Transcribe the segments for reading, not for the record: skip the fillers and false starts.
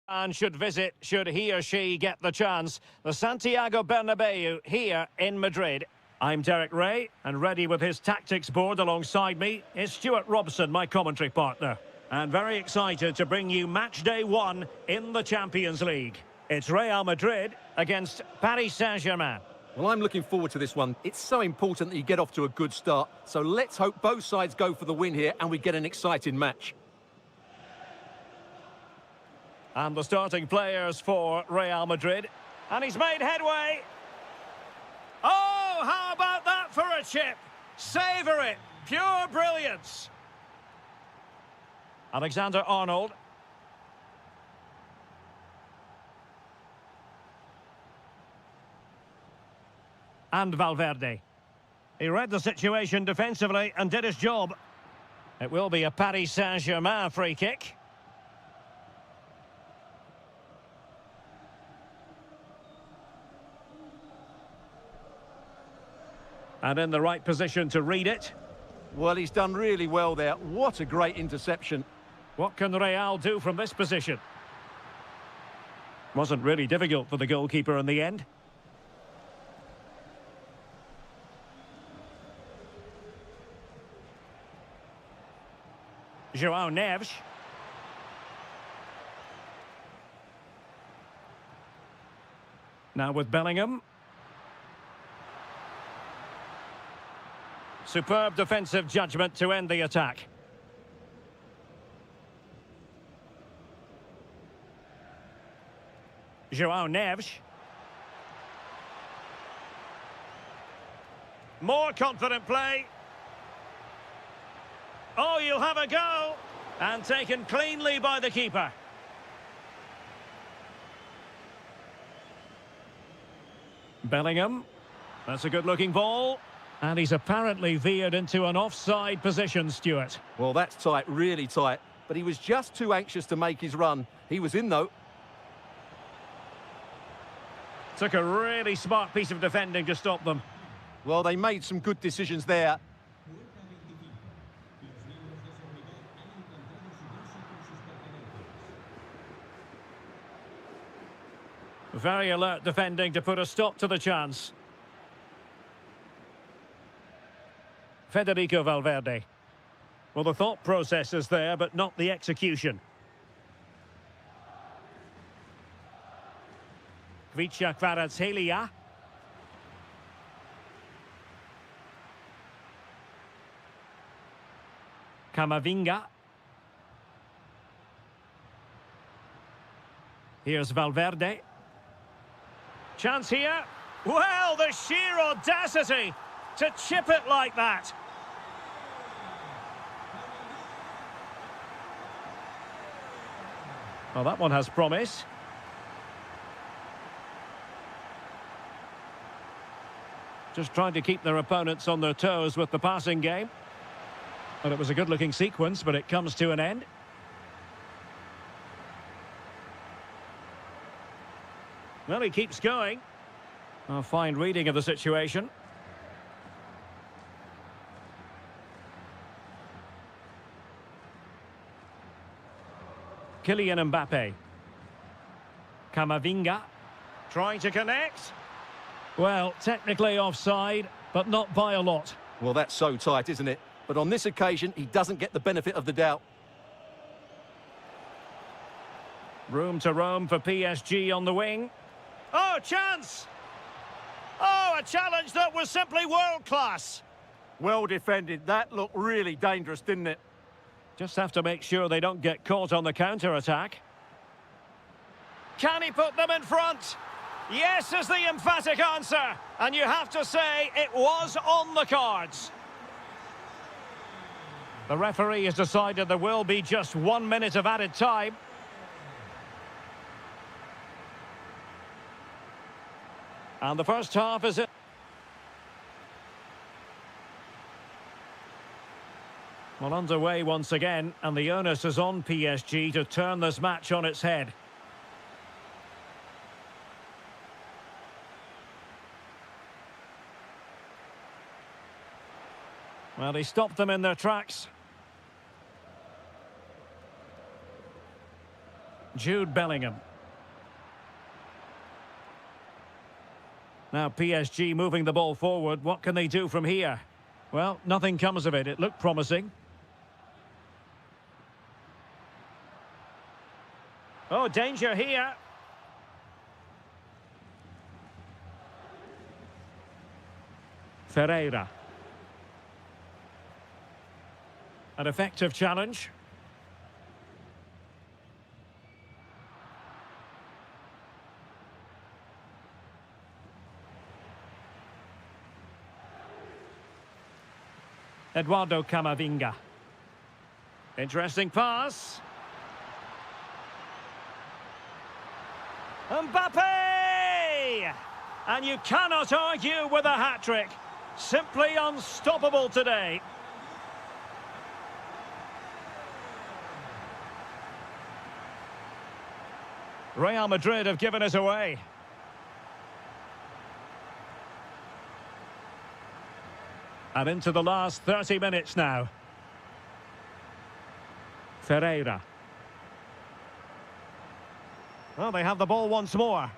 And should visit, should he or she get the chance, the Santiago Bernabeu here in Madrid. I'm Derek Ray, and ready with his tactics board alongside me is Stuart Robson, my commentary partner. And very excited to bring you match day 1 in the Champions League. It's Real Madrid against Paris Saint-Germain. Well, I'm looking forward to this one. It's so important that you get off to a good start. So let's hope both sides go for the win here and we get an exciting match. And the starting players for Real Madrid. And he's made headway. Oh, how about that for a chip? Savour it. Pure brilliance. Alexander-Arnold. And Valverde. He read the situation defensively and did his job. It will be a Paris Saint-Germain free kick. And in the right position to read it. Well, he's done really well there. What a great interception. What can Real do from this position? Wasn't really difficult for the goalkeeper in the end. João Neves. Now with Bellingham. Superb defensive judgment to end the attack. João Neves. More confident play. Oh, you'll have a go. And taken cleanly by the keeper. Bellingham. That's a good-looking ball. And he's apparently veered into an offside position, Stuart. Well, that's tight, really tight. But he was just too anxious to make his run. He was in, though. Took a really smart piece of defending to stop them. Well, they made some good decisions there. Very alert defending to put a stop to the chance. Federico Valverde. Well, the thought process is there, but not the execution. Kvaratskhelia. Camavinga. Here's Valverde. Chance here. Well, the sheer audacity to chip it like that. Well, that one has promise. Just trying to keep their opponents on their toes with the passing game. Well, it was a good-looking sequence, but it comes to an end. Well, he keeps going. A fine reading of the situation. Kylian Mbappe. Camavinga. Trying to connect. Well, technically offside, but not by a lot. Well, that's so tight, isn't it? But on this occasion, he doesn't get the benefit of the doubt. Room to roam for PSG on the wing. Oh, chance! Oh, a challenge that was simply world-class. Well defended. That looked really dangerous, didn't it? Just have to make sure they don't get caught on the counter-attack. Can he put them in front? Yes is the emphatic answer. And you have to say it was on the cards. The referee has decided there will be just 1 minute of added time. And the first half is it. Well, underway once again, and the onus is on PSG to turn this match on its head. Well, he stopped them in their tracks. Jude Bellingham. Now PSG moving the ball forward. What can they do from here? Well, nothing comes of it. It looked promising. Oh, danger here. Ferreira. An effective challenge. Eduardo Camavinga. Interesting pass. Mbappe! And you cannot argue with a hat-trick. Simply unstoppable today. Real Madrid have given us away. And into the last 30 minutes now. Ferreira. Well, they have the ball once more.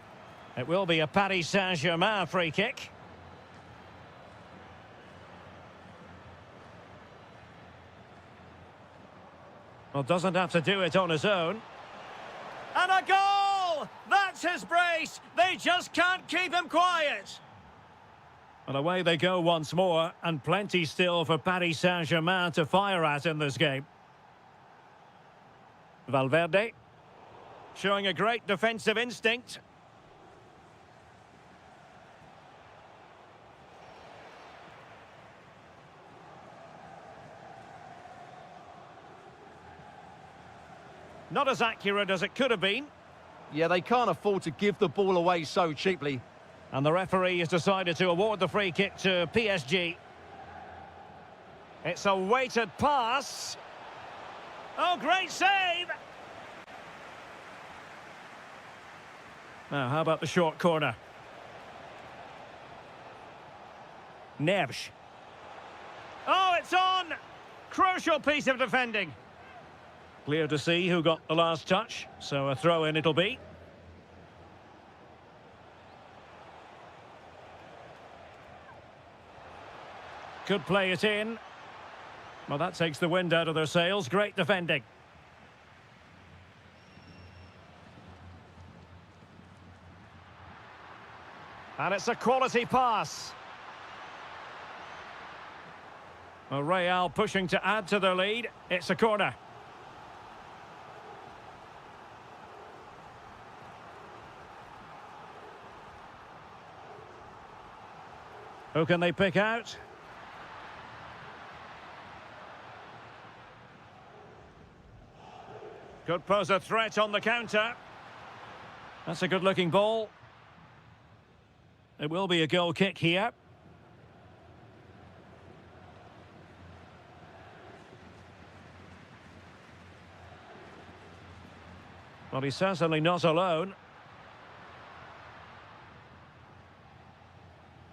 It will be a Paris Saint-Germain free kick. Well, doesn't have to do it on his own. And a goal! That's his brace! They just can't keep him quiet. And away they go once more, and plenty still for Paris Saint-Germain to fire at in this game. Valverde, showing a great defensive instinct. Not as accurate as it could have been. Yeah, they can't afford to give the ball away so cheaply. And the referee has decided to award the free kick to PSG. It's a weighted pass. Oh, great save! Now, how about the short corner? Neves. Oh, it's on! Crucial piece of defending. Clear to see who got the last touch, so a throw-in it'll be. Could play it in. Well, that takes the wind out of their sails. Great defending. And it's a quality pass. Well, Real pushing to add to their lead. It's a corner. Who can they pick out? Could pose a threat on the counter. That's a good-looking ball. It will be a goal kick here. Well, he's certainly not alone.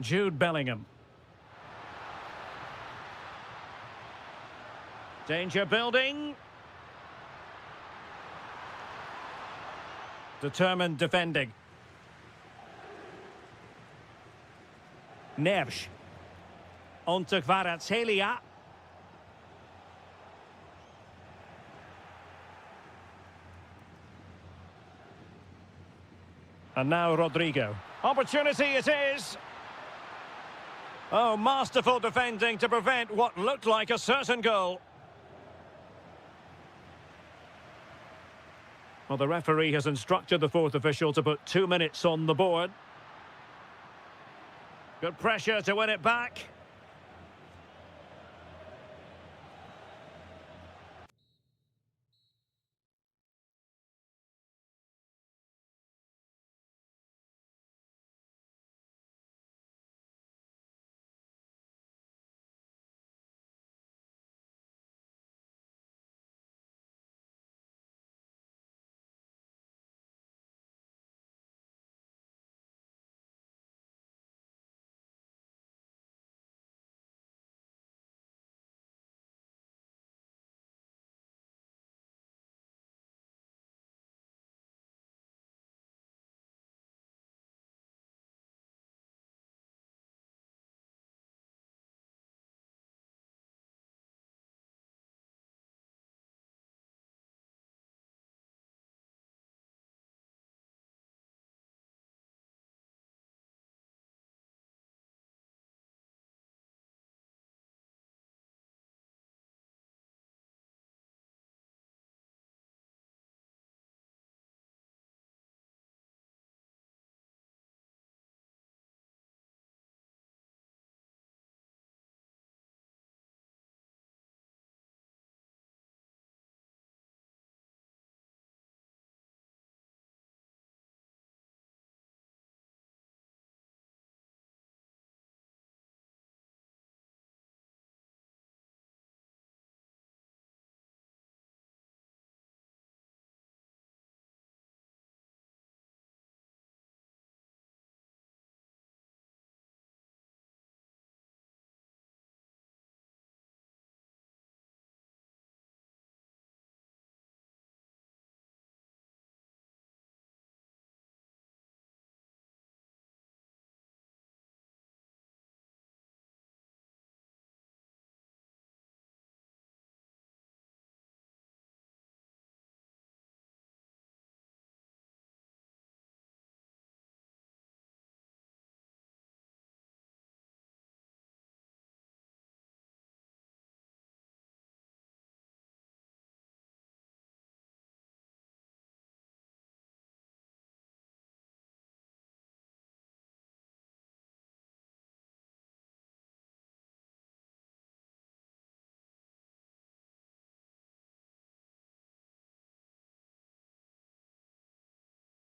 Jude Bellingham. Danger building. Determined defending. Neves. On to Kvaratskhelia. And now Rodrigo. Opportunity it is. Oh, masterful defending to prevent what looked like a certain goal. Well, the referee has instructed the fourth official to put 2 minutes on the board. Good pressure to win it back.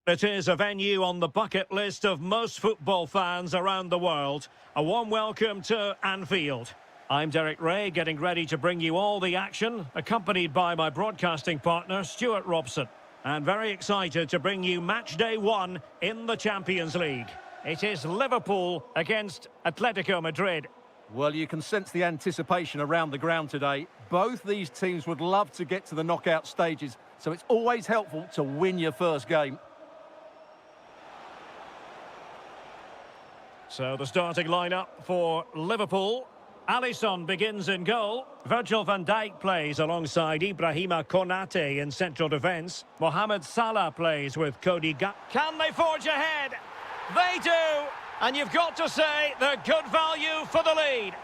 It is a venue on the bucket list of most football fans around the world. A warm welcome to Anfield. I'm Derek Ray, getting ready to bring you all the action, accompanied by my broadcasting partner, Stuart Robson. And very excited to bring you match day 1 in the Champions League. It is Liverpool against Atletico Madrid. Well, you can sense the anticipation around the ground today. Both these teams would love to get to the knockout stages, so it's always helpful to win your first game. So the starting lineup for Liverpool. Alisson begins in goal. Virgil van Dijk plays alongside Ibrahima Konate in central defence. Mohamed Salah plays with Cody Gakpo. Can they forge ahead? They do! And you've got to say they're good value for the lead.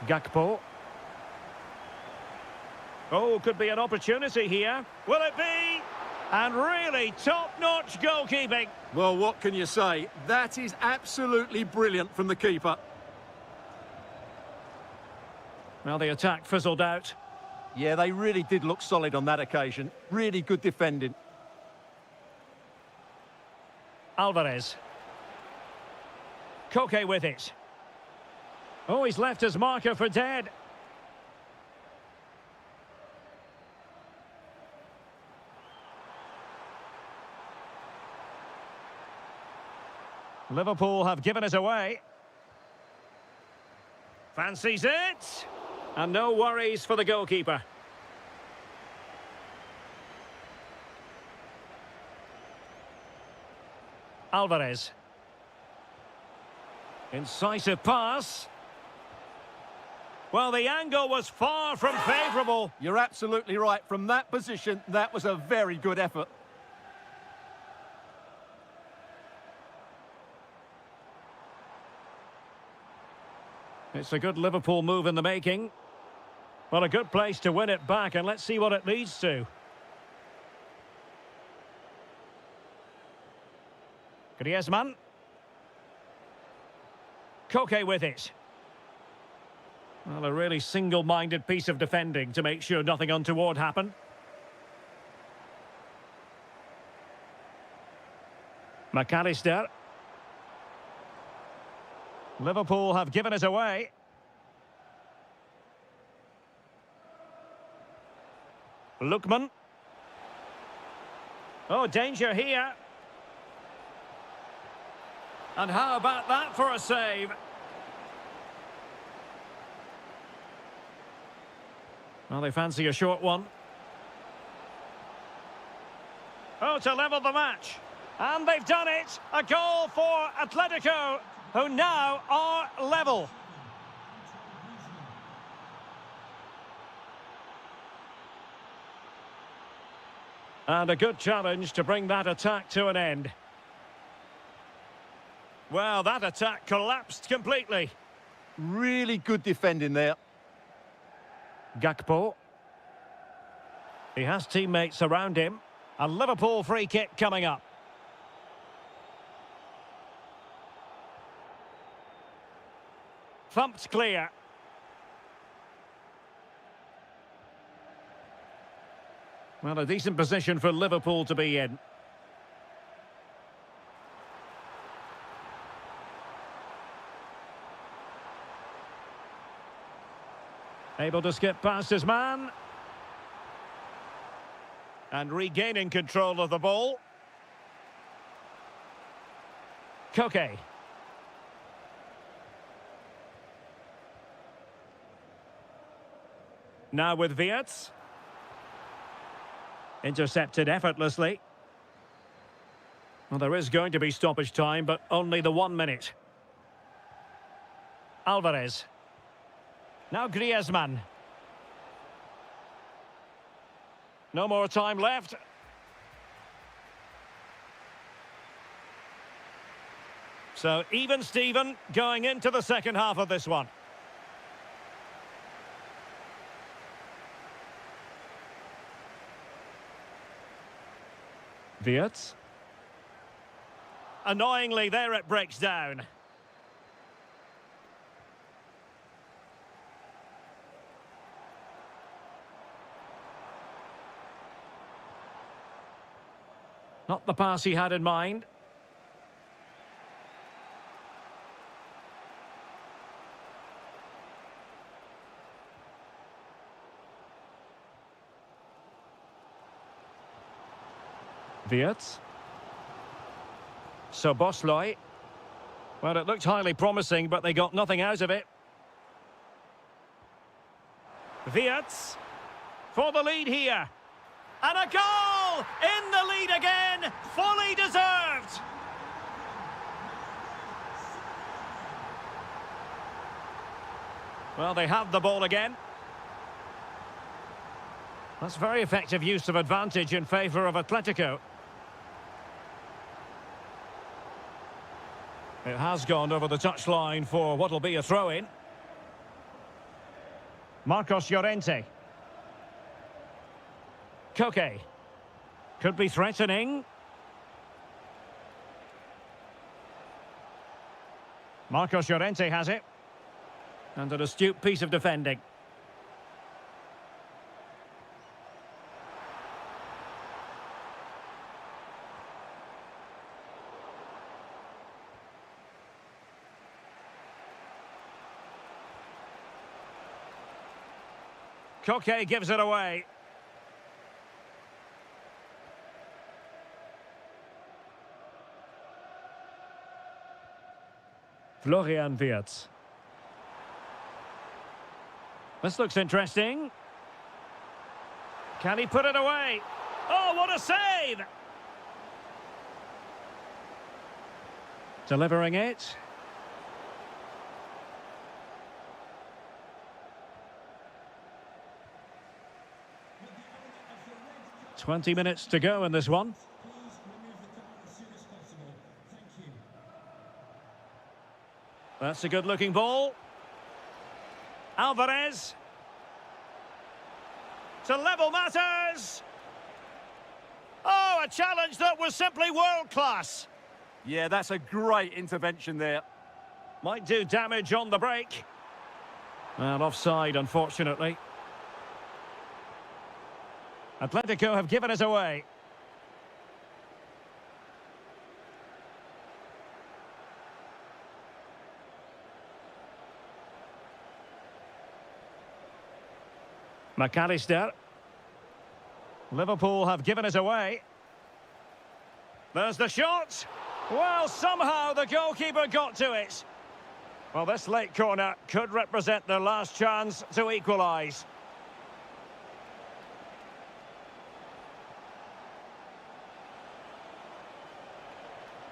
Gakpo. Oh, could be an opportunity here. Will it be? And really top-notch goalkeeping. Well, what can you say? That is absolutely brilliant from the keeper. Well, the attack fizzled out. Yeah, they really did look solid on that occasion. Really good defending. Alvarez. Koke with it. Oh, he's left his marker for dead. Liverpool have given it away. Fancies it. And no worries for the goalkeeper. Alvarez. Incisive pass. Well, the angle was far from favourable. You're absolutely right. From that position, that was a very good effort. It's a good Liverpool move in the making. Well, a good place to win it back, and let's see what it leads to. Griezmann. Koke with it. Well, a really single-minded piece of defending to make sure nothing untoward happened. McAllister. Liverpool have given it away. Lookman. Oh, danger here. And how about that for a save? Well, they fancy a short one. Oh, to level the match. And they've done it. A goal for Atletico, who now are level. And a good challenge to bring that attack to an end. Well, that attack collapsed completely. Really good defending there. Gakpo. He has teammates around him. A Liverpool free kick coming up. Thumped clear. Well, a decent position for Liverpool to be in. Able to skip past his man. And regaining control of the ball. Koke. Now with Wirtz. Intercepted effortlessly. Well, there is going to be stoppage time, but only the 1 minute. Alvarez. Now Griezmann. No more time left. So even Steven going into the second half of this one. Wirtz. Annoyingly, there it breaks down. Not the pass he had in mind. Wirtz. Soboslai. Well, it looked highly promising, but they got nothing out of it. Wirtz. For the lead here. And a goal! In the lead again! Fully deserved! Well, they have the ball again. That's very effective use of advantage in favour of Atletico. It has gone over the touchline for what'll be a throw-in. Marcos Llorente. Koke. Could be threatening. Marcos Llorente has it. And an astute piece of defending. Koke gives it away. Florian Wirtz. This looks interesting. Can he put it away? Oh, what a save! Delivering it. "20 minutes to go in this one. That's a good-looking ball. Alvarez. To level matters. Oh, a challenge that was simply world-class. Yeah, that's a great intervention there. Might do damage on the break. And offside, unfortunately. Atletico have given us away. McAllister. Liverpool have given us away. There's the shot. Well, somehow the goalkeeper got to it. Well, this late corner could represent their last chance to equalise.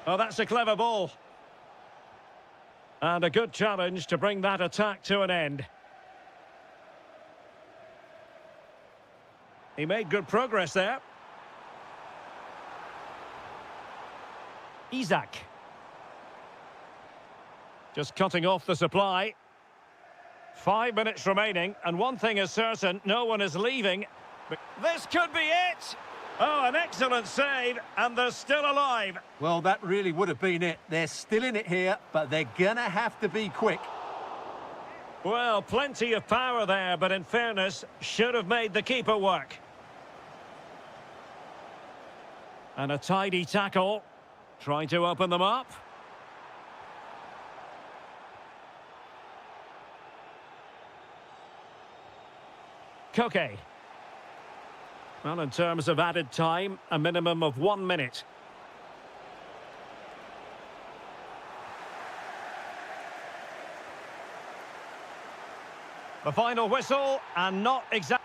Oh, that's a clever ball. And a good challenge to bring that attack to an end. He made good progress there. Isaac. Just cutting off the supply. 5 minutes remaining, and one thing is certain, no one is leaving. This could be it! Oh, an excellent save, and they're still alive. Well, that really would have been it. They're still in it here, but they're gonna have to be quick. Well, plenty of power there, but in fairness, should have made the keeper work. And a tidy tackle. Trying to open them up. Koke. Well, in terms of added time, a minimum of 1 minute. The final whistle, and not exactly.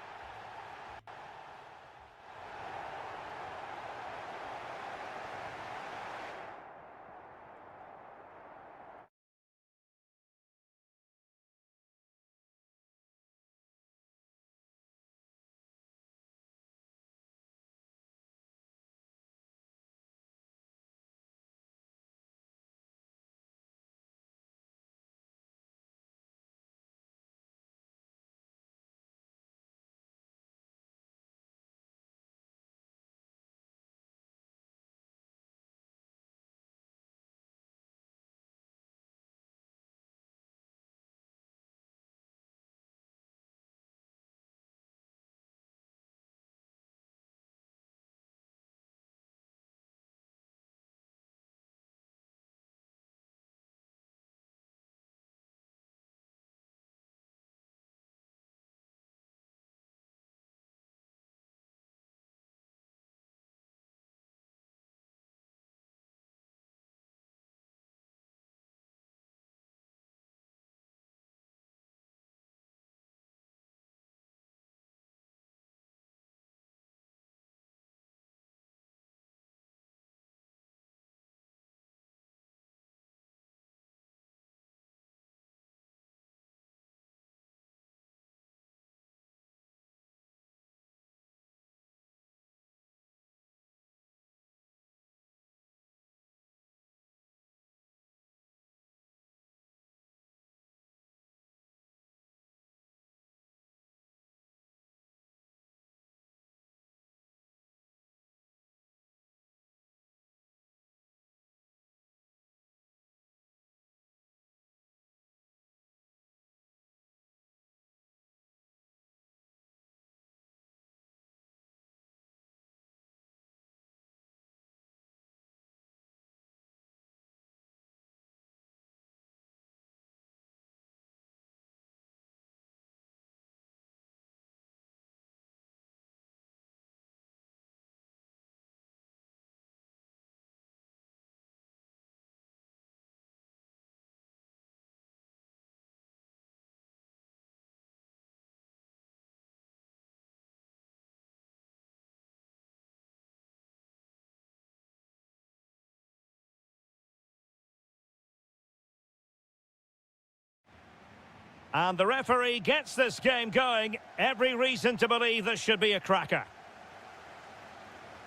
And the referee gets this game going. Every reason to believe this should be a cracker.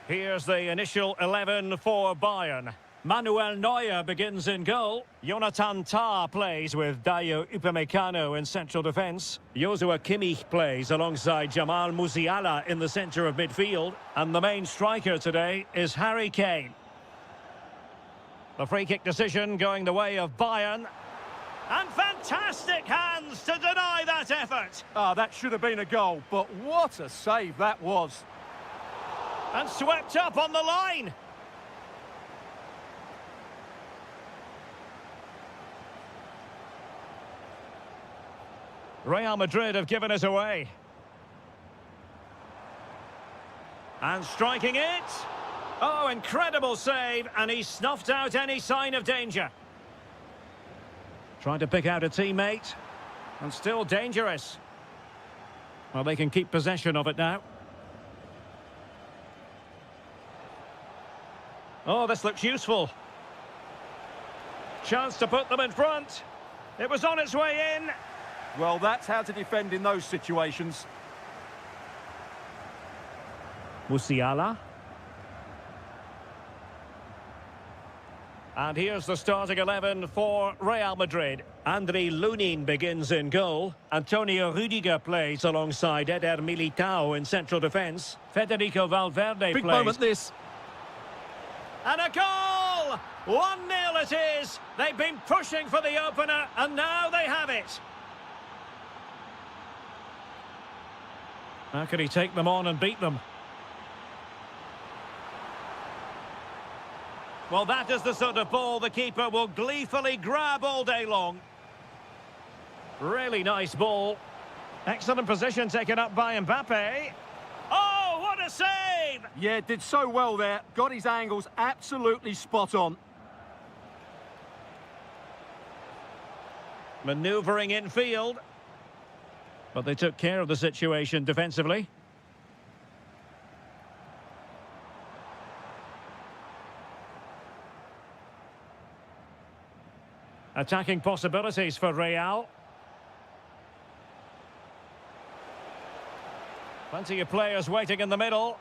Here's the initial 11 for Bayern. Manuel Neuer begins in goal. Jonathan Tah plays with Dayo Upamecano in central defence. Joshua Kimmich plays alongside Jamal Musiala in the centre of midfield. And the main striker today is Harry Kane. The free kick decision going the way of Bayern. And fantastic hands to deny that effort. That should have been a goal, but what a save that was. And swept up on the line. Real Madrid have given us away. And striking it. Oh, incredible save, and he snuffed out any sign of danger. Trying to pick out a teammate, and still dangerous. Well, they can keep possession of it now. Oh, this looks useful. Chance to put them in front. It was on its way in. Well, that's how to defend in those situations. Musiala. And here's the starting 11 for Real Madrid. Andriy Lunin begins in goal. Antonio Rudiger plays alongside Eder Militao in central defence. Federico Valverde Big plays. moment this. And a goal! 1-0 it is. They've been pushing for the opener, and now they have it. How can he take them on and beat them? Well, that is the sort of ball the keeper will gleefully grab all day long. Really nice ball. Excellent position taken up by Mbappe. Oh, what a save! Yeah, did so well there. Got his angles absolutely spot on. Manoeuvring infield. But they took care of the situation defensively. Attacking possibilities for Real. Plenty of players waiting in the middle.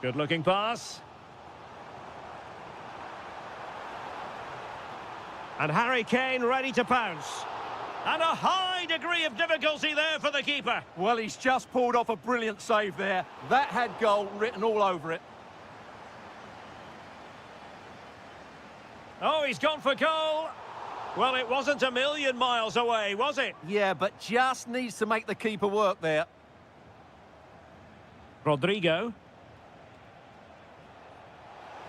Good looking pass. And Harry Kane ready to pounce. And a high degree of difficulty there for the keeper. Well, he's just pulled off a brilliant save there. That had goal written all over it. Oh, he's gone for goal. Well, it wasn't a million miles away, was it? Yeah, but just needs to make the keeper work there. Rodrigo.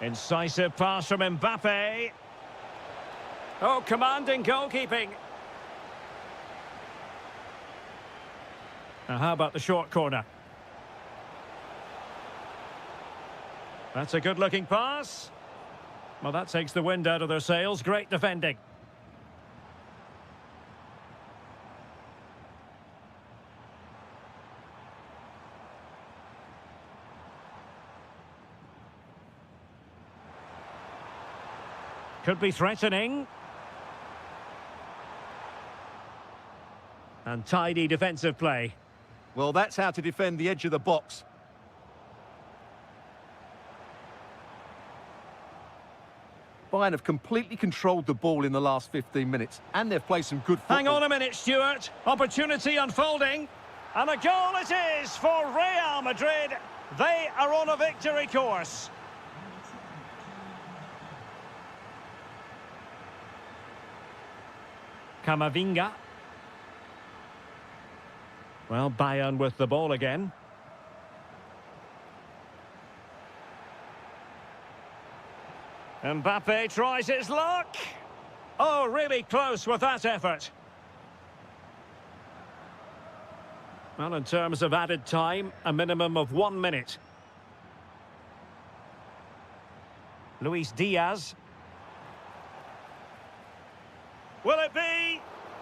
Incisive pass from Mbappe. Oh, commanding goalkeeping. Now, how about the short corner? That's a good-looking pass. Well, that takes the wind out of their sails. Great defending. Could be threatening. And tidy defensive play. Well, that's how to defend the edge of the box. Bayern have completely controlled the ball in the last 15 minutes, and they've played some good football. Hang on a minute, Stuart. Opportunity unfolding. And a goal it is for Real Madrid. They are on a victory course. Camavinga. Well, Bayern with the ball again. Mbappe tries his luck. Oh, really close with that effort. Well, in terms of added time, a minimum of 1 minute. Luis Diaz. Will it be?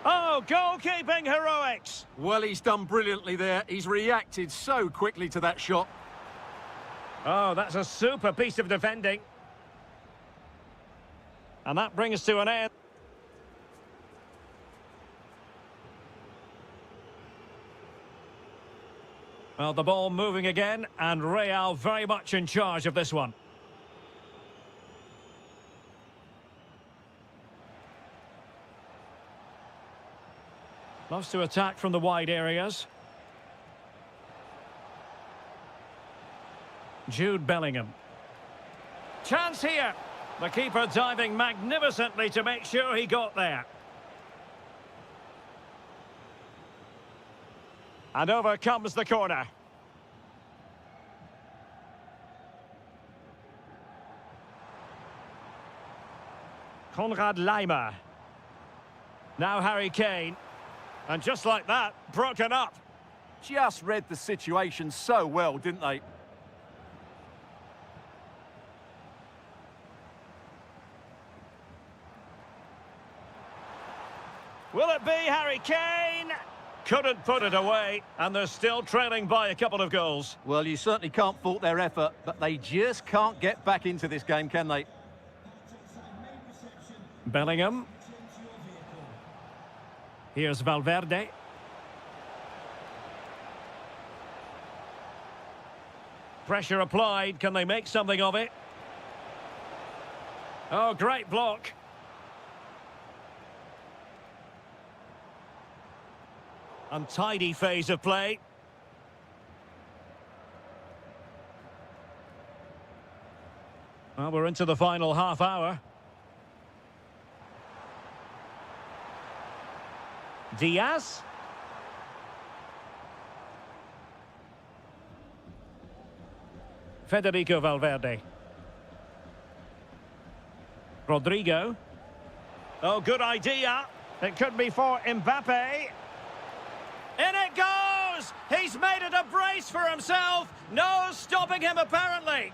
Oh, goalkeeping heroics. Well, he's done brilliantly there. He's reacted so quickly to that shot. Oh, that's a super piece of defending. And that brings to an end. Well, the ball moving again, and Real very much in charge of this one. Loves to attack from the wide areas. Jude Bellingham. Chance here. The keeper diving magnificently to make sure he got there. And over comes the corner. Konrad Laimer. Now Harry Kane. And just like that, broken up. Just read the situation so well, didn't they? Will it be Harry Kane? Couldn't put it away, and they're still trailing by a couple of goals. Well, you certainly can't fault their effort, but they just can't get back into this game, can they? Bellingham. Here's Valverde. Pressure applied. Can they make something of it? Oh, great block. Untidy phase of play. Well, we're into the final half hour. Diaz. Federico Valverde. Rodrigo. Oh, good idea. It could be for Mbappe. In it goes! He's made it a brace for himself. No stopping him, apparently.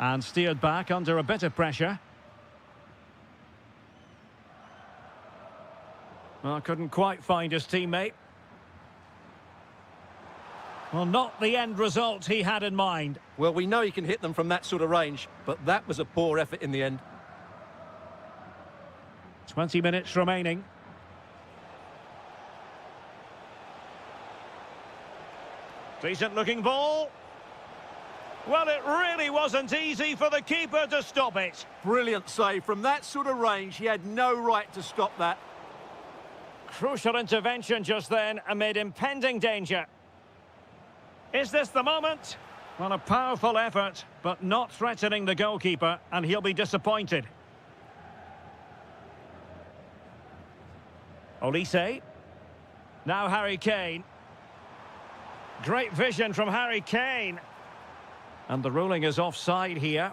And steered back under a bit of pressure. Well, couldn't quite find his teammate. Well, not the end result he had in mind. Well, we know he can hit them from that sort of range, but that was a poor effort in the end. 20 minutes remaining. Decent looking ball. Well, it really wasn't easy for the keeper to stop it. Brilliant save. From that sort of range, he had no right to stop that. Crucial intervention just then amid impending danger. Is this the moment? Well, a powerful effort, but not threatening the goalkeeper, and he'll be disappointed. Olise. Now Harry Kane. Great vision from Harry Kane. And the ruling is offside here.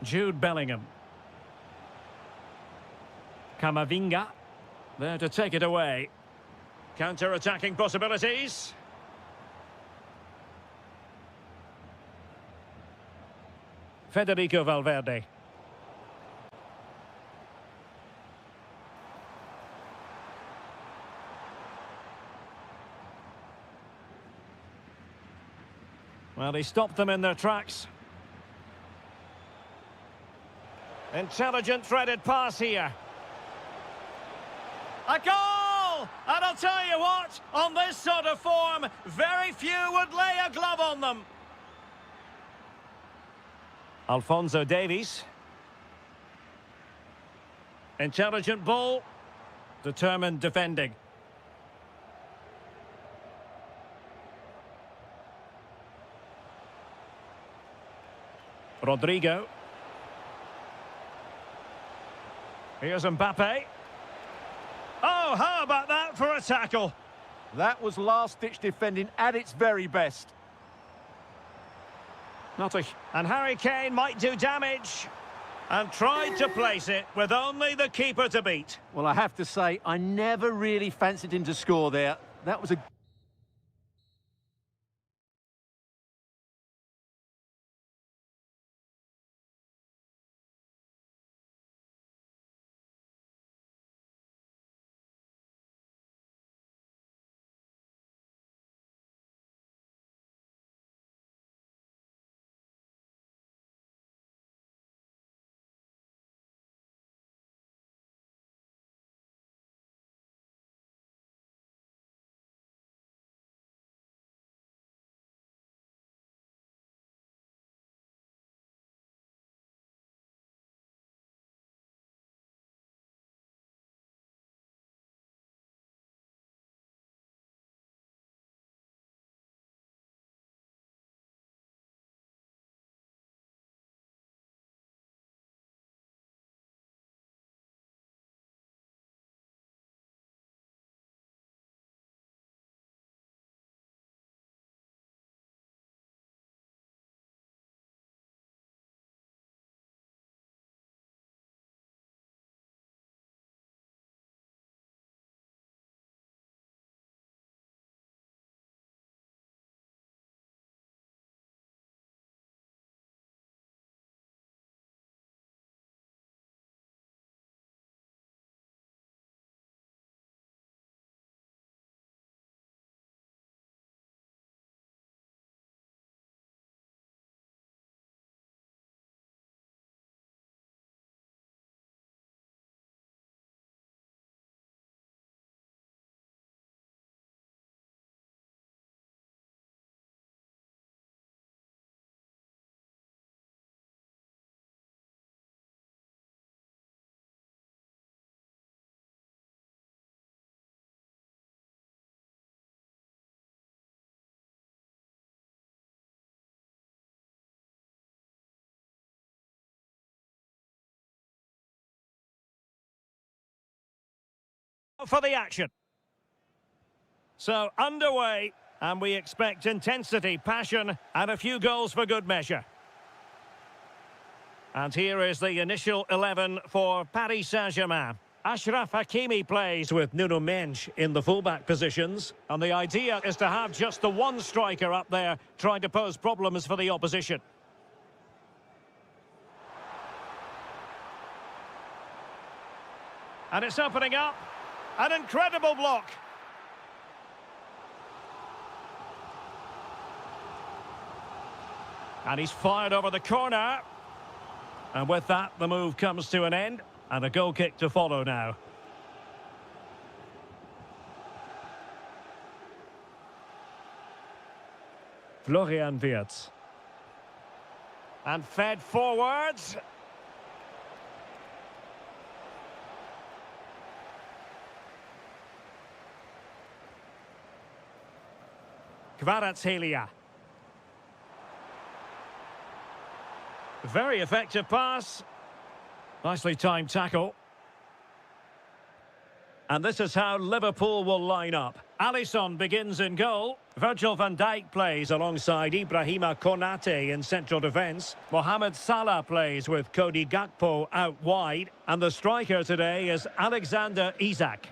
Jude Bellingham. Camavinga. There to take it away. Counter-attacking possibilities. Federico Valverde. Well, he stopped them in their tracks. Intelligent threaded pass here. A goal! And I'll tell you what, on this sort of form, very few would lay a glove on them. Alphonso Davies. Intelligent ball. Determined defending. Rodrigo. Here's Mbappe. Oh, how about that for a tackle? That was last-ditch defending at its very best. And Harry Kane might do damage. And tried to place it with only the keeper to beat. Well, I have to say, I never really fancied him to score there. That was a for the action. So, underway, and we expect intensity, passion, and a few goals for good measure. And here is the initial 11 for Paris Saint-Germain. Achraf Hakimi plays with Nuno Mendes in the fullback positions. And the idea is to have just the one striker up there trying to pose problems for the opposition. And it's opening up. An incredible block. And he's fired over the corner. And with that, the move comes to an end. And a goal kick to follow now. Florian Wirtz. And fed forwards. Kvaratskhelia. Very effective pass. Nicely timed tackle. And this is how Liverpool will line up. Alisson begins in goal. Virgil van Dijk plays alongside Ibrahima Konate in central defence. Mohamed Salah plays with Cody Gakpo out wide. And the striker today is Alexander Isak.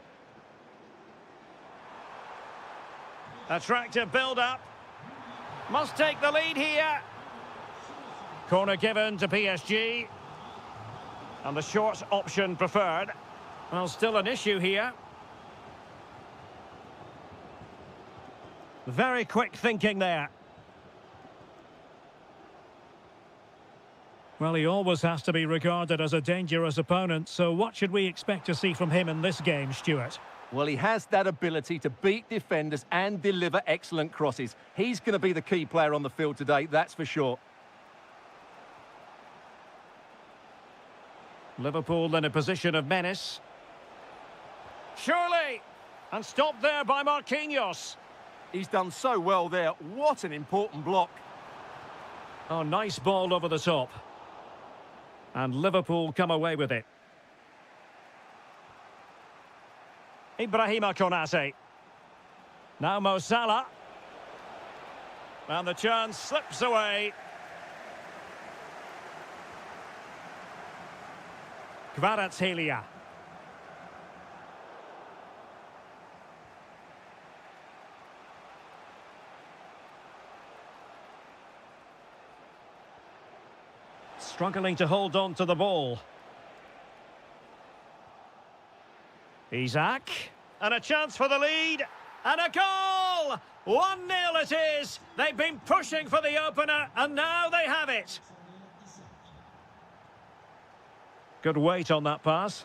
Attractive build-up. Must take the lead here. Corner given to PSG. And the short option preferred. Well, still an issue here. Very quick thinking there. Well, he always has to be regarded as a dangerous opponent, so what should we expect to see from him in this game, Stuart? Well, he has that ability to beat defenders and deliver excellent crosses. He's going to be the key player on the field today, that's for sure. Liverpool in a position of menace. Surely! And stopped there by Marquinhos. He's done so well there. What an important block. Oh, nice ball over the top. And Liverpool come away with it. Ibrahima Konate. Now Mo Salah. And the chance slips away. Kvaratskhelia. Struggling to hold on to the ball. Isak. And a chance for the lead. And a goal! 1-0 it is. They've been pushing for the opener, and now they have it. Good weight on that pass.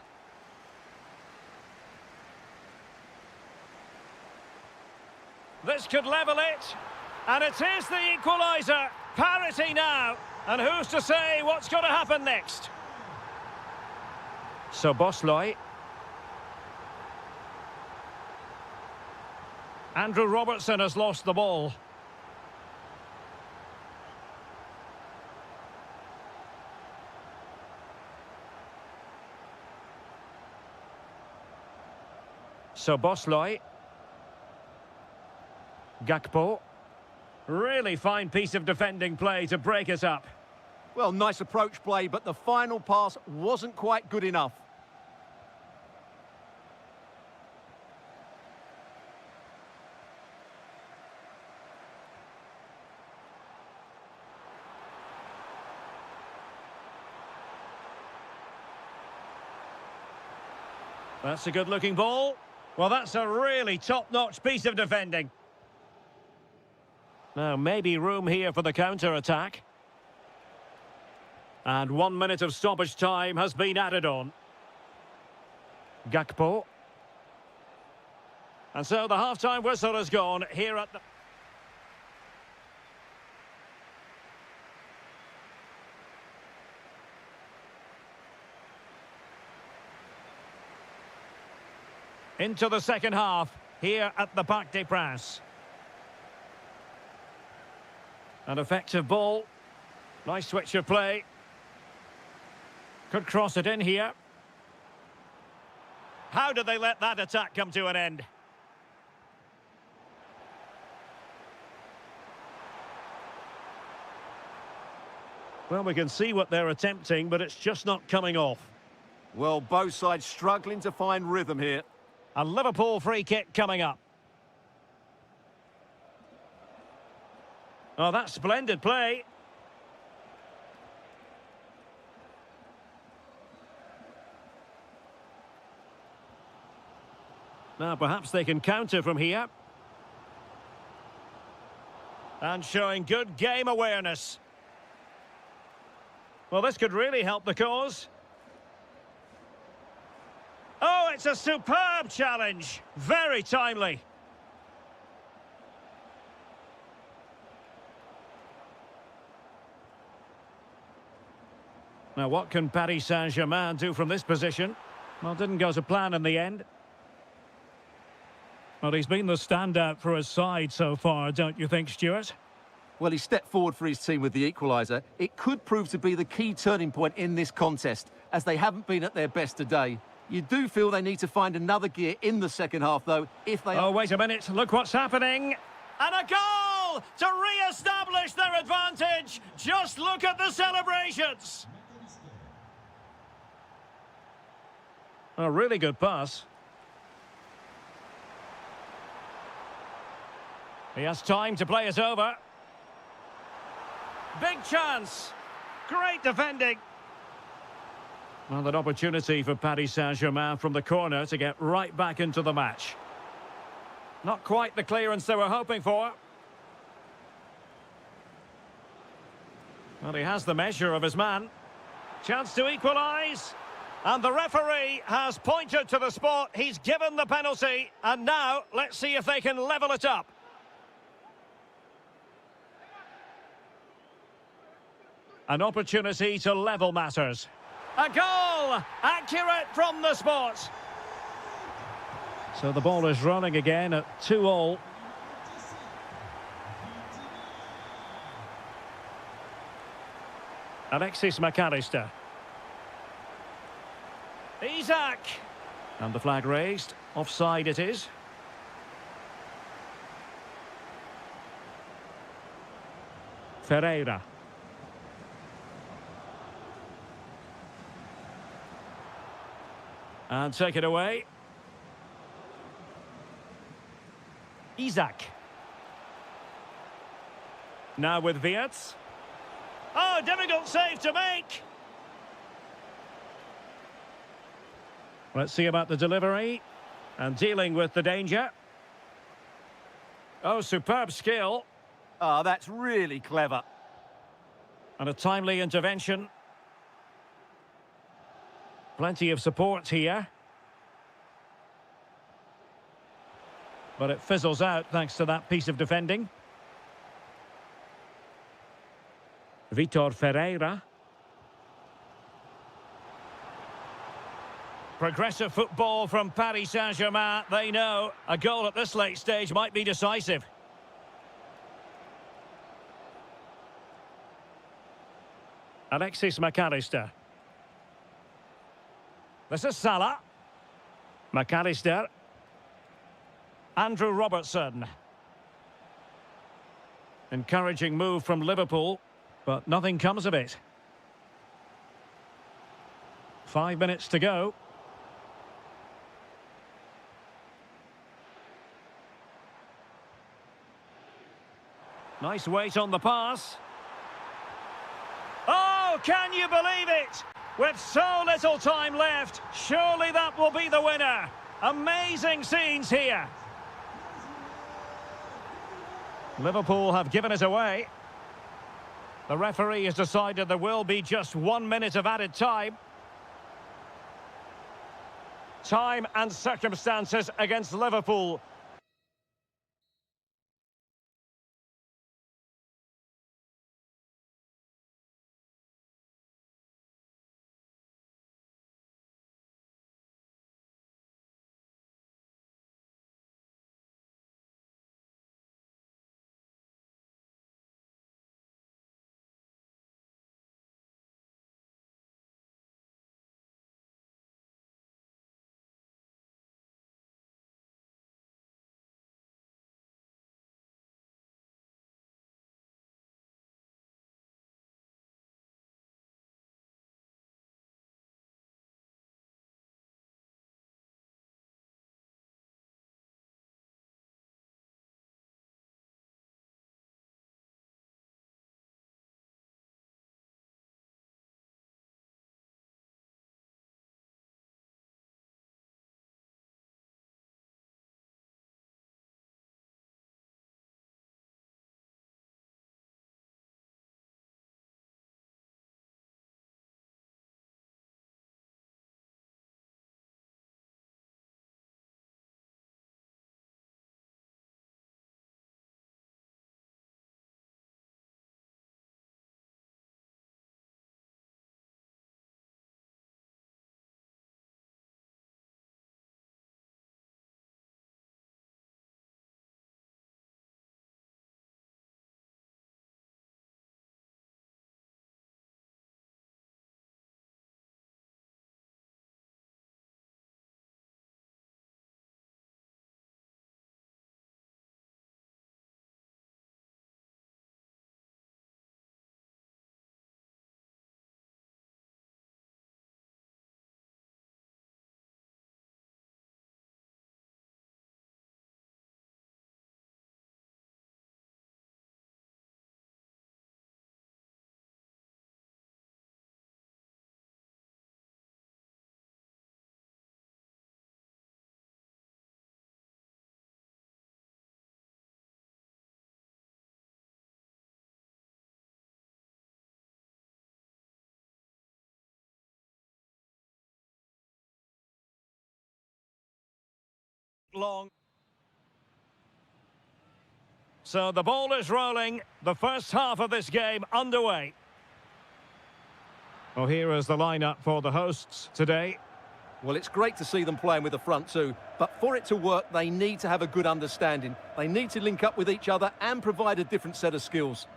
This could level it. And it is the equaliser. Parity now. And who's to say what's going to happen next? So Bosley. Andrew Robertson has lost the ball. So Bosley. Gakpo. Really fine piece of defending play to break us up. Well, nice approach play, but the final pass wasn't quite good enough. That's a good-looking ball. Well, that's a really top-notch piece of defending. Now, maybe room here for the counter-attack. And 1 minute of stoppage time has been added on. Gakpo. And so the half-time whistle has gone here at the... Into the second half, here at the Parc des Princes. An effective ball. Nice switch of play. Could cross it in here. How did they let that attack come to an end? Well, we can see what they're attempting, but it's just not coming off. Well, both sides struggling to find rhythm here. A Liverpool free kick coming up. Oh, that's splendid play. Now, perhaps they can counter from here. And showing good game awareness. Well, this could really help the cause. Oh, it's a superb challenge. Very timely. Now, what can Paris Saint-Germain do from this position? Well, didn't go to plan in the end. Well, he's been the standout for his side so far, don't you think, Stuart? Well, he stepped forward for his team with the equaliser. It could prove to be the key turning point in this contest, as they haven't been at their best today. You do feel they need to find another gear in the second half, though, if they... Oh, wait a minute. Look what's happening. And a goal to re-establish their advantage. Just look at the celebrations. A really good pass. He has time to play it over. Big chance. Great defending. Well, an opportunity for Paris Saint-Germain from the corner to get right back into the match. Not quite the clearance they were hoping for. Well, he has the measure of his man. Chance to equalise. And the referee has pointed to the spot. He's given the penalty. And now, let's see if they can level it up. An opportunity to level matters. A goal! Accurate from the spot. So the ball is running again at 2-2. Alexis McAllister. Isaac. And the flag raised. Offside it is. Ferreira. And take it away. Isaac. Now with Wirtz. Oh, difficult save to make. Let's see about the delivery. And dealing with the danger. Oh, superb skill. Oh, that's really clever. And a timely intervention. Plenty of support here. But it fizzles out thanks to that piece of defending. Vitor Ferreira. Progressive football from Paris Saint-Germain. They know a goal at this late stage might be decisive. Alexis McAllister. This is Salah. McAllister. Andrew Robertson. Encouraging move from Liverpool, but nothing comes of it. 5 minutes to go. Nice weight on the pass. Oh, can you believe it? With so little time left, surely that will be the winner. Amazing scenes here. Liverpool have given it away. The referee has decided there will be just 1 minute of added time. Time and circumstances against Liverpool. long. So the ball is rolling. The first half of this game underway. Well, here is the lineup for the hosts today. Well, it's great to see them playing with the front two, but for it to work, they need to have a good understanding. They need to link up with each other and provide a different set of skills.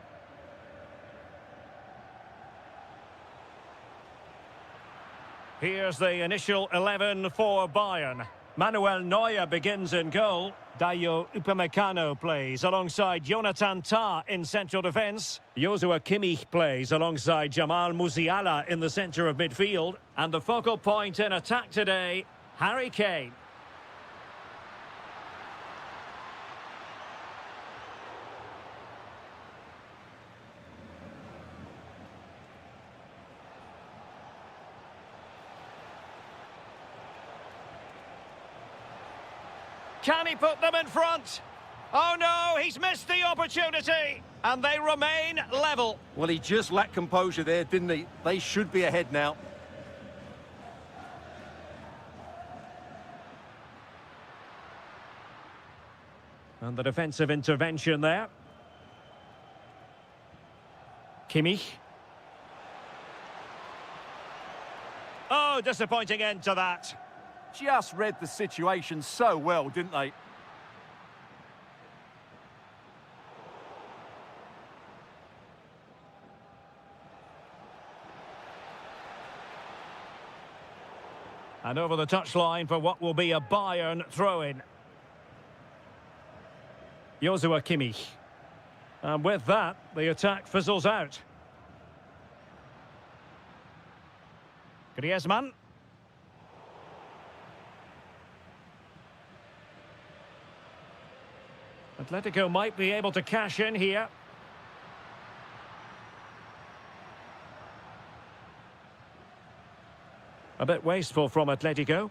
Here's the initial 11 for Bayern. Manuel Neuer begins in goal. Dayo Upamecano plays alongside Jonathan Tah in central defence. Joshua Kimmich plays alongside Jamal Musiala in the centre of midfield. And the focal point in attack today, Harry Kane. Can he put them in front? Oh no, he's missed the opportunity. And they remain level. Well, he just lacked composure there, didn't he? They should be ahead now. And the defensive intervention there. Kimmich. Oh, disappointing end to that. Just read the situation so well, didn't they? And over the touchline for what will be a Bayern throw-in. Joshua Kimmich. And with that, the attack fizzles out. Griezmann. Atletico might be able to cash in here. A bit wasteful from Atletico.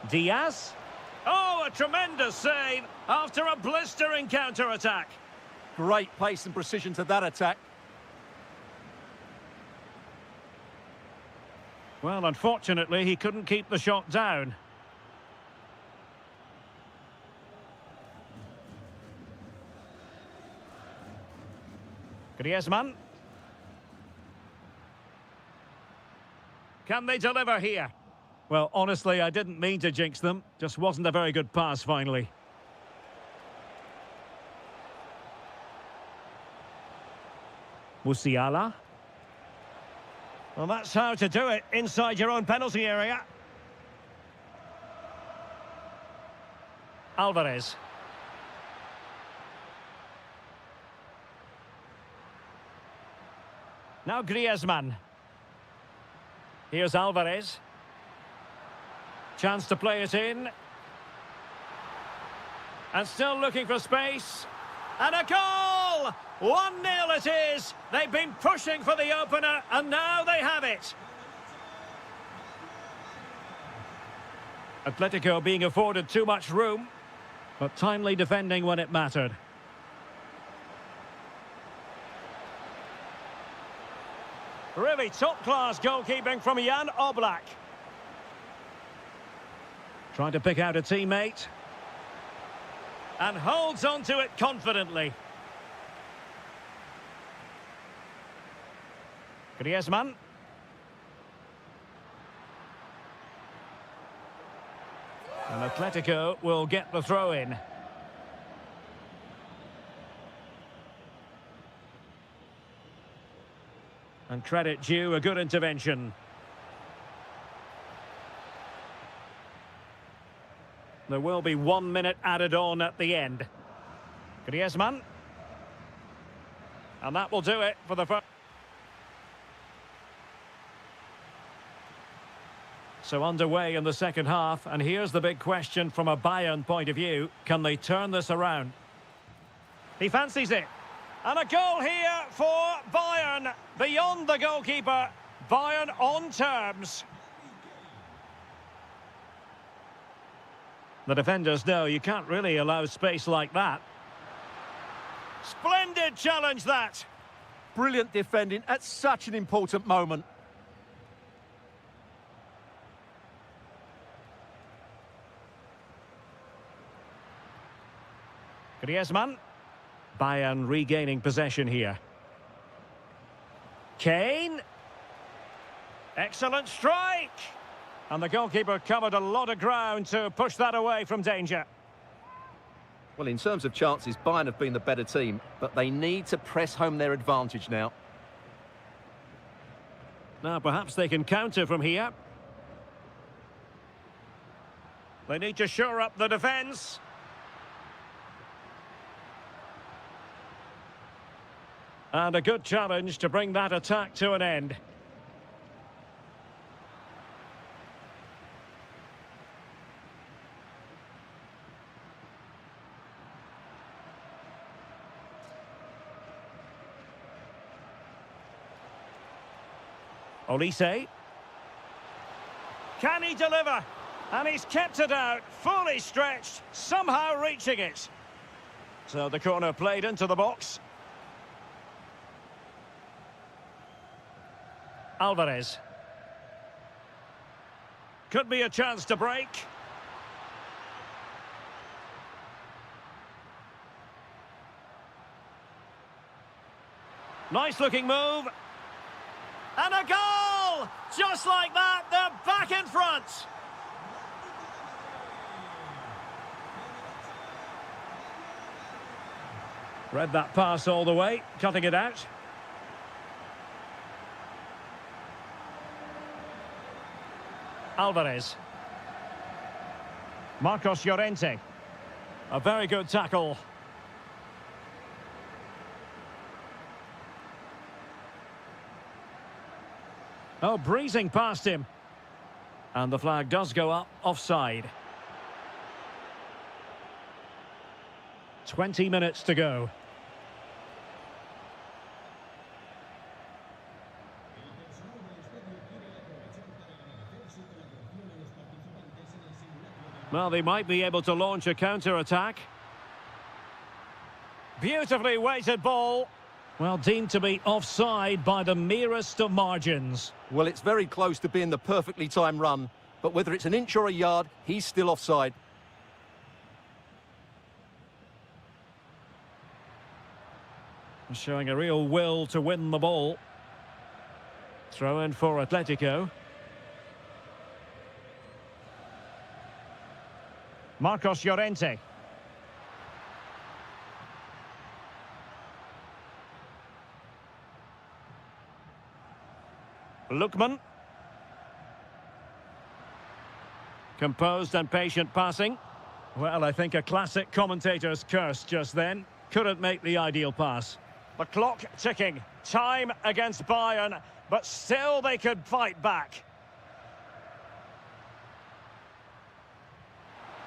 Diaz. Oh, a tremendous save after a blistering counter-attack. Great pace and precision to that attack. Well, unfortunately, he couldn't keep the shot down. Griezmann. Can they deliver here? Well, honestly, I didn't mean to jinx them. Just wasn't a very good pass, finally. Musiala. Well, that's how to do it inside your own penalty area. Alvarez. Now Griezmann. Here's Alvarez. Chance to play it in. And still looking for space. And a goal! 1-0 it is. They've been pushing for the opener, and now they have it. Atletico being afforded too much room, but timely defending when it mattered. Really top-class goalkeeping from Jan Oblak. Trying to pick out a teammate. And holds on to it confidently. Griezmann. And Atletico will get the throw-in. And credit due, a good intervention. There will be 1 minute added on at the end. Griezmann. And that will do it for the first. So underway in the second half, and here's the big question from a Bayern point of view. Can they turn this around? He fancies it. And a goal here for Bayern. Beyond the goalkeeper. Bayern on terms. The defenders know you can't really allow space like that. Splendid challenge, that. Brilliant defending at such an important moment. Griezmann. Bayern regaining possession here. Kane. Excellent strike. And the goalkeeper covered a lot of ground to push that away from danger. Well, in terms of chances, Bayern have been the better team, but they need to press home their advantage now. Now, perhaps they can counter from here. They need to shore up the defence. And a good challenge to bring that attack to an end. Olise. Can he deliver? And he's kept it out, fully stretched, somehow reaching it. So the corner played into the box. Alvarez. Could be a chance to break. Nice looking move. And a goal! Just like that, they're back in front. Read that pass all the way, cutting it out. Alvarez. Marcos Llorente. A very good tackle. Oh, breezing past him. And the flag does go up, offside. 20 minutes to go. Well, they might be able to launch a counter-attack. Beautifully weighted ball. Well, deemed to be offside by the merest of margins. Well, it's very close to being the perfectly timed run, but whether it's an inch or a yard, he's still offside. Showing a real will to win the ball. Throw in for Atletico. Marcos Llorente. Lookman. Composed and patient passing. Well, I think a classic commentator's curse just then. Couldn't make the ideal pass. The clock ticking. Time against Bayern, but still they could fight back.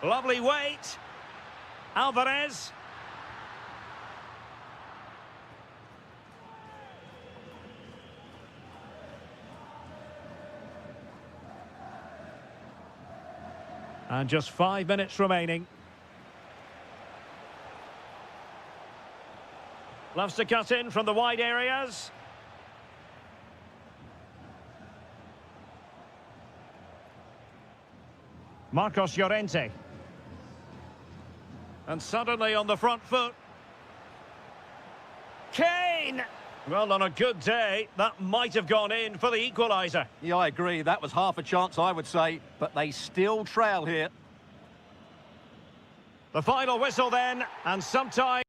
Lovely weight. Alvarez. And just 5 minutes remaining. Loves to cut in from the wide areas. Marcos Llorente. And suddenly on the front foot. Kane! Well, on a good day, that might have gone in for the equaliser. Yeah, I agree. That was half a chance, I would say, but they still trail here. The final whistle then, and sometime...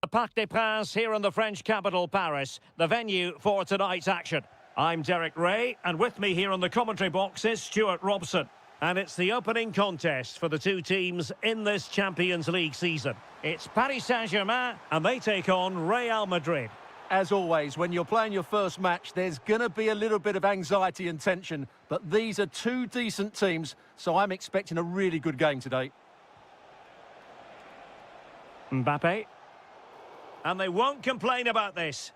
The Parc des Princes here in the French capital, Paris, the venue for tonight's action. I'm Derek Ray, and with me here in the commentary box is Stuart Robson. And it's the opening contest for the two teams in this Champions League season. It's Paris Saint-Germain, and they take on Real Madrid. As always, when you're playing your first match, there's going to be a little bit of anxiety and tension. But these are two decent teams, so I'm expecting a really good game today. Mbappe. And they won't complain about this.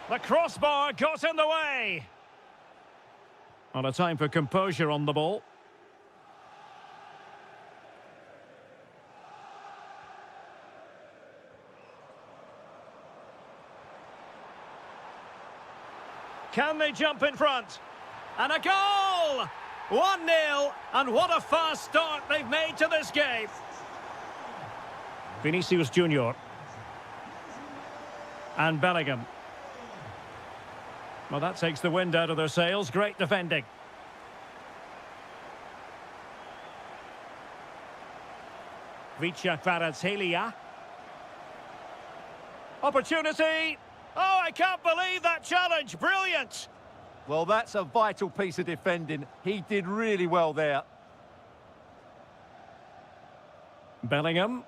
The crossbar got in the way. Not a time for composure on the ball. Can they jump in front? And a goal! 1-0, and what a fast start they've made to this game. Vinicius Junior. And Bellingham. Well, that takes the wind out of their sails. Great defending. Kvaratskhelia. Opportunity. Oh, I can't believe that challenge. Brilliant. Well, that's a vital piece of defending. He did really well there. Bellingham.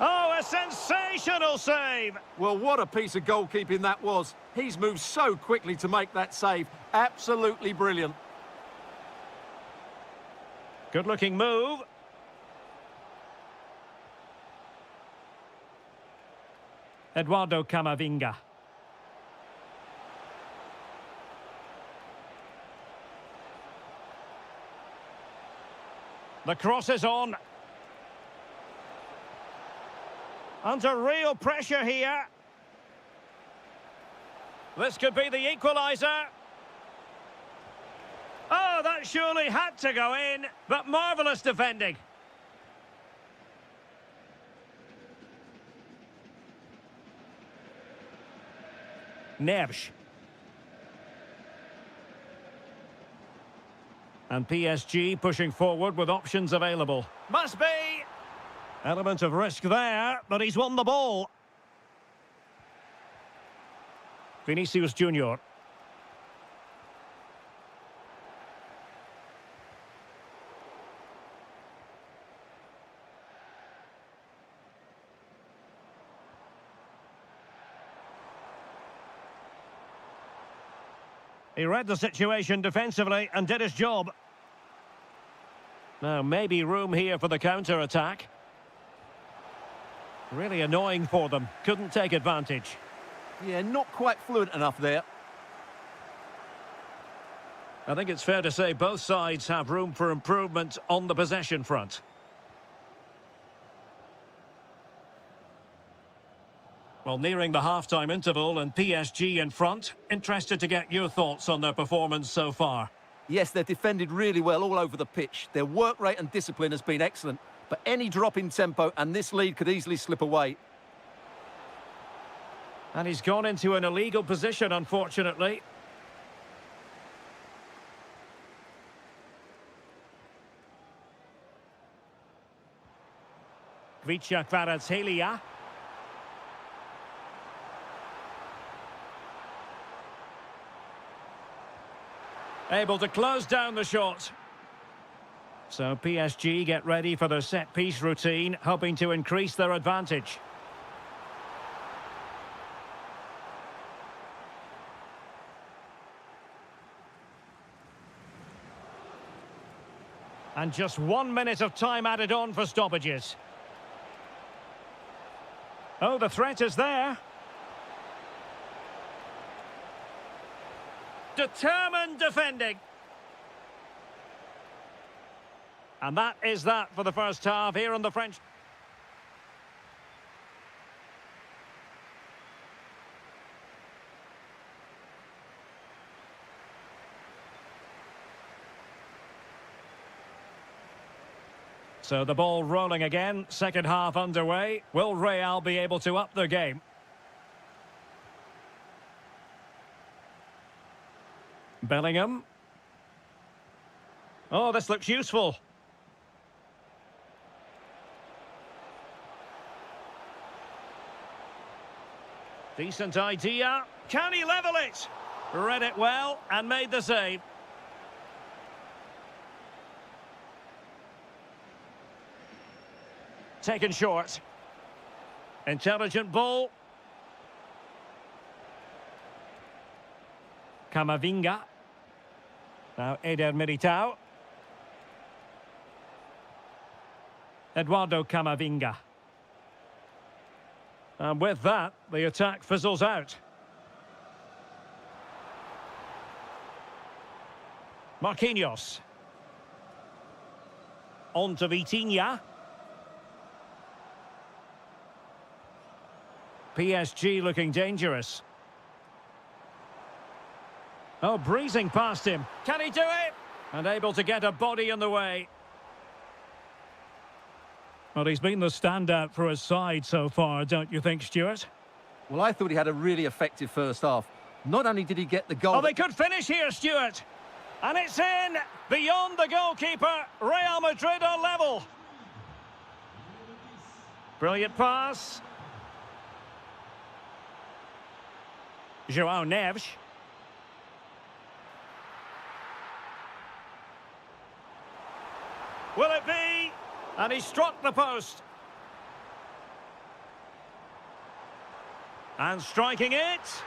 Oh, a sensational save. Well, what a piece of goalkeeping that was. He's moved so quickly to make that save. Absolutely brilliant. Good-looking move. Eduardo Camavinga. The cross is on. Under real pressure here. This could be the equaliser. Oh, that surely had to go in, but marvellous defending. Neves. And PSG pushing forward with options available. Must be! Element of risk there, but he's won the ball. Vinicius Junior. He read the situation defensively and did his job. Now, maybe room here for the counter-attack. Really annoying for them. Couldn't take advantage. Yeah, not quite fluent enough there. I think it's fair to say both sides have room for improvement on the possession front. Well, nearing the half-time interval and PSG in front. Interested to get your thoughts on their performance so far. Yes, they've defended really well all over the pitch. Their work rate and discipline has been excellent. But any drop in tempo and this lead could easily slip away. And he's gone into an illegal position, unfortunately. Kvaratskhelia. Able to close down the shot. So PSG get ready for their set-piece routine, hoping to increase their advantage. And just 1 minute of time added on for stoppages. Oh, the threat is there. Determined defending. And that is that for the first half here on the French. So the ball rolling again, second half underway. Will Real be able to up their game? Bellingham. Oh, this looks useful. Decent idea. Can he level it? Read it well and made the save. Taken short. Intelligent ball. Camavinga. Now Eder Militao. Eduardo Camavinga. And with that, the attack fizzles out. Marquinhos. On to Vitinha. PSG looking dangerous. Oh, breezing past him. Can he do it? And able to get a body in the way. Well, he's been the standout for his side so far, don't you think, Stuart? Well, I thought he had a really effective first half. Not only did he get the goal... Oh, they could finish here, Stuart. And it's in, beyond the goalkeeper. Real Madrid are level. Brilliant pass. João Neves. Will it be? And he struck the post. And striking it.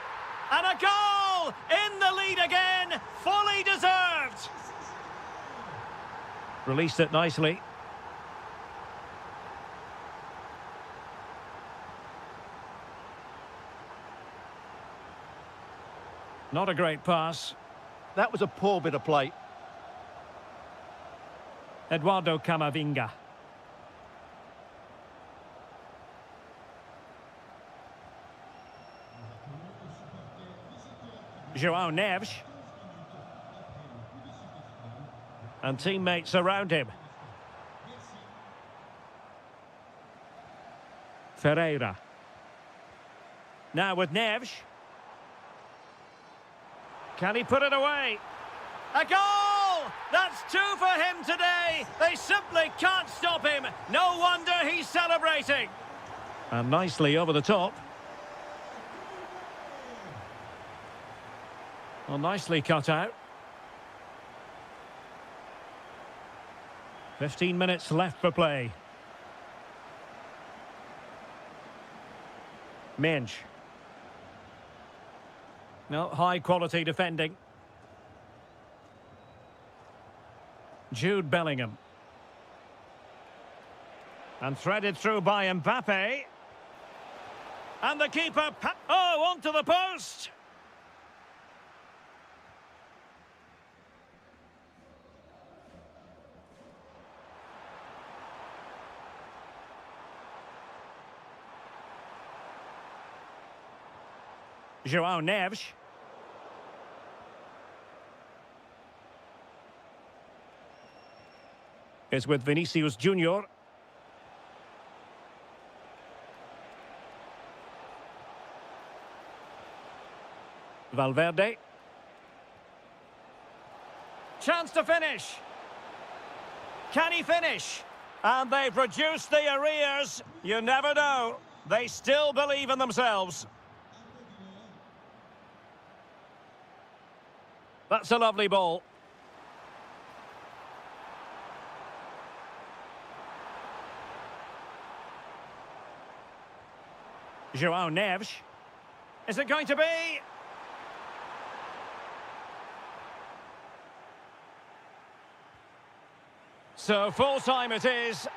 And a goal! In the lead again. Fully deserved. Released it nicely. Not a great pass. That was a poor bit of play. Eduardo Camavinga. João Neves. And teammates around him. Ferreira. Now with Neves. Can he put it away? A goal! That's two for him today. They simply can't stop him. No wonder he's celebrating. And nicely over the top. Well, nicely cut out. 15 minutes left for play. Minch. No, high quality defending. Jude Bellingham. And threaded through by Mbappe. And the keeper... Oh, onto the post! João Neves. Is with Vinicius Junior. Valverde. Chance to finish. Can he finish? And they've reduced the arrears. You never know. They still believe in themselves. That's a lovely ball. João Neves. Is it going to be? So full time it is.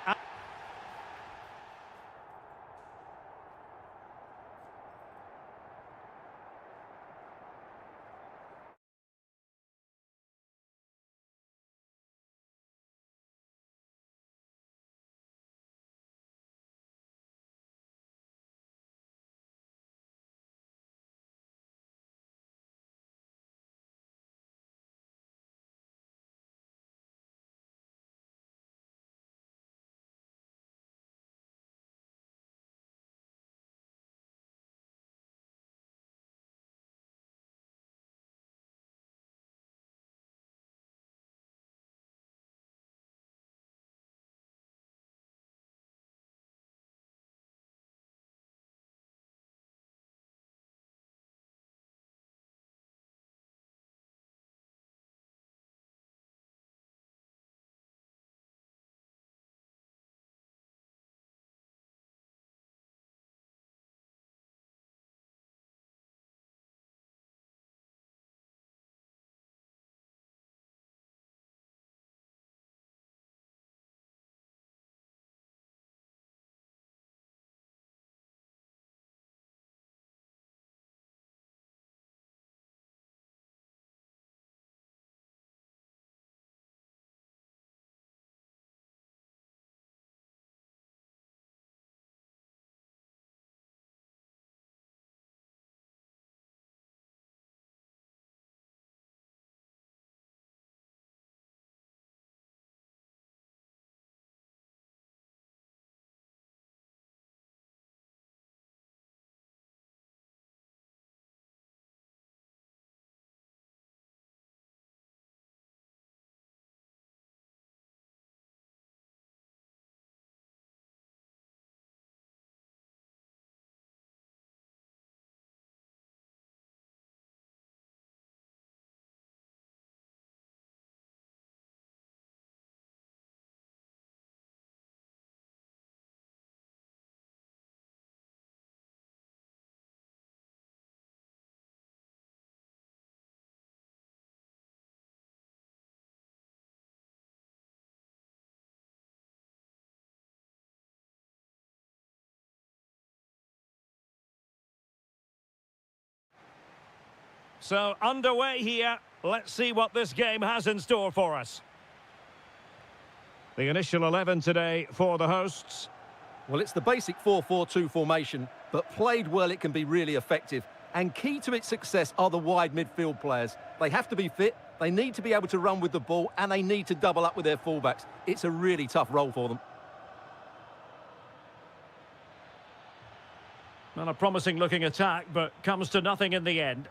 So, underway here. Let's see what this game has in store for us. The initial 11 today for the hosts. Well, it's the basic 4-4-2 formation, but played well, it can be really effective. And key to its success are the wide midfield players. They have to be fit, they need to be able to run with the ball, and they need to double up with their fullbacks. It's a really tough role for them. Not a promising looking attack, but comes to nothing in the end.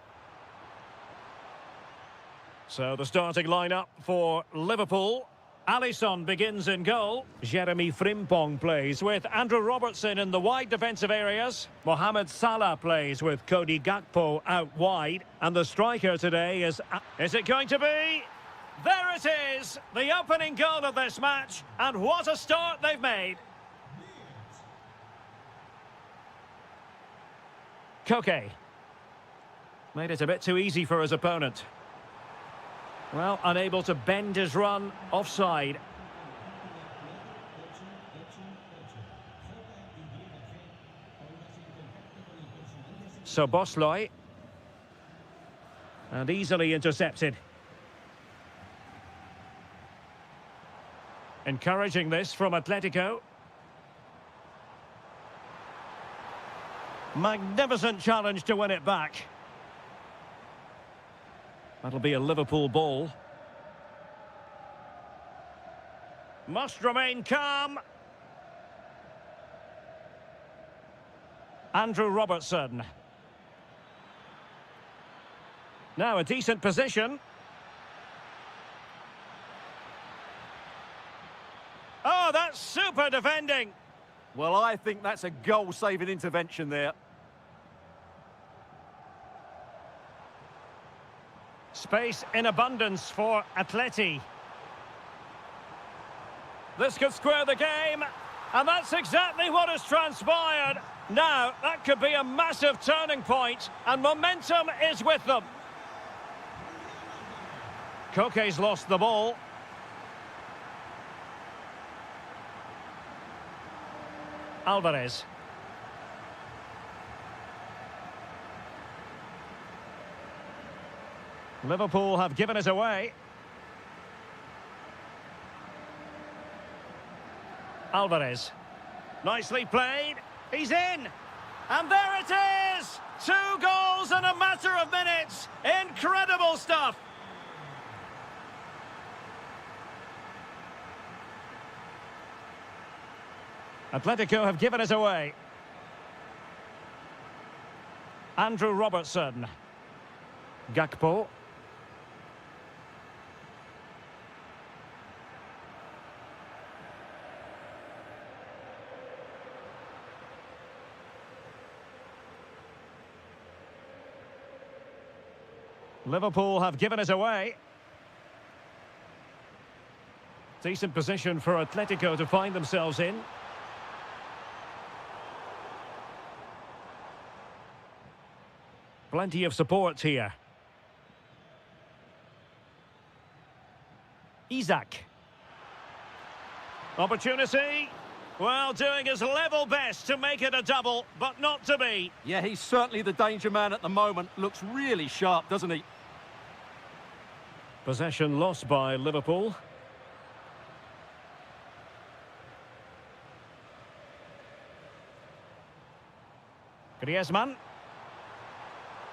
So the starting lineup for Liverpool. Alisson begins in goal. Jeremy Frimpong plays with Andrew Robertson in the wide defensive areas. Mohamed Salah plays with Cody Gakpo out wide. And the striker today is it going to be? There it is! The opening goal of this match. And what a start they've made. Koke. Made it a bit too easy for his opponent. Well, unable to bend his run, offside. So Bosley. And easily intercepted. Encouraging this from Atletico. Magnificent challenge to win it back. That'll be a Liverpool ball. Must remain calm. Andrew Robertson. Now a decent position. Oh, that's super defending. Well, I think that's a goal-saving intervention there. Space in abundance for Atleti. This could square the game, and that's exactly what has transpired. Now, that could be a massive turning point, and momentum is with them. Koke's lost the ball. Alvarez. Liverpool have given it away. Alvarez. Nicely played. He's in. And there it is! 2 goals in a matter of minutes. Incredible stuff. Atletico have given it away. Andrew Robertson. Gakpo. Liverpool have given it away. Decent position for Atletico to find themselves in. Plenty of support here. Isaac. Opportunity. Well, doing his level best to make it a double, but not to be. Yeah, he's certainly the danger man at the moment. Looks really sharp, doesn't he? Possession lost by Liverpool. Griezmann.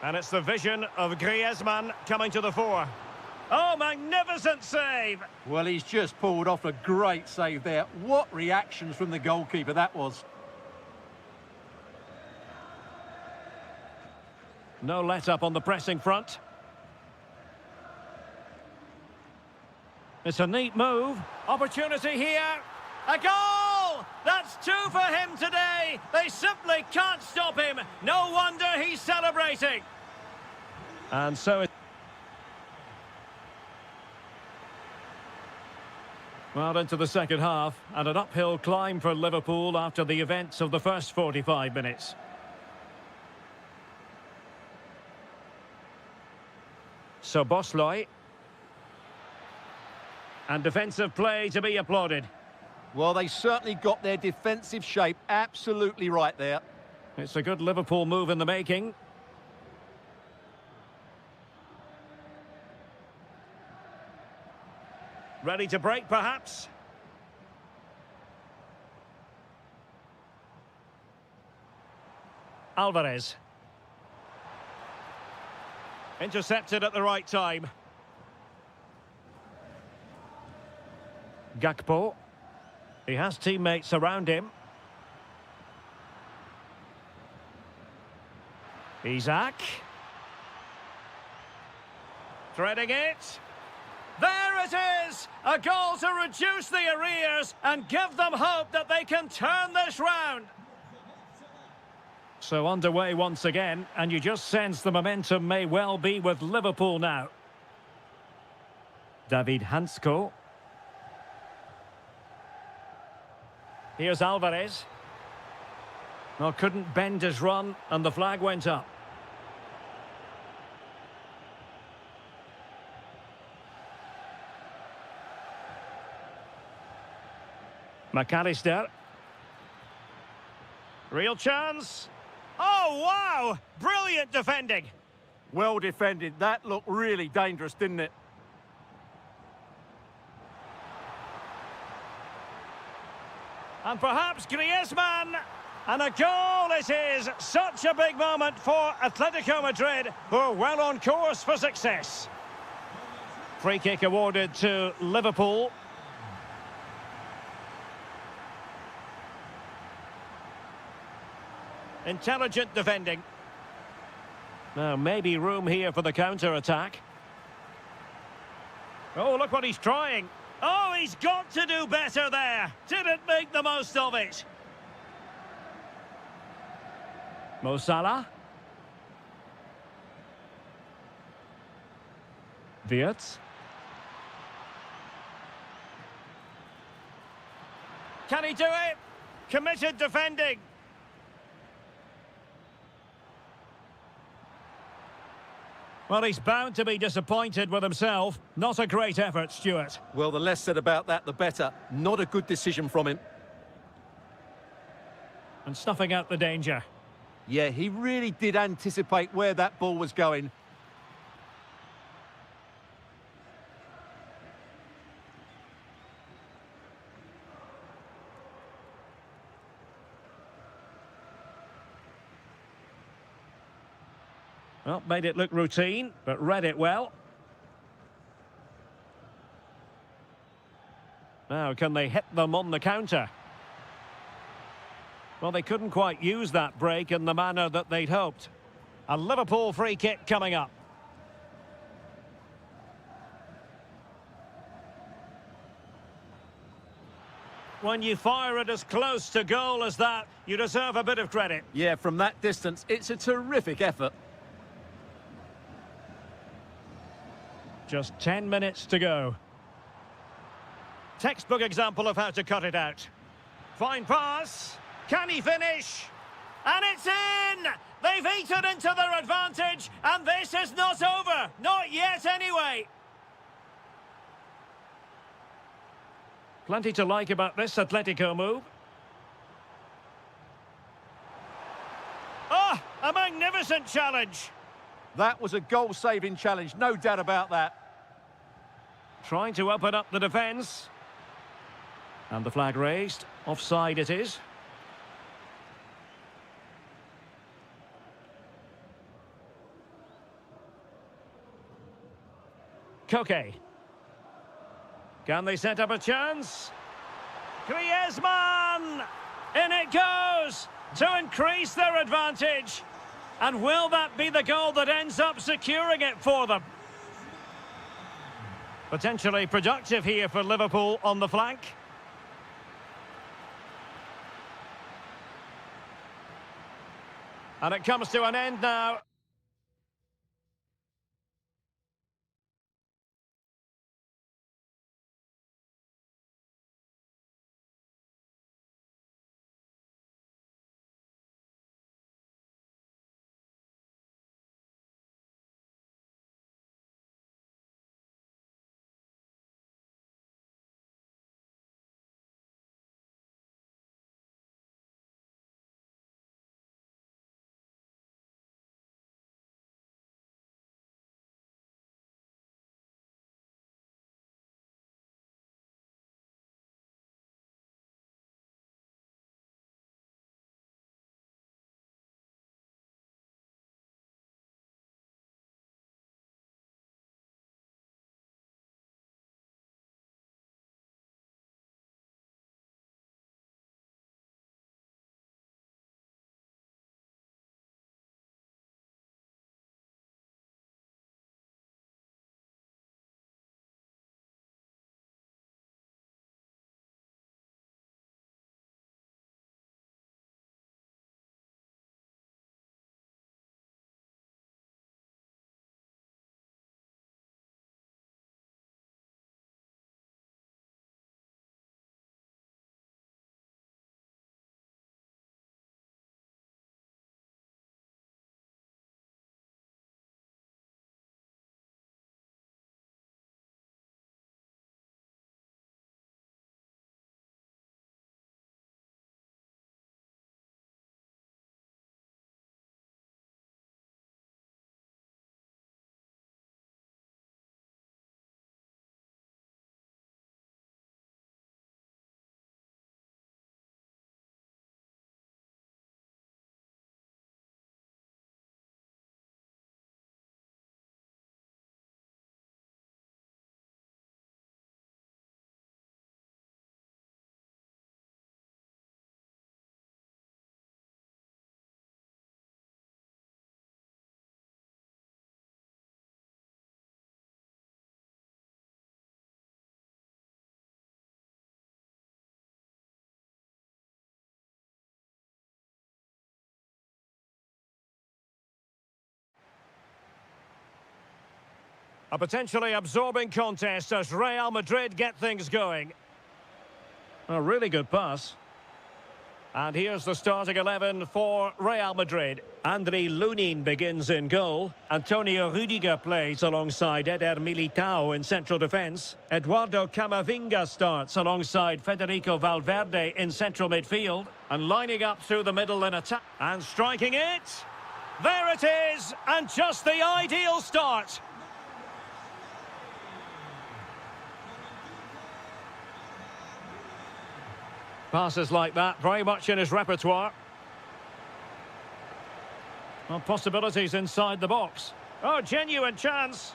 And it's the vision of Griezmann coming to the fore. Oh, magnificent save! Well, he's just pulled off a great save there. What reactions from the goalkeeper that was. No let-up on the pressing front. It's a neat move. Opportunity here. A goal! That's 2 for him today. They simply can't stop him. No wonder he's celebrating. And so it... Well, into the second half, and an uphill climb for Liverpool after the events of the first 45 minutes. So Bosley. And defensive play to be applauded. Well, they certainly got their defensive shape absolutely right there. It's a good Liverpool move in the making. Ready to break, perhaps? Alvarez. Intercepted at the right time. Gakpo. He has teammates around him. Isaac. Threading it. There it is! A goal to reduce the arrears and give them hope that they can turn this round. So underway once again, and you just sense the momentum may well be with Liverpool now. David Hansko. Here's Alvarez. Well, couldn't bend his run, and the flag went up. McAllister. Real chance. Oh, wow! Brilliant defending. Well defended. That looked really dangerous, didn't it? And perhaps Griezmann. And a goal it is. Such a big moment for Atletico Madrid, who are well on course for success. Free kick awarded to Liverpool. Intelligent defending. Now, maybe room here for the counter-attack. Oh, look what he's trying. Oh, he's got to do better there. Didn't make the most of it. Mo Salah. Wirtz. Can he do it? Committed defending. Well, he's bound to be disappointed with himself. Not a great effort, Stuart. Well, the less said about that, the better. Not a good decision from him. And snuffing out the danger. Yeah, he really did anticipate where that ball was going. Well, made it look routine, but read it well. Now, can they hit them on the counter? Well, they couldn't quite use that break in the manner that they'd hoped. A Liverpool free kick coming up. When you fire it as close to goal as that, you deserve a bit of credit. Yeah, from that distance, it's a terrific effort. Just 10 minutes to go. Textbook example of how to cut it out. Fine pass. Can he finish? And it's in! They've eaten into their advantage, and this is not over. Not yet, anyway. Plenty to like about this Atletico move. Oh, a magnificent challenge. That was a goal-saving challenge, no doubt about that. Trying to open up the defence. And the flag raised. Offside it is. Koke. Can they set up a chance? Griezmann! In it goes to increase their advantage. And will that be the goal that ends up securing it for them? Potentially productive here for Liverpool on the flank. And it comes to an end now. A potentially absorbing contest as Real Madrid get things going. A really good pass. And here's the starting 11 for Real Madrid. Andriy Lunin begins in goal. Antonio Rudiger plays alongside Eder Militao in central defence. Eduardo Camavinga starts alongside Federico Valverde in central midfield. And lining up through the middle in attack. And striking it. There it is. And just the ideal start. Passes like that, very much in his repertoire. Well, possibilities inside the box. Oh, genuine chance.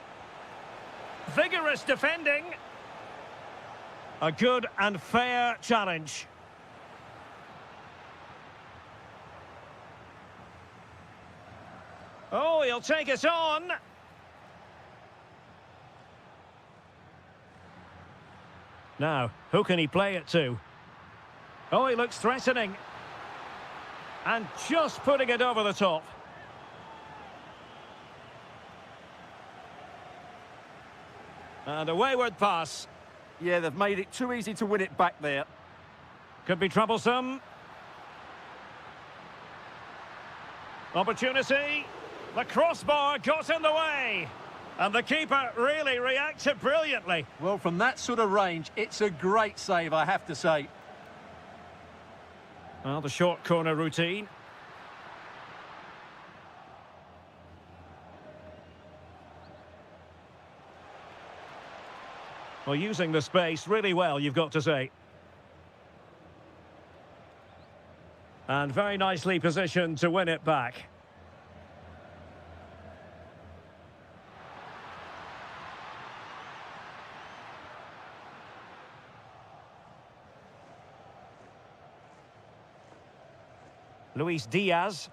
Vigorous defending. A good and fair challenge. Oh, he'll take it on. Now, who can he play it to? Oh, he looks threatening. And just putting it over the top. And a wayward pass. Yeah, they've made it too easy to win it back there. Could be troublesome. Opportunity. The crossbar got in the way. And the keeper really reacted brilliantly. Well, from that sort of range, it's a great save, I have to say. Well, the short corner routine. Well, using the space really well, you've got to say. And very nicely positioned to win it back. Luis Diaz.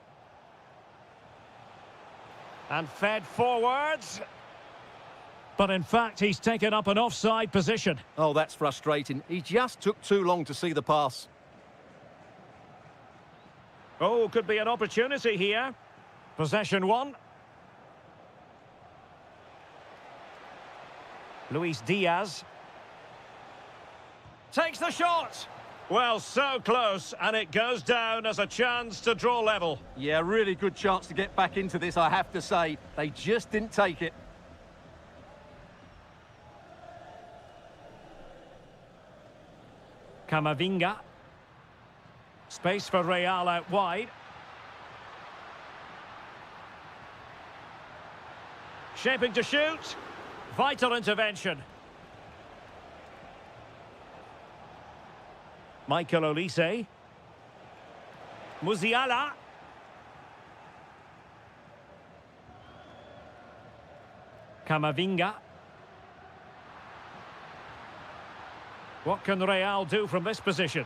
And fed forwards. But in fact, he's taken up an offside position. Oh, that's frustrating. He just took too long to see the pass. Oh, could be an opportunity here. Possession one. Luis Diaz. Takes the shot. Well, so close, and it goes down as a chance to draw level. Yeah, really good chance to get back into this, I have to say. They just didn't take it. Camavinga. Space for Real out wide. Shaping to shoot. Vital intervention. Michael Olise. Musiala. Camavinga. What can Real do from this position?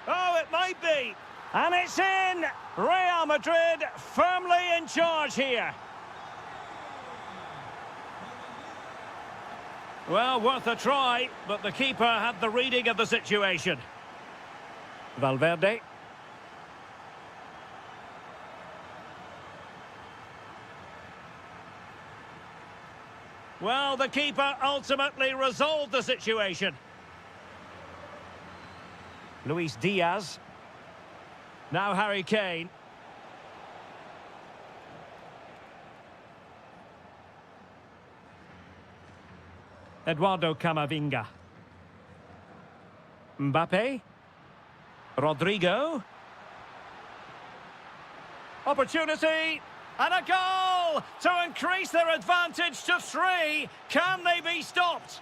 Oh, it might be. And it's in. Real Madrid firmly in charge here. Well, worth a try, but the keeper had the reading of the situation. Valverde. Well, the keeper ultimately resolved the situation. Luis Diaz. Now Harry Kane. Eduardo Camavinga. Mbappe. Rodrigo. Opportunity. And a goal to increase their advantage to 3. Can they be stopped?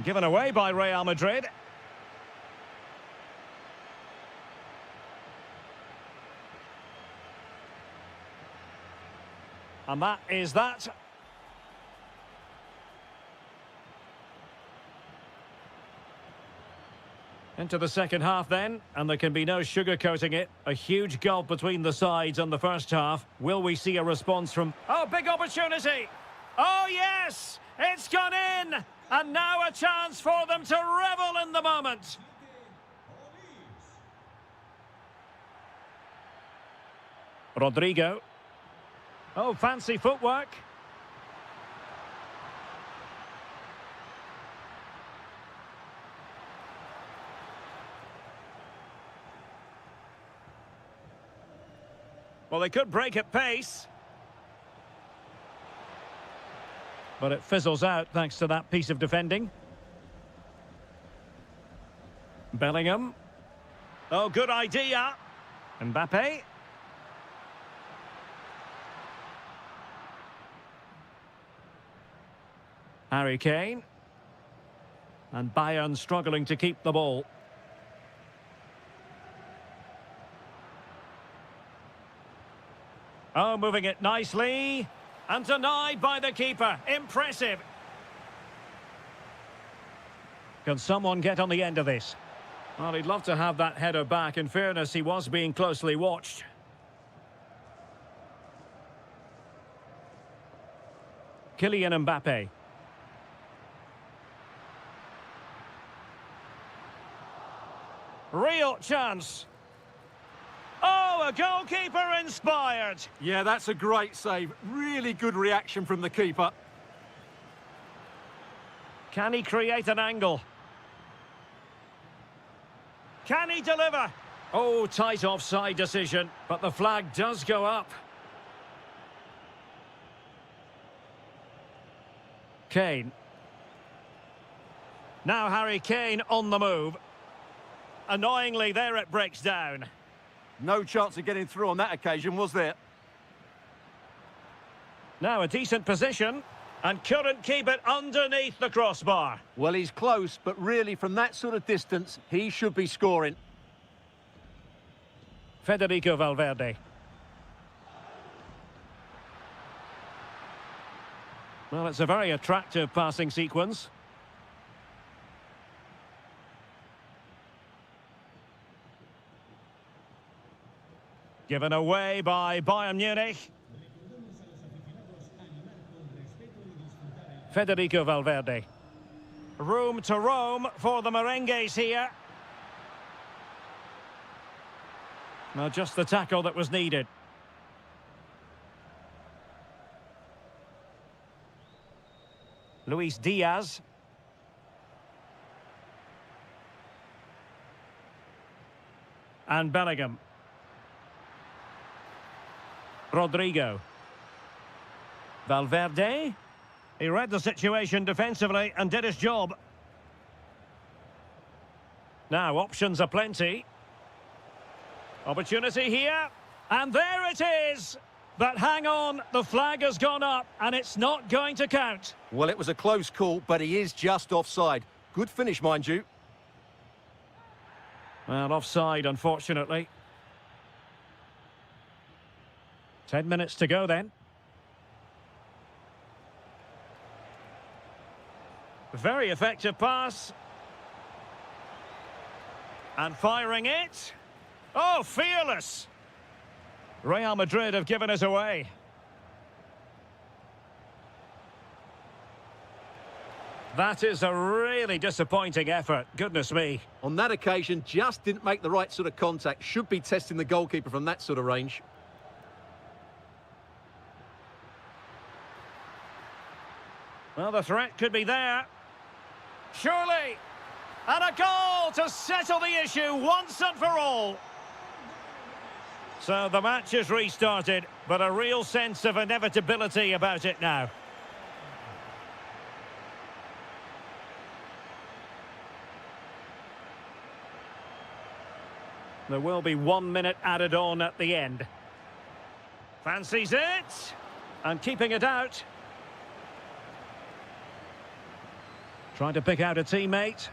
Given away by Real Madrid. And that is that. Into the second half then, and there can be no sugarcoating it. A huge gulf between the sides on the first half. Will we see a response from... Oh, big opportunity! Oh, yes! It's gone in! And now a chance for them to revel in the moment. Rodrigo. Oh, fancy footwork. Well, they could break at pace. But it fizzles out thanks to that piece of defending. Bellingham. Oh, good idea. Mbappe. Harry Kane. And Bayern struggling to keep the ball. Oh, moving it nicely. And denied by the keeper. Impressive. Can someone get on the end of this? Well, he'd love to have that header back. In fairness, he was being closely watched. Kylian Mbappe. Real chance. Oh, a goalkeeper inspired. Yeah, that's a great save. Really good reaction from the keeper. Can he create an angle? Can he deliver? Oh, tight offside decision, but the flag does go up. Kane. Now Harry Kane on the move. Annoyingly, there it breaks down. No chance of getting through on that occasion, was there? Now a decent position, and couldn't keep it underneath the crossbar. Well, he's close, but really from that sort of distance, he should be scoring. Federico Valverde. Well, it's a very attractive passing sequence. Given away by Bayern Munich. Federico Valverde. Room to roam for the merengues here. Now just the tackle that was needed. Luis Diaz. And Bellingham. Rodrigo. Valverde. He read the situation defensively and did his job. Now, options are plenty. Opportunity here. And there it is! But hang on, the flag has gone up and it's not going to count. Well, it was a close call, but he is just offside. Good finish, mind you. Well, offside, unfortunately. 10 minutes to go then. Very effective pass. And firing it. Oh, fearless. Real Madrid have given us away. That is a really disappointing effort. Goodness me. On that occasion, just didn't make the right sort of contact. Should be testing the goalkeeper from that sort of range. Well, the threat could be there. Surely. And a goal to settle the issue once and for all. So the match is restarted, but a real sense of inevitability about it now. There will be 1 minute added on at the end. Fancies it. And keeping it out. Trying to pick out a teammate.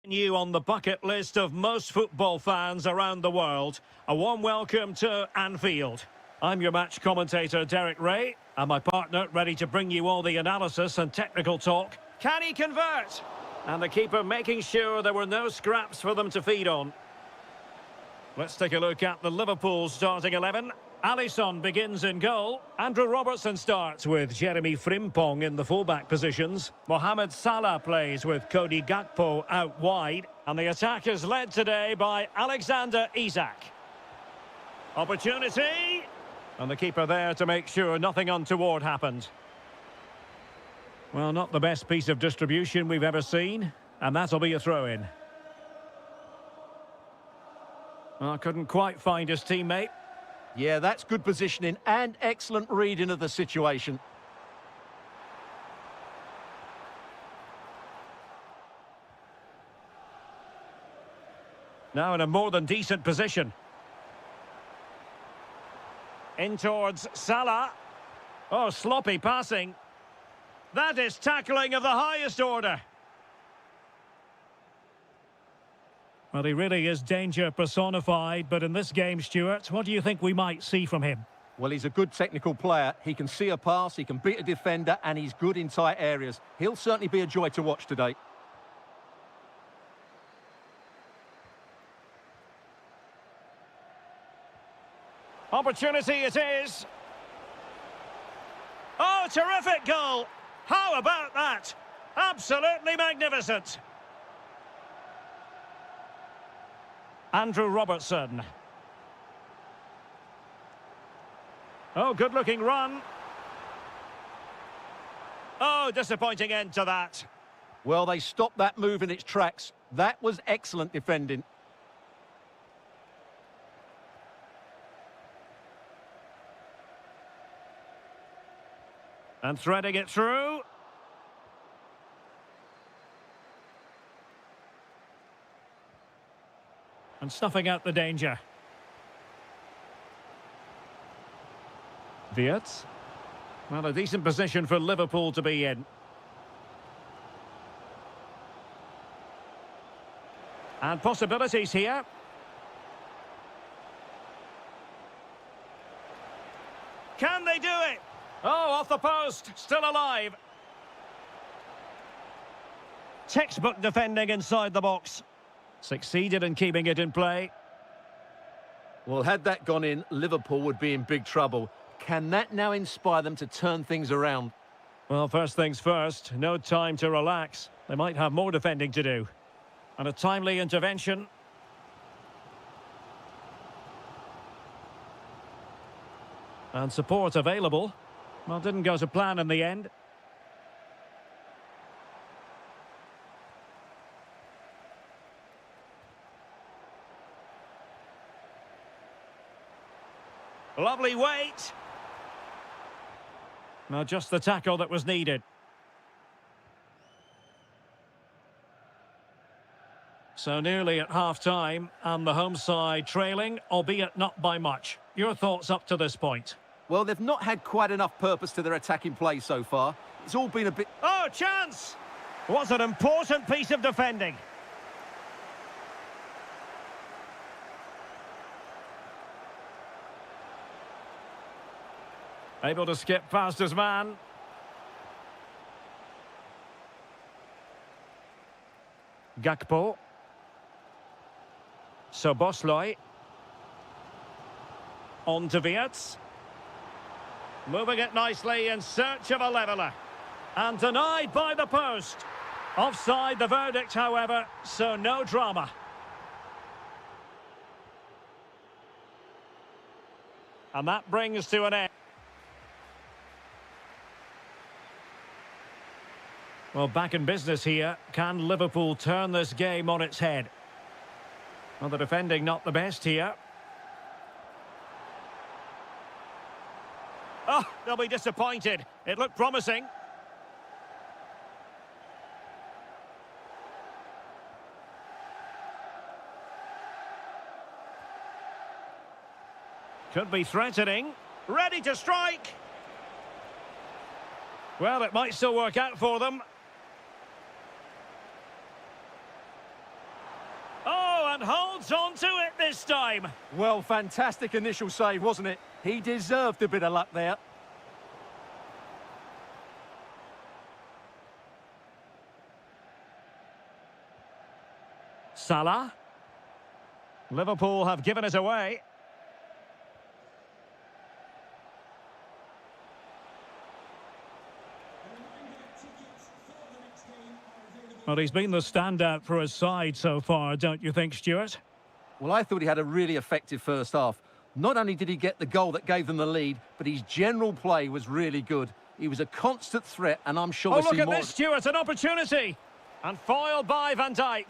You on the bucket list of most football fans around the world. A warm welcome to Anfield. I'm your match commentator, Derek Ray, and my partner ready to bring you all the analysis and technical talk. Can he convert? And the keeper making sure there were no scraps for them to feed on. Let's take a look at the Liverpool starting 11. Alisson begins in goal. Andrew Robertson starts with Jeremy Frimpong in the fullback positions. Mohamed Salah plays with Cody Gakpo out wide. And the attack is led today by Alexander Isak. Opportunity! And the keeper there to make sure nothing untoward happened. Well, not the best piece of distribution we've ever seen. And that'll be a throw-in. Well, couldn't quite find his teammate. Yeah, that's good positioning and excellent reading of the situation. Now in a more than decent position. In towards Salah. Oh, sloppy passing. That is tackling of the highest order. Well, he really is danger personified, but in this game, Stuart, what do you think we might see from him? Well, he's a good technical player. He can see a pass, he can beat a defender, and he's good in tight areas. He'll certainly be a joy to watch today. Opportunity it is. Oh, terrific goal! How about that? Absolutely magnificent. Andrew Robertson. Oh, good-looking run. Oh, disappointing end to that. Well, they stopped that move in its tracks. That was excellent defending. And threading it through. And snuffing out the danger. Wirtz. Well, a decent position for Liverpool to be in. And possibilities here. Can they do it? Oh, off the post. Still alive. Textbook defending inside the box. Succeeded in keeping it in play. Well, had that gone in, Liverpool would be in big trouble. Can that now inspire them to turn things around? Well, first things first, no time to relax. They might have more defending to do. And a timely intervention. And support available. Well, didn't go to plan in the end. Lovely weight. Well, just the tackle that was needed. So nearly at half-time, and the home side trailing, albeit not by much. Your thoughts up to this point? Well, they've not had quite enough purpose to their attacking play so far. It's all been a bit... Oh, chance! Was an important piece of defending. Able to skip past his man. Gakpo. Soboslai. On to Wirtz. Moving it nicely in search of a leveller. And denied by the post. Offside the verdict, however, so no drama. And that brings to an end. Well, back in business here. Can Liverpool turn this game on its head? Well, the defending not the best here. Oh, they'll be disappointed. It looked promising. Could be threatening. Ready to strike. Well, it might still work out for them. this time. Well, fantastic initial save, wasn't it? He deserved a bit of luck there. Salah. Liverpool have given it away. Well, he's been the standout for his side so far, don't you think, Stuart? Well, I thought he had a really effective first half. Not only did he get the goal that gave them the lead, but his general play was really good. He was a constant threat, and I'm sure we'll see more. Oh, look at this, Stuart, an opportunity! And foiled by Van Dijk.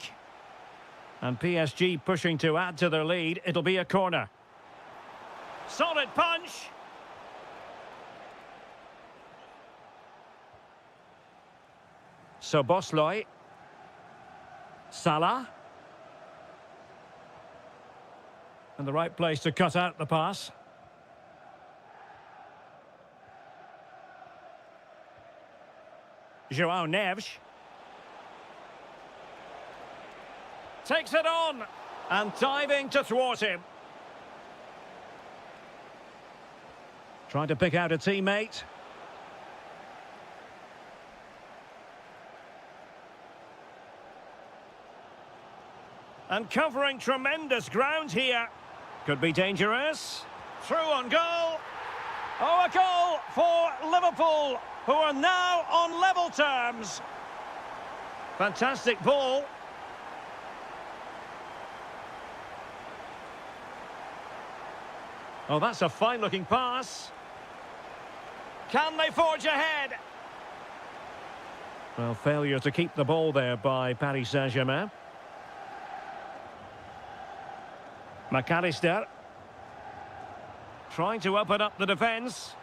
And PSG pushing to add to their lead. It'll be a corner. Solid punch! So Bosley. Salah. And the right place to cut out the pass. João Neves. Takes it on. And diving to thwart him. Trying to pick out a teammate. And covering tremendous ground here. Could be dangerous. Through on goal. Oh, a goal for Liverpool, who are now on level terms. Fantastic ball. Oh, that's a fine-looking pass. Can they forge ahead? Well, failure to keep the ball there by Paris Saint-Germain. McAllister. Trying to open up the defence.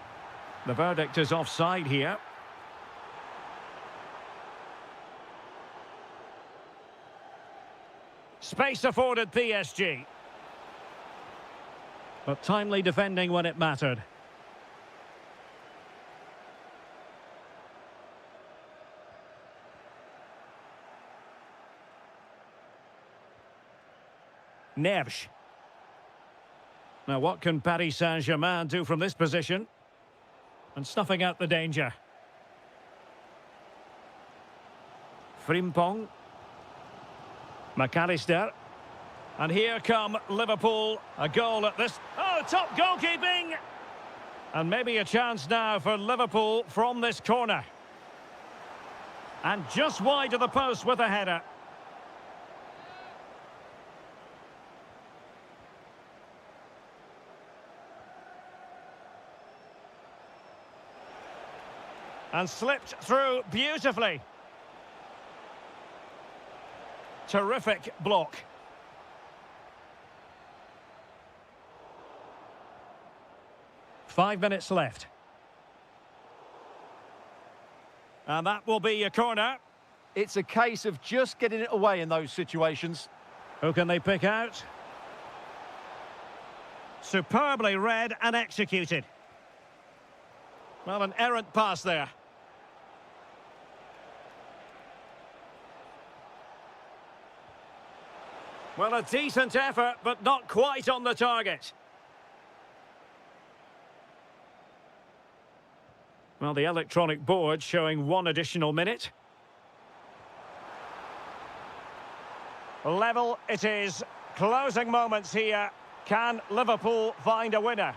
The verdict is offside here. Space afforded PSG. But timely defending when it mattered. Neves. Now, what can Paris Saint-Germain do from this position? And snuffing out the danger. Frimpong. McAllister. And here come Liverpool. A goal at this. Oh, top goalkeeping! And maybe a chance now for Liverpool from this corner. And just wide of the post with a header. And slipped through beautifully. Terrific block. Five minutes left. And that will be a corner. It's a case of just getting it away in those situations. Who can they pick out? Superbly read and executed. Well, an errant pass there. Well, a decent effort, but not quite on the target. Well, the electronic board showing one additional minute. Level it is. Closing moments here. Can Liverpool find a winner?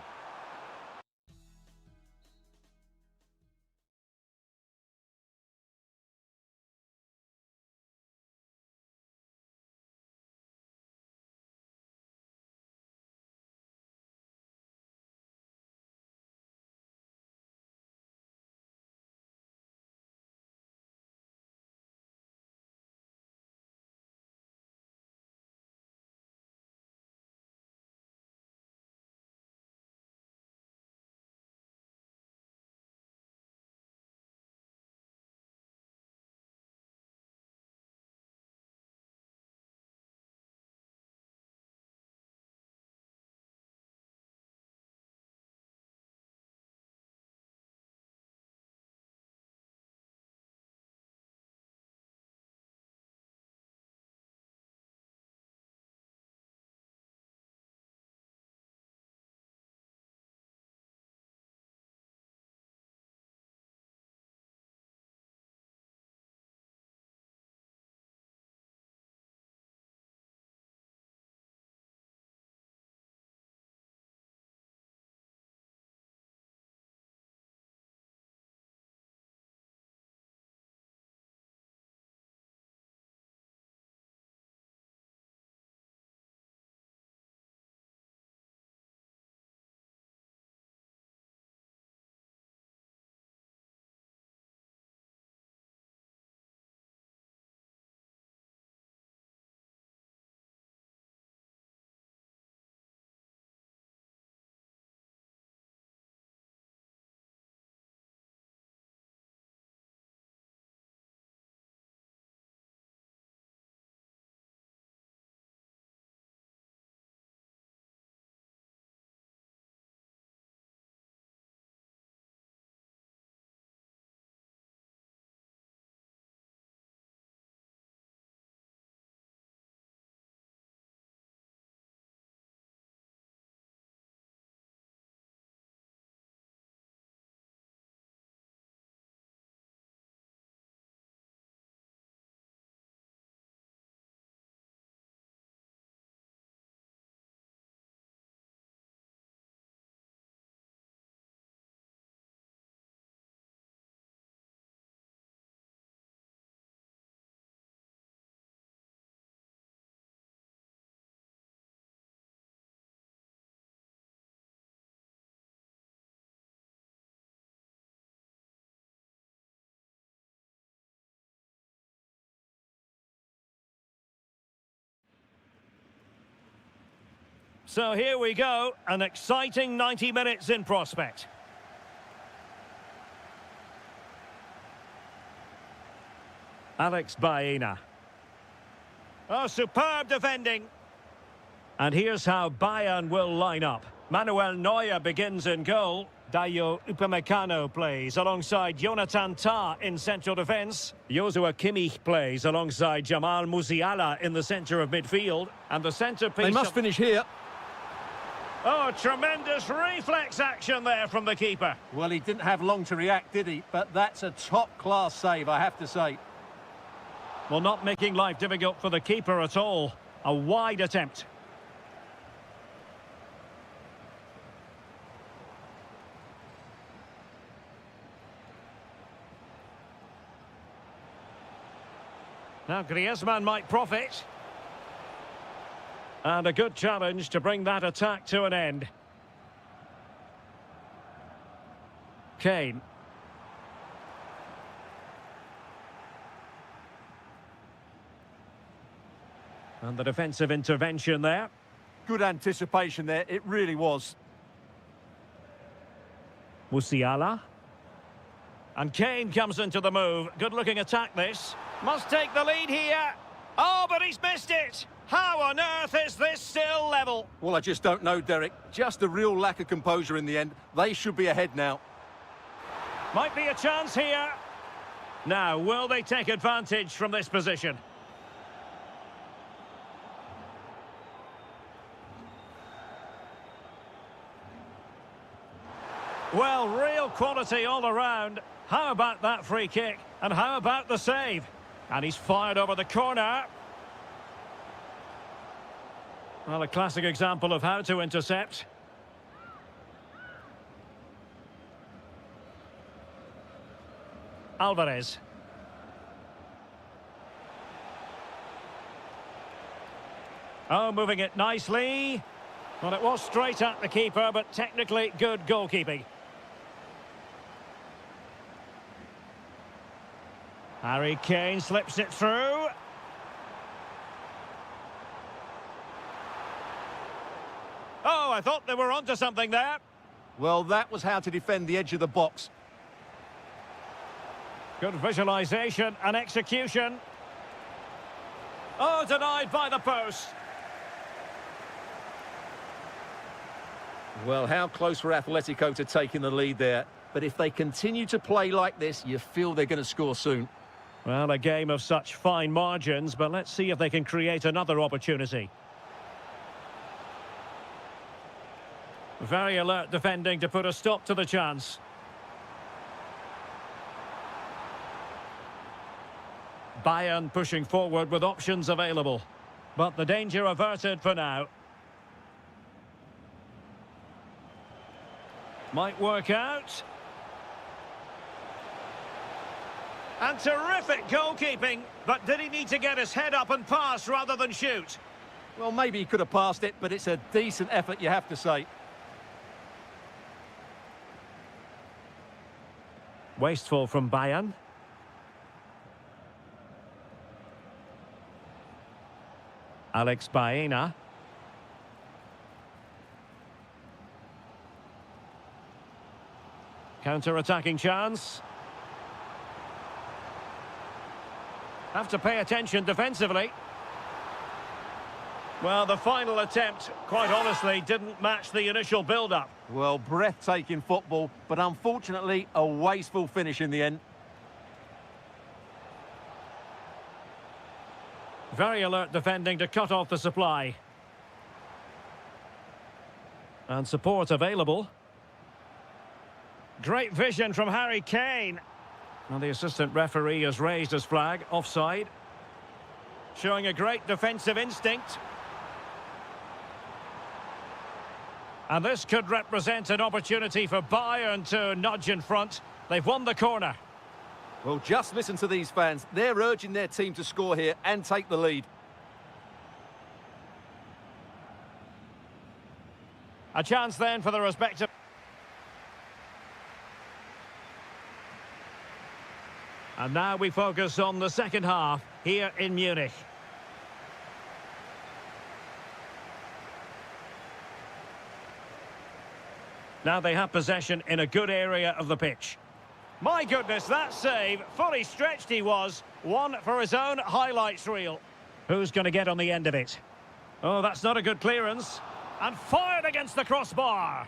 So here we go, an exciting 90 minutes in prospect. Alex Baena. Oh, superb defending. And here's how Bayern will line up. Manuel Neuer begins in goal. Dayo Upamecano plays alongside Jonathan Tah in central defence. Joshua Kimmich plays alongside Jamal Musiala in the centre of midfield. And the centrepiece... They must finish here. Oh, tremendous reflex action there from the keeper. Well, he didn't have long to react, did he? But that's a top-class save, I have to say. Well, not making life difficult for the keeper at all. A wide attempt. Now Griezmann might profit. And a good challenge to bring that attack to an end. Kane. And the defensive intervention there. Good anticipation there, it really was. Musiala. And Kane comes into the move. Good-looking attack, this. Must take the lead here. Oh, but he's missed it. How on earth is this still level? Well, I just don't know, Derek. Just a real lack of composure in the end. They should be ahead now. Might be a chance here. Now, will they take advantage from this position? Well, real quality all around. How about that free kick? And how about the save? And he's fired over the corner. Well, a classic example of how to intercept. Alvarez. Oh, moving it nicely. Well, it was straight at the keeper, but technically good goalkeeping. Harry Kane slips it through. Oh, I thought they were onto something there. Well, that was how to defend the edge of the box. Good visualisation and execution. Oh, denied by the post. Well, how close were Atletico to taking the lead there? But if they continue to play like this, you feel they're going to score soon. Well, a game of such fine margins, but let's see if they can create another opportunity. Very alert defending to put a stop to the chance. Bayern pushing forward with options available. But the danger averted for now. Might work out. And terrific goalkeeping. But did he need to get his head up and pass rather than shoot? Well, maybe he could have passed it, but it's a decent effort, you have to say. Wasteful from Bayern. Alex Baena. Counter-attacking chance. Have to pay attention defensively. Well, the final attempt, quite honestly, didn't match the initial build-up. Well, breathtaking football, but unfortunately, a wasteful finish in the end. Very alert defending to cut off the supply. And support available. Great vision from Harry Kane. And the assistant referee has raised his flag, offside. Showing a great defensive instinct. And this could represent an opportunity for Bayern to nudge in front. They've won the corner. Well, just listen to these fans. They're urging their team to score here and take the lead. A chance then for the respective... And now we focus on the second half here in Munich. Now they have possession in a good area of the pitch. My goodness, that save, fully stretched he was. One for his own highlights reel. Who's going to get on the end of it? Oh, that's not a good clearance. And fired against the crossbar.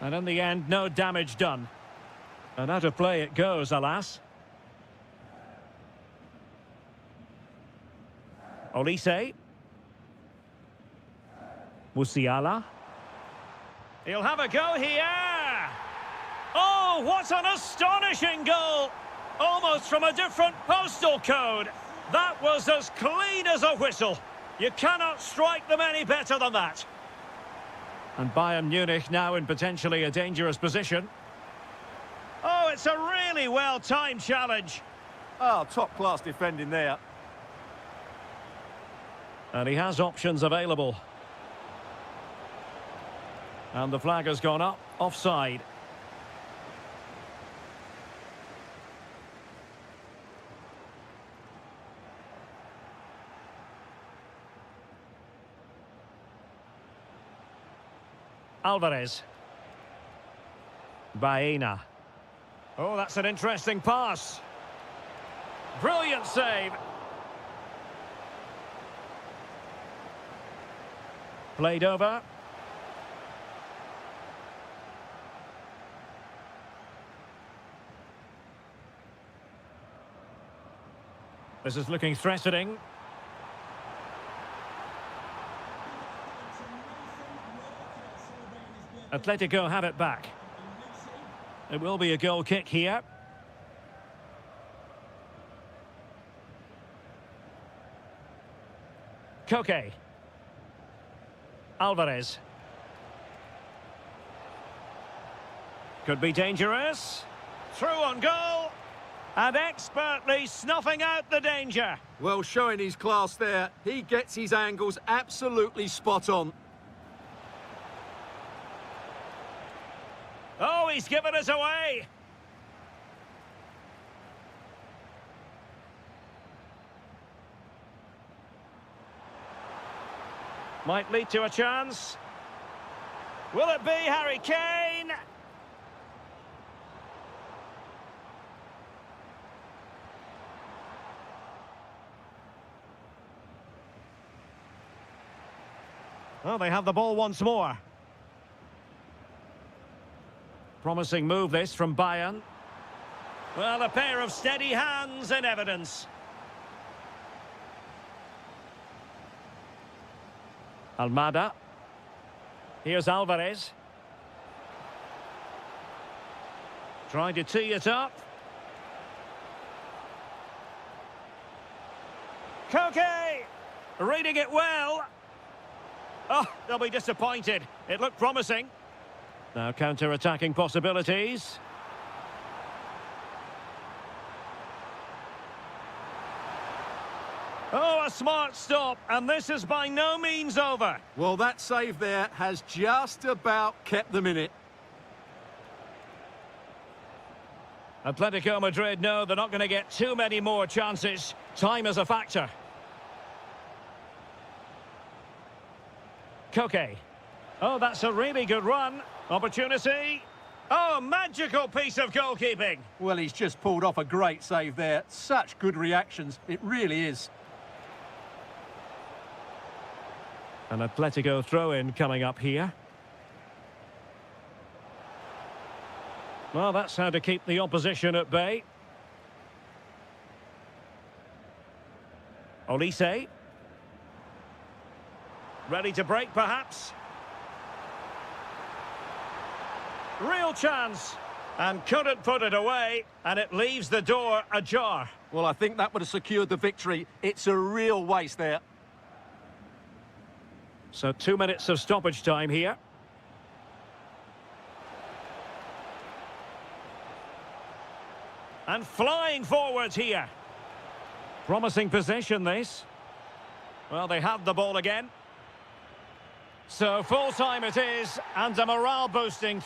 And in the end, no damage done. And out of play it goes, alas. Olise. Musiala. He'll have a go here. Oh, what an astonishing goal! Almost from a different postal code. That was as clean as a whistle. You cannot strike them any better than that. And Bayern Munich now in potentially a dangerous position. Oh, it's a really well-timed challenge. Oh, top-class defending there. And he has options available. And the flag has gone up, offside. Alvarez. Baena. Oh, that's an interesting pass. Brilliant save. Played over. This is looking threatening. Atletico have it back. It will be a goal kick here. Koke. Alvarez. Could be dangerous. Through on goal. And expertly snuffing out the danger. Well, showing his class there. He gets his angles absolutely spot on. Oh, he's given us away. Might lead to a chance. Will it be Harry Kane? Well, they have the ball once more. Promising move this from Bayern. Well, a pair of steady hands in evidence. Almada. Here's Alvarez. Trying to tee it up. Koke! Reading it well. Oh, they'll be disappointed. It looked promising. Now counter-attacking possibilities. Oh, a smart stop, and this is by no means over. Well, that save there has just about kept them in it. Atletico Madrid know they're not going to get too many more chances. Time is a factor. Koke. Oh, that's a really good run. Opportunity. Oh, magical piece of goalkeeping. Well, he's just pulled off a great save there. Such good reactions. It really is. An Atletico throw-in coming up here. Well, that's how to keep the opposition at bay. Olise. Ready to break, perhaps. Real chance. And couldn't put it away. And it leaves the door ajar. Well, I think that would have secured the victory. It's a real waste there. So 2 minutes of stoppage time here. And flying forwards here. Promising position, this. Well, they have the ball again. So full time it is, and a morale boosting.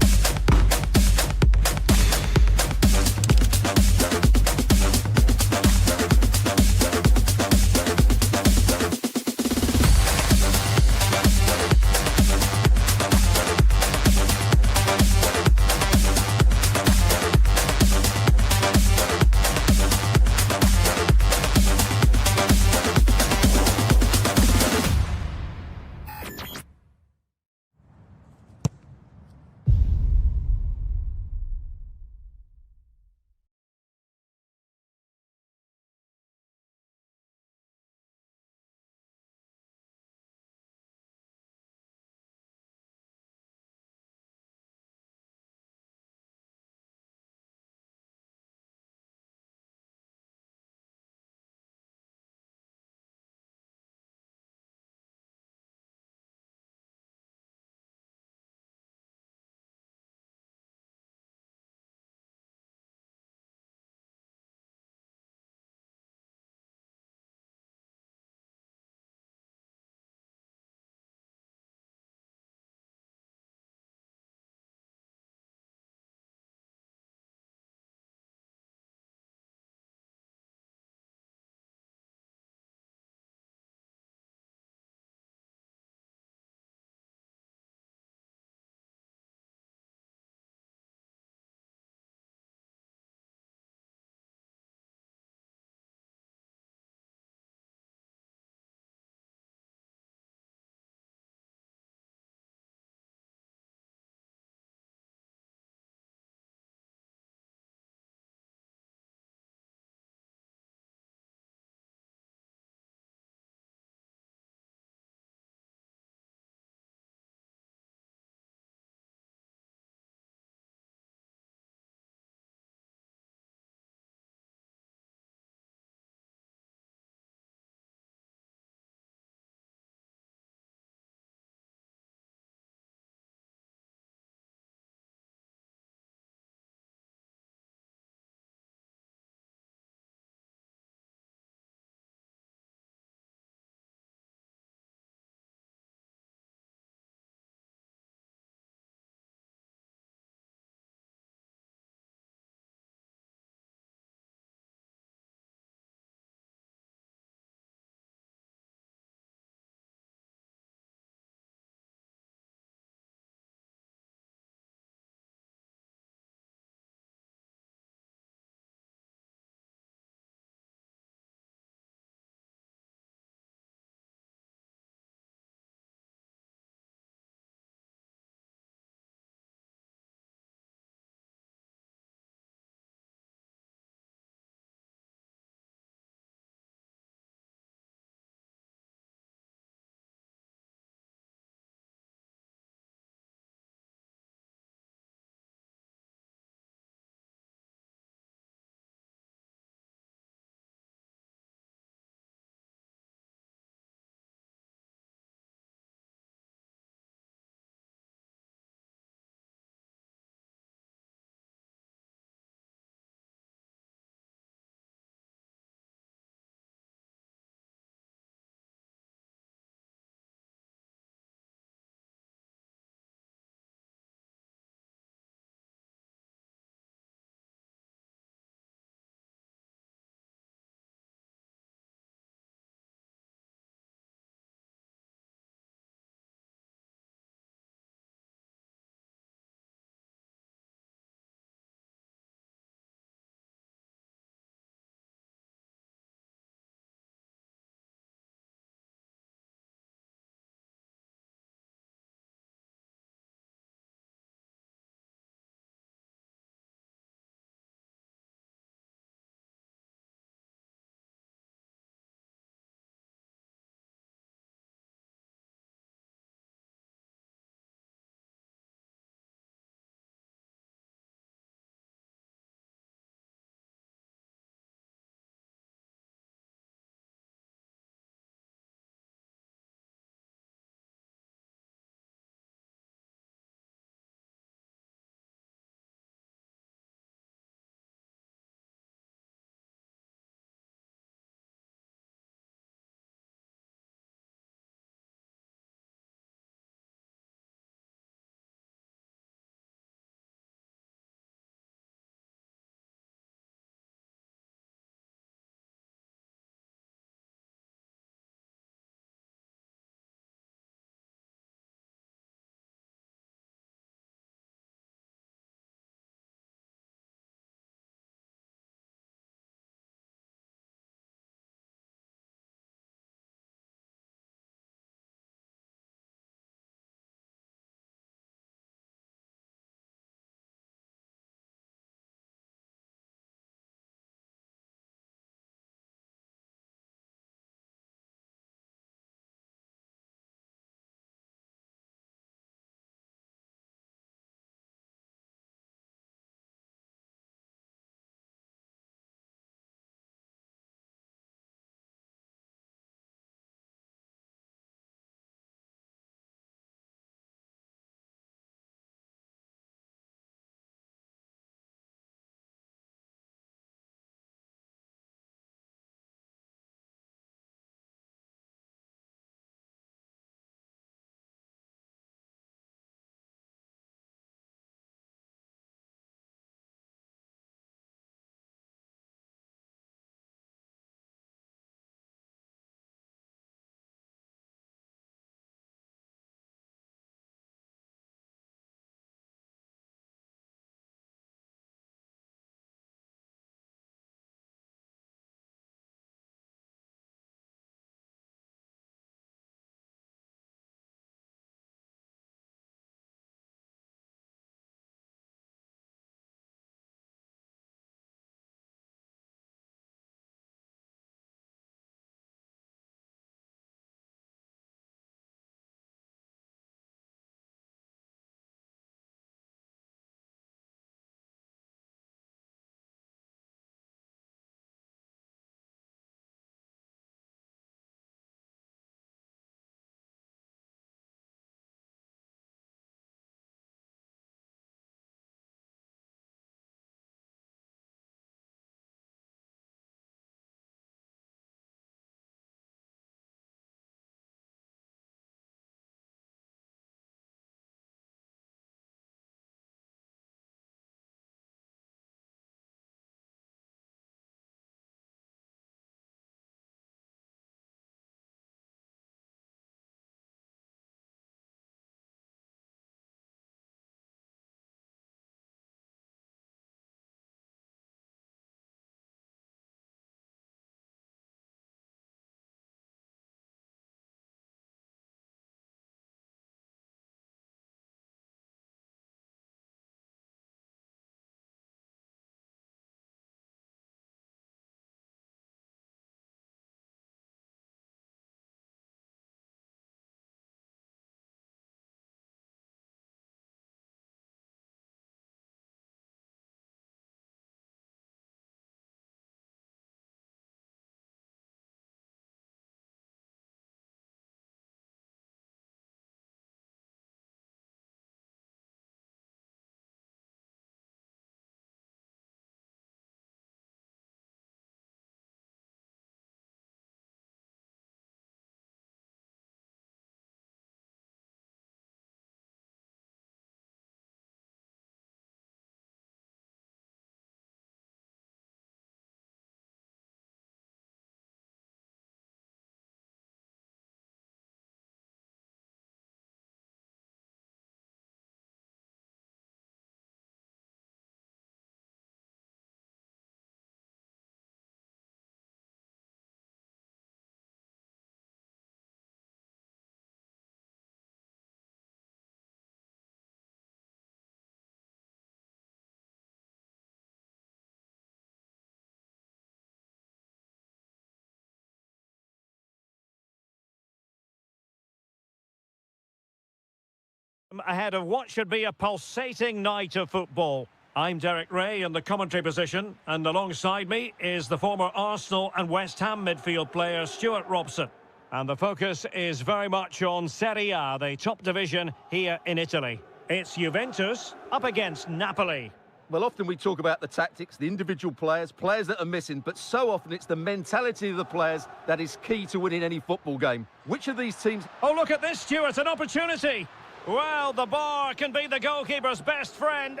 Ahead of what should be a pulsating night of football. I'm Derek Ray in the commentary position, and alongside me is the former Arsenal and West Ham midfield player Stuart Robson. And the focus is very much on Serie A, the top division here in Italy. It's Juventus up against Napoli. Well, often we talk about the tactics, the individual players that are missing, but so often it's the mentality of the players that is key to winning any football game. Which of these teams... Oh, look at this, Stuart, an opportunity. Well, the bar can be the goalkeeper's best friend.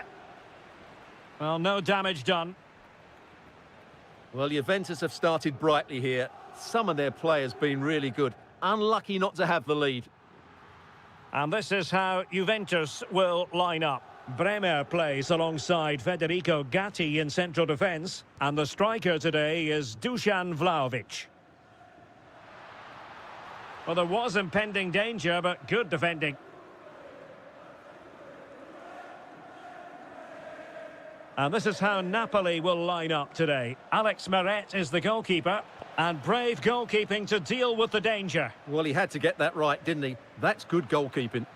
Well, no damage done. Well, Juventus have started brightly here. Some of their players been really good. Unlucky not to have the lead. And this is how Juventus will line up. Bremer plays alongside Federico Gatti in central defence. And the striker today is Dusan Vlahovic. Well, there was impending danger, but good defending. And this is how Napoli will line up today. Alex Meret is the goalkeeper. And brave goalkeeping to deal with the danger. Well, he had to get that right, didn't he? That's good goalkeeping.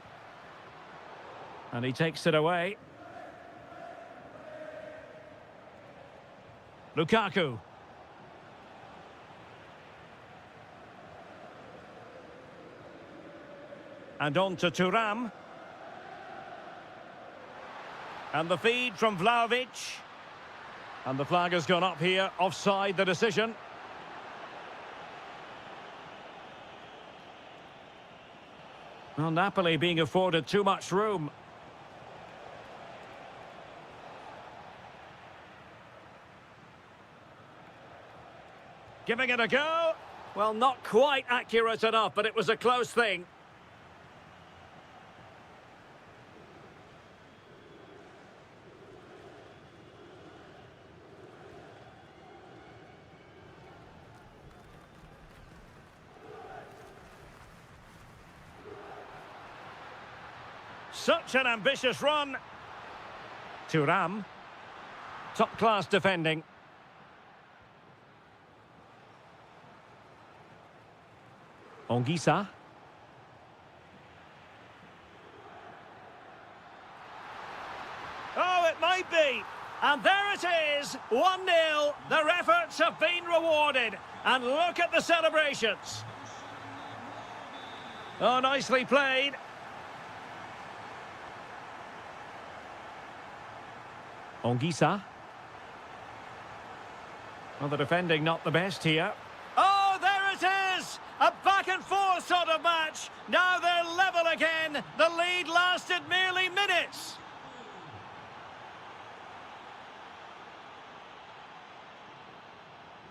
And he takes it away. Lukaku. And on to Thuram. And the feed from Vlahovic. And the flag has gone up here, offside the decision. Well, Napoli being afforded too much room. Giving it a go. Well, not quite accurate enough, but it was a close thing. Such an ambitious run. Thuram. Top-class defending. Onguissa. Oh, it might be. And there it is, 1-0. Their efforts have been rewarded. And look at the celebrations. Oh, nicely played. Onguissa. Well, the defending not the best here. Oh, there it is! A back-and-forth sort of match. Now they're level again. The lead lasted merely minutes.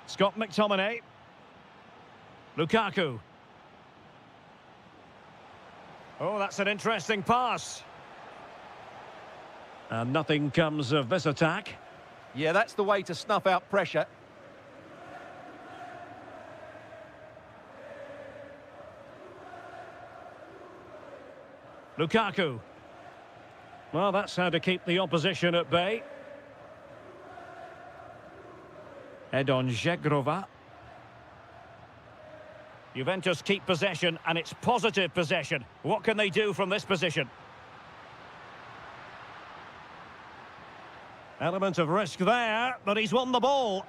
Scott McTominay. Lukaku. Oh, that's an interesting pass. And nothing comes of this attack. Yeah, that's the way to snuff out pressure. Lukaku. Well, that's how to keep the opposition at bay. Edon Žegrova. Juventus keep possession, and it's positive possession. What can they do from this position? Element of risk there, but he's won the ball.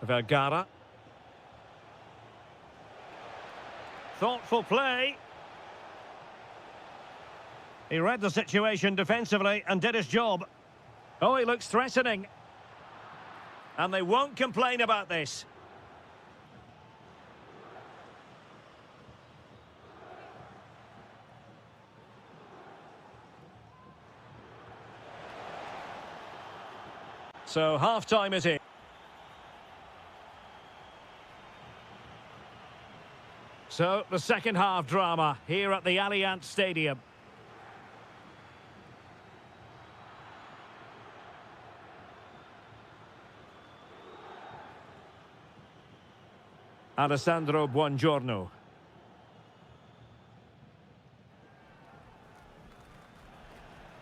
Vergara. Thoughtful play. He read the situation defensively and did his job. Oh, he looks threatening. And they won't complain about this. So half-time is in. So the second half drama here at the Allianz Stadium. Alessandro Buongiorno.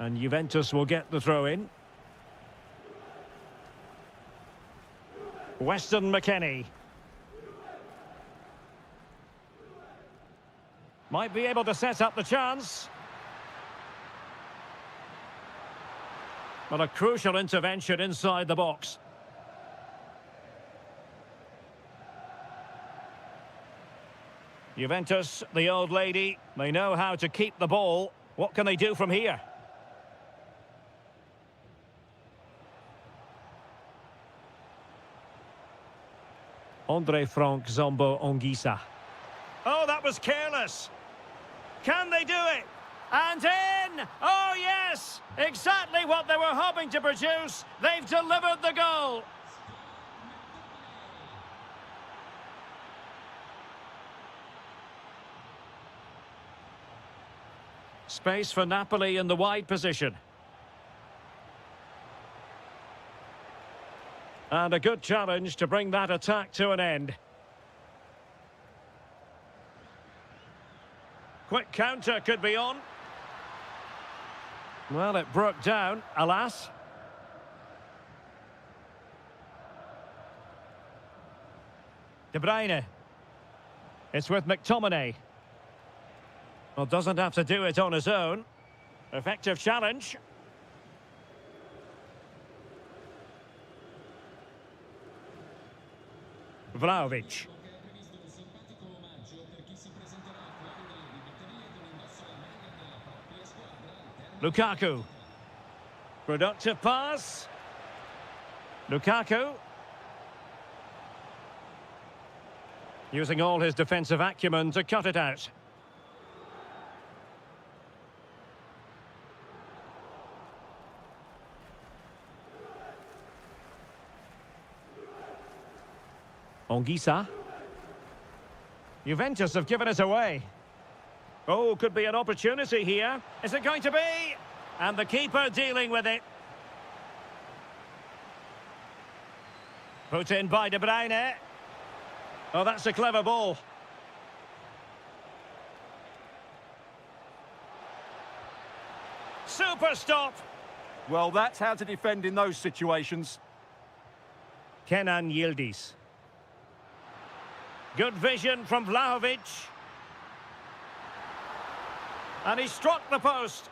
And Juventus will get the throw in. Weston McKennie. Might be able to set up the chance. But a crucial intervention inside the box. Juventus, the old lady, they know how to keep the ball. What can they do from here? Andre Frank Zombo Ongisa. Oh, that was careless. Can they do it? And in! Oh, yes! Exactly what they were hoping to produce. They've delivered the goal. Space for Napoli in the wide position. And a good challenge to bring that attack to an end. Quick counter could be on. Well, it broke down, alas. De Bruyne. It's with McTominay. Well, doesn't have to do it on his own. Effective challenge. Vlahovic. Lukaku. Productive pass. Lukaku. Using all his defensive acumen to cut it out. Ongisa. Juventus have given it away. Oh, could be an opportunity here. Is it going to be? And the keeper dealing with it. Put in by De Bruyne. Oh, that's a clever ball. Super stop. Well, that's how to defend in those situations. Kenan Yildiz. Good vision from Vlahovic. And he struck the post.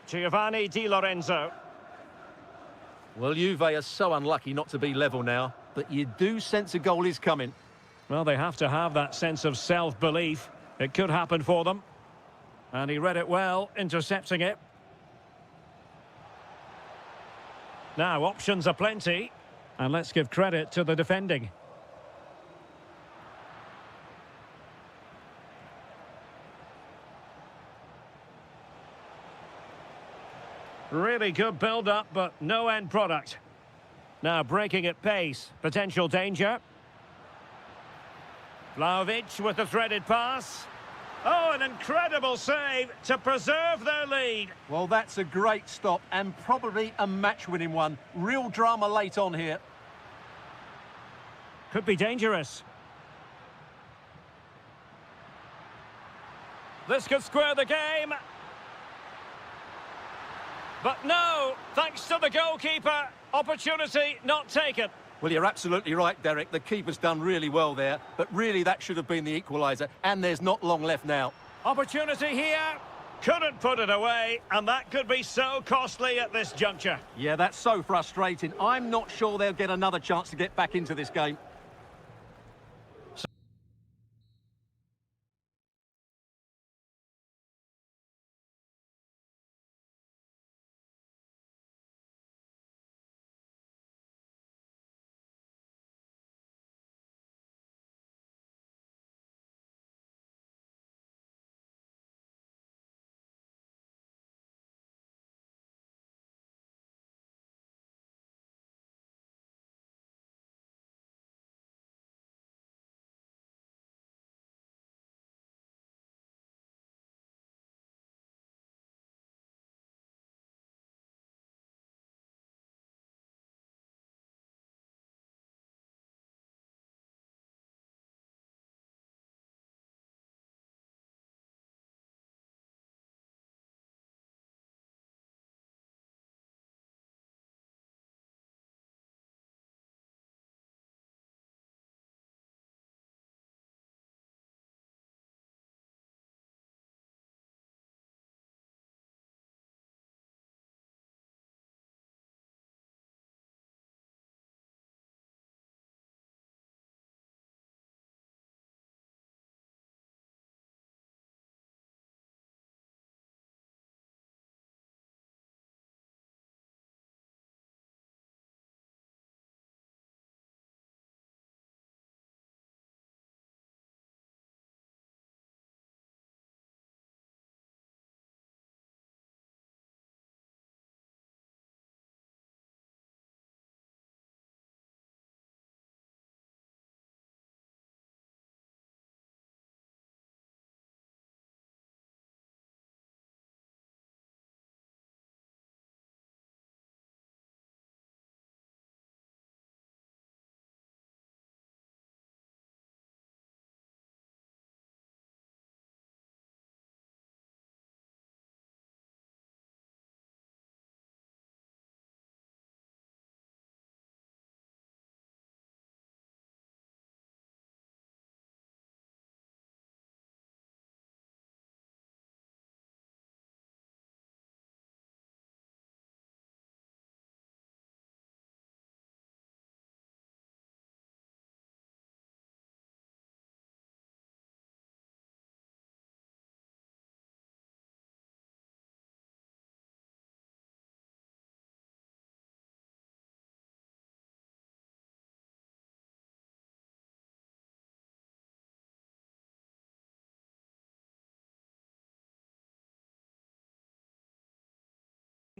Giovanni Di Lorenzo. Well, Juve are so unlucky not to be level now, but you do sense a goal is coming. Well, they have to have that sense of self-belief. It could happen for them. And he read it well, intercepting it. Now, options are plenty. And let's give credit to the defending. Really good build-up, but no end product. Now breaking at pace. Potential danger. Vlahovic with the threaded pass. Oh, an incredible save to preserve their lead. Well, that's a great stop and probably a match-winning one. Real drama late on here. Could be dangerous. This could square the game. But no, thanks to the goalkeeper, opportunity not taken. Well, you're absolutely right, Derek. The keeper's done really well there, but really that should have been the equaliser, and there's not long left now. Opportunity here, couldn't put it away, and that could be so costly at this juncture. Yeah, that's so frustrating. I'm not sure they'll get another chance to get back into this game.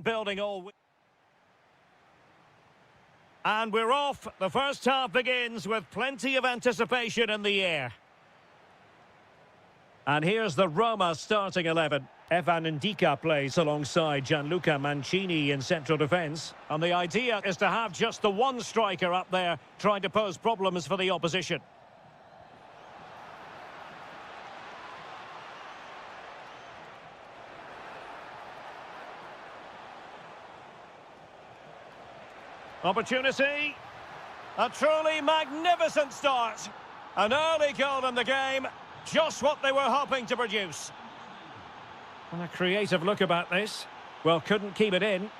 Building all... And we're off. The first half begins with plenty of anticipation in the air. And here's the Roma starting 11. Evan Ndika plays alongside Gianluca Mancini in central defence. And the idea is to have just the one striker up there trying to pose problems for the opposition. Opportunity. A truly magnificent start. An early goal in the game. Just what they were hoping to produce. And a creative look about this. Well, couldn't keep it in.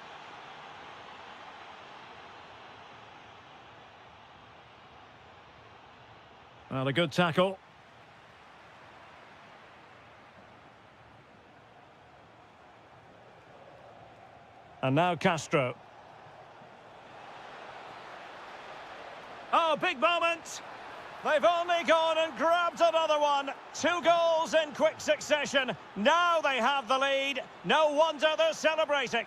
Well, a good tackle. And now Castro. Oh, big moment. They've only gone and grabbed another one. 2 goals in quick succession. Now they have the lead. No wonder they're celebrating.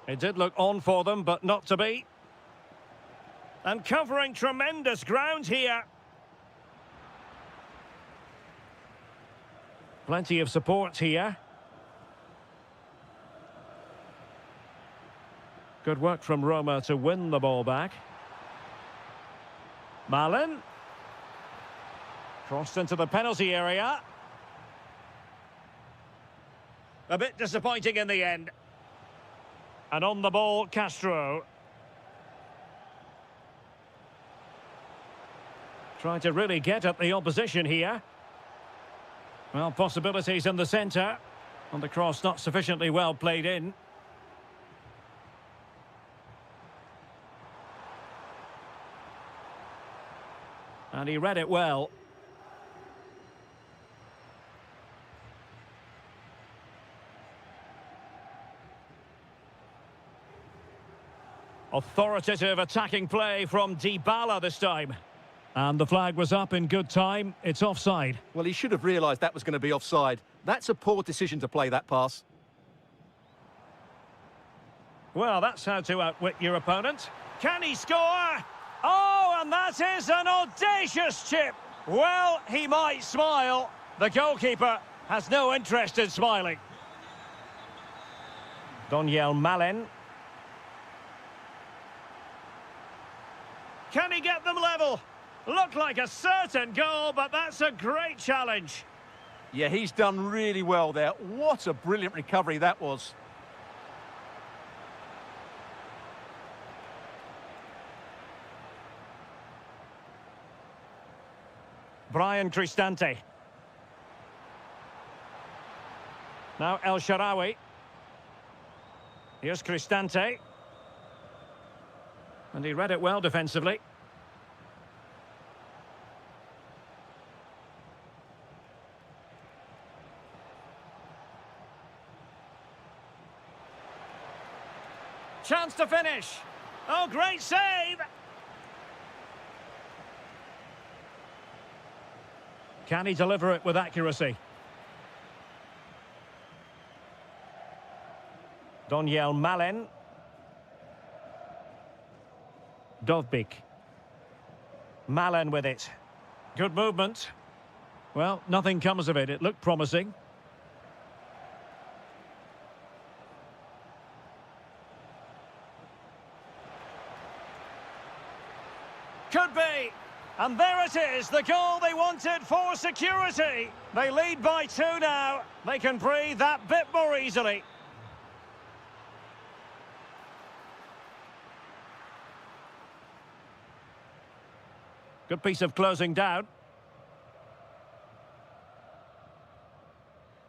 It did look on for them, but not to be. And covering tremendous ground here. Plenty of support here. Good work from Roma to win the ball back. Malen. Crossed into the penalty area. A bit disappointing in the end. And on the ball, Castro. Trying to really get at the opposition here. Well, possibilities in the centre. And the cross not sufficiently well played in. And he read it well. Authoritative attacking play from Dybala this time. And the flag was up in good time. It's offside. Well, he should have realised that was going to be offside. That's a poor decision to play that pass. Well, that's how to outwit your opponent. Can he score? Oh, and that is an audacious chip. Well, he might smile. The goalkeeper has no interest in smiling. Donyell Malen. Can he get them level? Looked like a certain goal, but that's a great challenge. Yeah, he's done really well there. What a brilliant recovery that was. Brian Cristante. Now El Shaarawy. Here's Cristante. And he read it well defensively. Chance to finish. Oh, great save! Can he deliver it with accuracy? Donyell Malen. Dovbyk. Malen with it. Good movement. Well, nothing comes of it. It looked promising. Could be. And there it is, the goal they wanted for security. They lead by 2 now. They can breathe that bit more easily. Good piece of closing down.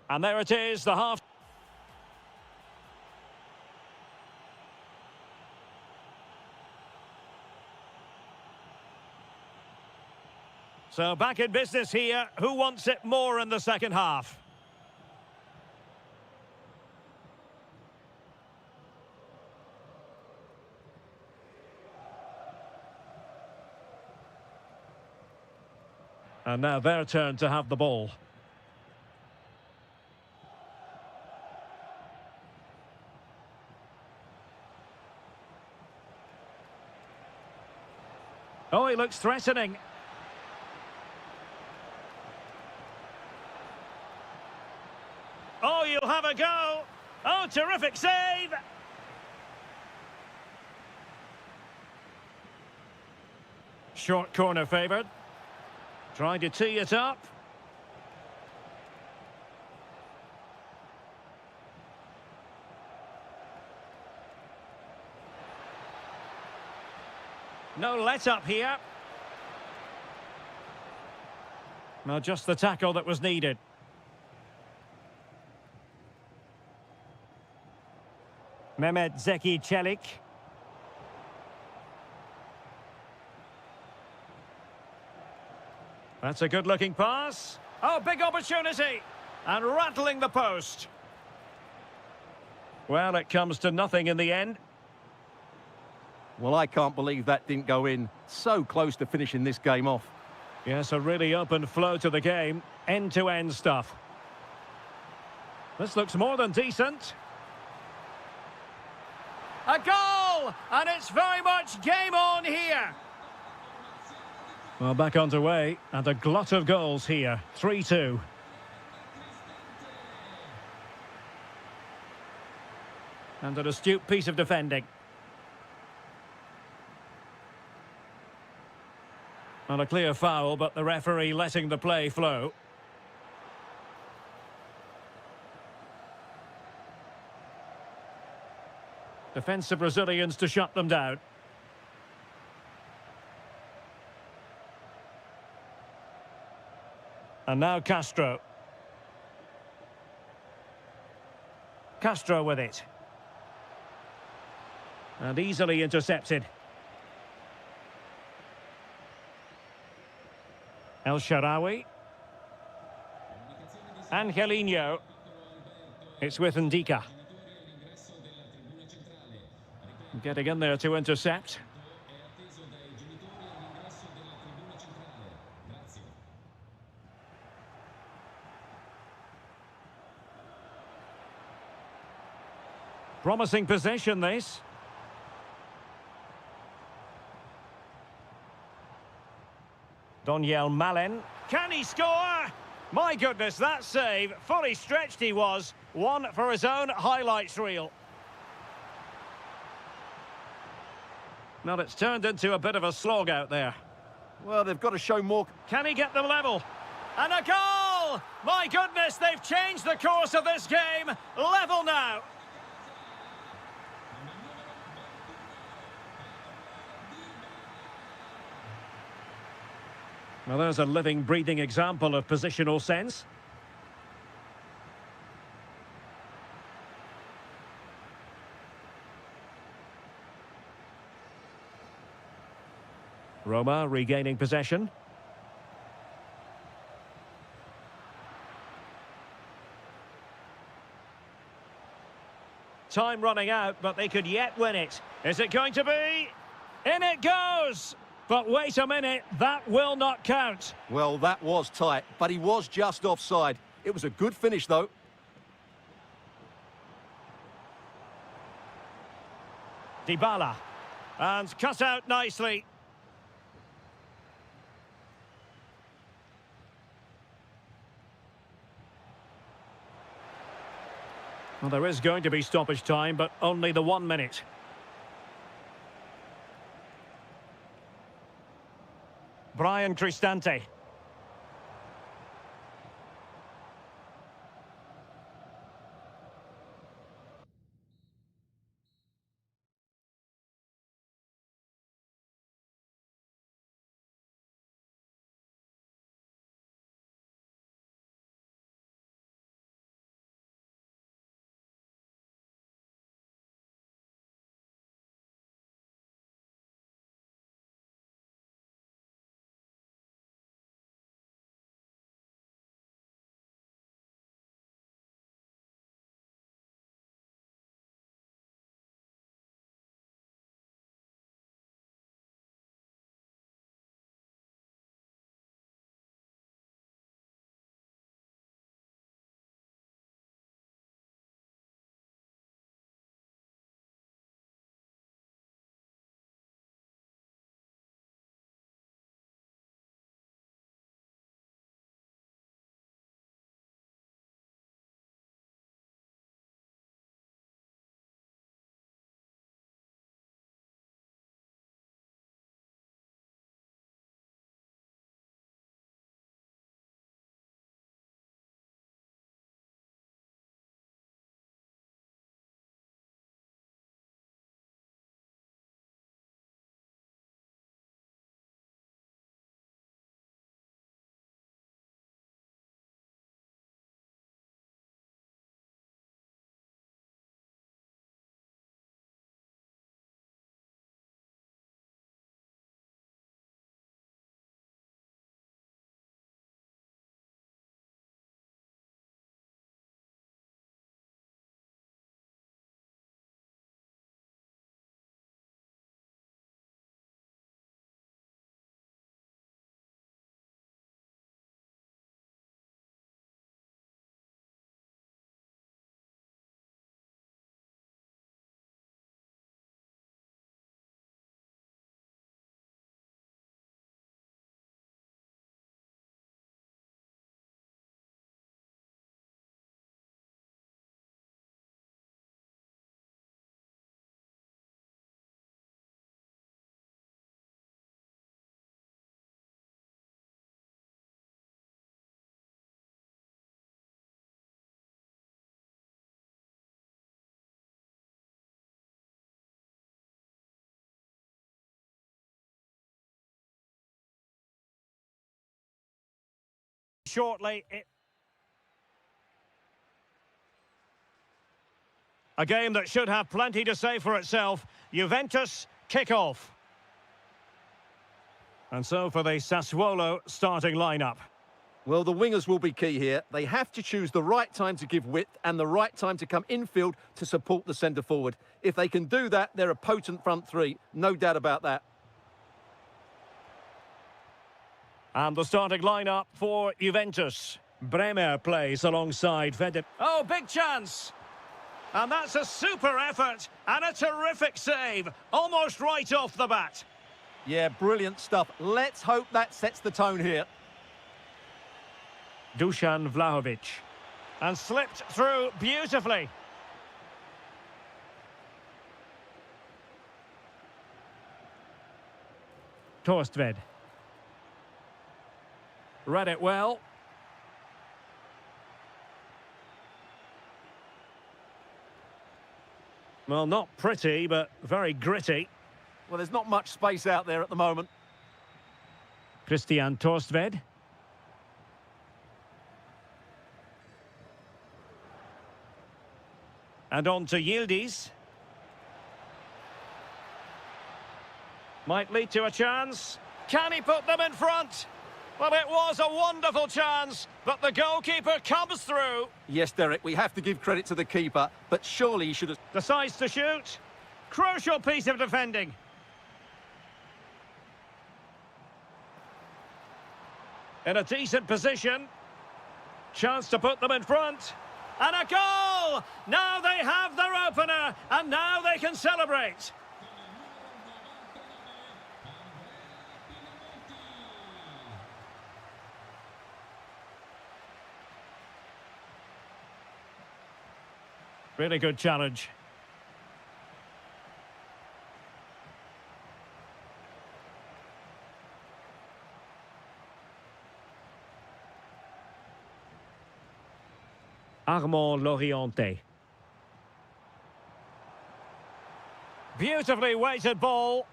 And there it is, the half. So back in business here. Who wants it more in the second half? And now their turn to have the ball. Oh, he looks threatening. Oh, you'll have a go. Oh, terrific save. Short corner favoured. Trying to tee it up. No let up here. No, just the tackle that was needed. Mehmet Zeki Çelik. That's a good-looking pass. Oh, big opportunity. And rattling the post. Well, it comes to nothing in the end. Well, I can't believe that didn't go in. So close to finishing this game off. Yes, a really open flow to the game. End-to-end stuff. This looks more than decent. A goal! And it's very much game on here. Well, back underway, and a glut of goals here. 3-2. And an astute piece of defending. And a clear foul, but the referee letting the play flow. Defensive Brazilians to shut them down. And now Castro. Castro with it. And easily intercepted. El Shaarawy. Angelino. It's with Ndika. Getting in there to intercept. Promising possession, this. Doniel Malen. Can he score? My goodness, that save. Fully stretched he was. One for his own highlights reel. Well, it's turned into a bit of a slog out there. Well, they've got to show more. Can he get them level? And a goal! My goodness, they've changed the course of this game. Level now. Well, there's a living, breathing example of positional sense. Roma regaining possession. Time running out, but they could yet win it. Is it going to be? In it goes! But wait a minute, that will not count. Well, that was tight, but he was just offside. It was a good finish, though. Dybala. And cut out nicely. Well, there is going to be stoppage time, but only the 1 minute. Brian Cristante. shortly. A game that should have plenty to say for itself. Juventus kick-off. And so for the Sassuolo starting lineup. Well, the wingers will be key here. They have to choose the right time to give width and the right time to come infield to support the centre forward. If they can do that, they're a potent front three. No doubt about that. And the starting lineup for Juventus. Bremer plays alongside Feder. Oh, big chance! And that's a super effort and a terrific save. Almost right off the bat. Yeah, brilliant stuff. Let's hope that sets the tone here. Dusan Vlahovic. And slipped through beautifully. Torstved. Read it well. Well, not pretty, but very gritty. Well, there's not much space out there at the moment. Christian Torstved. And on to Yildiz. Might lead to a chance. Can he put them in front? Well, it was a wonderful chance, but the goalkeeper comes through. Yes, Derek, we have to give credit to the keeper, but surely he should have... Decides to shoot. Crucial piece of defending. In a decent position. Chance to put them in front. And a goal! Now they have their opener, and now they can celebrate. Really good challenge. Armand Lorienté. Beautifully weighted ball.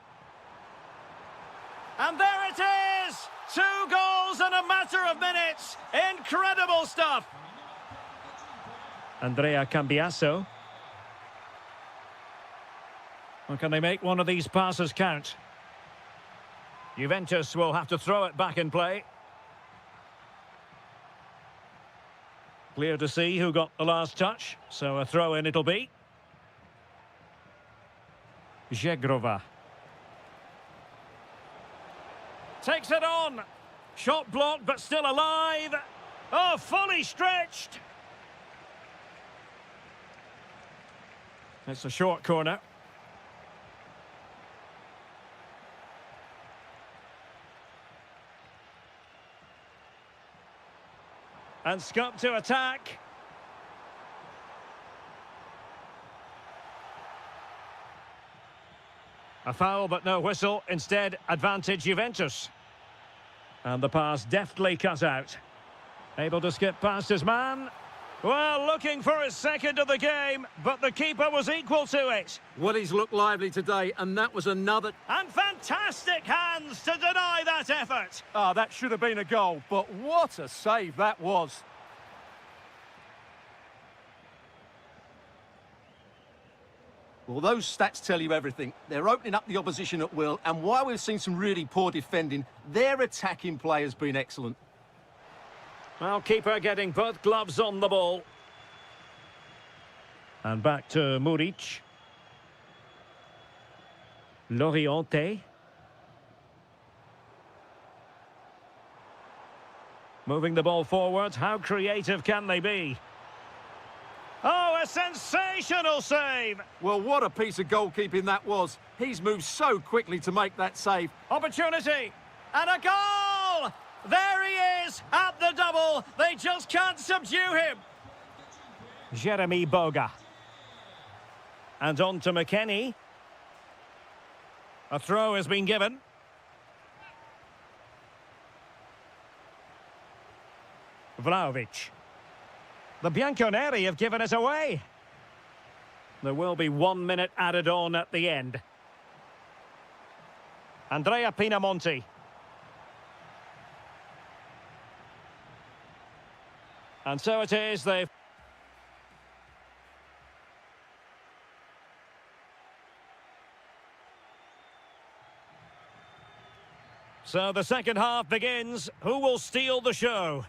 And there it is! 2 goals in a matter of minutes. Incredible stuff. Andrea Cambiasso. Well, can they make one of these passes count? Juventus will have to throw it back in play. Clear to see who got the last touch, so a throw-in it'll be. Zegrova. Takes it on. Shot blocked, but still alive. Oh, fully stretched. It's a short corner. And Scott to attack. A foul, but no whistle. Instead, advantage Juventus. And the pass deftly cut out. Able to skip past his man. Well, looking for his second of the game, but the keeper was equal to it. Well, he's looked lively today, and that was another... And fantastic hands to deny that effort. Ah, that should have been a goal, but what a save that was. Well, those stats tell you everything. They're opening up the opposition at will, and while we've seen some really poor defending, their attacking play has been excellent. Well, keeper getting both gloves on the ball. And back to Muric. Lorienté. Moving the ball forward. How creative can they be? Oh, a sensational save! Well, what a piece of goalkeeping that was. He's moved so quickly to make that save. Opportunity! And a goal! There he is, at the double. They just can't subdue him. Jeremy Boga. And on to McKennie. A throw has been given. Vlahovic. The Bianconeri have given it away. There will be 1 minute added on at the end. Andrea Pinamonti. And so it is, they've... So the second half begins. Who will steal the show?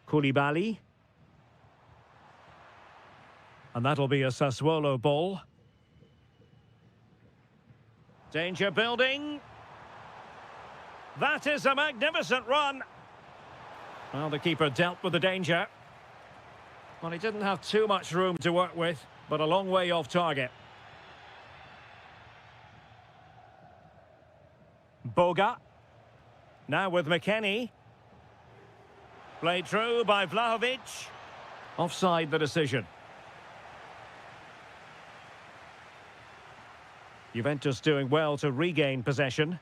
Koulibaly. And that'll be a Sassuolo ball. Danger building. That is a magnificent run. Well, the keeper dealt with the danger. Well, he didn't have too much room to work with, but a long way off target. Boga. Now with McKennie. Played through by Vlahovic. Offside the decision. Juventus doing well to regain possession.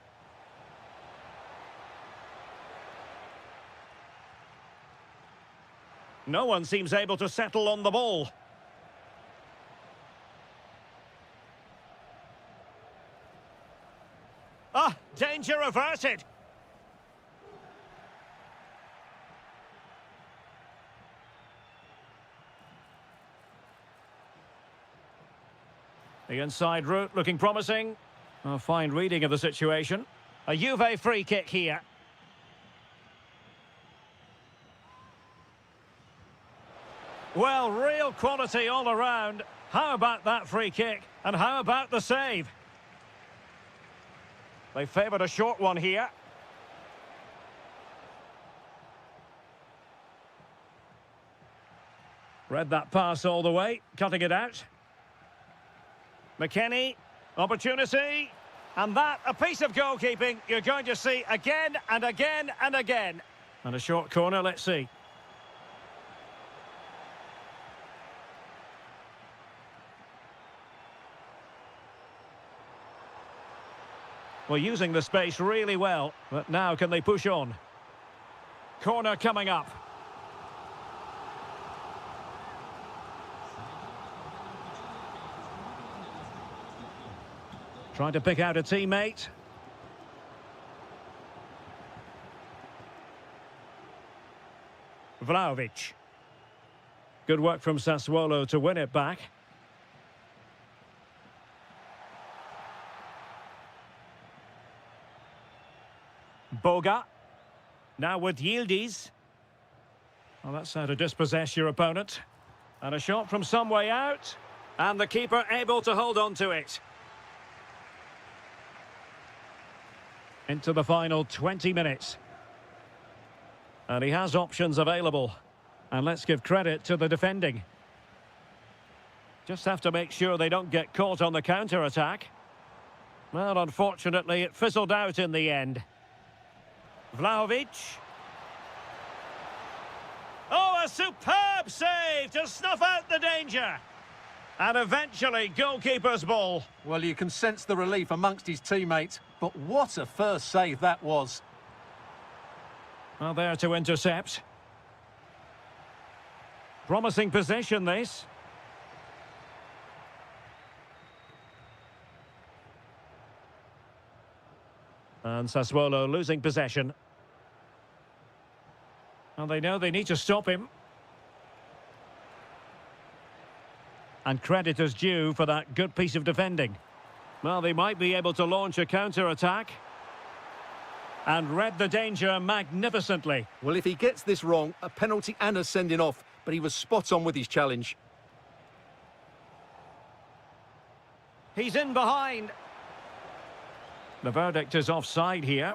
No one seems able to settle on the ball. Ah, danger averted. The inside route looking promising. A fine reading of the situation. A Juve free kick here. Well, real quality all around. How about that free kick? And how about the save? They favoured a short one here. Read that pass all the way, cutting it out. McKennie, opportunity. And that, a piece of goalkeeping you're going to see again and again and again. And a short corner, let's see. Well, using the space really well, but now can they push on? Corner coming up. Trying to pick out a teammate. Vlahovic. Good work from Sassuolo to win it back. Boga. Now with Yildiz. Well, that's how to dispossess your opponent. And a shot from some way out. And the keeper able to hold on to it. Into the final 20 minutes. And he has options available. And let's give credit to the defending. Just have to make sure they don't get caught on the counter-attack. Well, unfortunately, it fizzled out in the end. Vlahovic. Oh, a superb save to snuff out the danger. And eventually, goalkeeper's ball. Well, you can sense the relief amongst his teammates, but what a first save that was. Well, there to intercept. Promising position, this. And Sassuolo losing possession. And they know they need to stop him. And credit is due for that good piece of defending. Well, they might be able to launch a counter-attack. And read the danger magnificently. Well, if he gets this wrong, a penalty and a sending off, but he was spot on with his challenge. He's in behind. The verdict is offside here.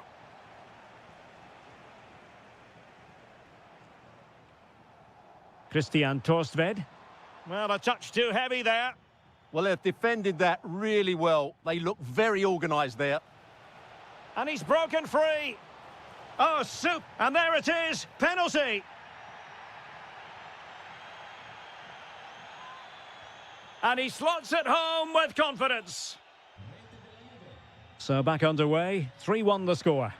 Christian Torstved. Well, a touch too heavy there. Well, they've defended that really well. They look very organised there. And he's broken free. Oh, soup. And there it is. Penalty. And he slots it home with confidence. So back underway. 3-1 the score.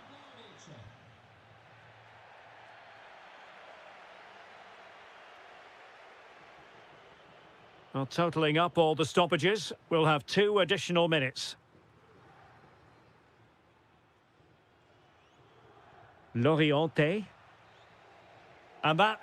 Well, totalling up all the stoppages, we'll have 2 additional minutes. L'Oriente. And that...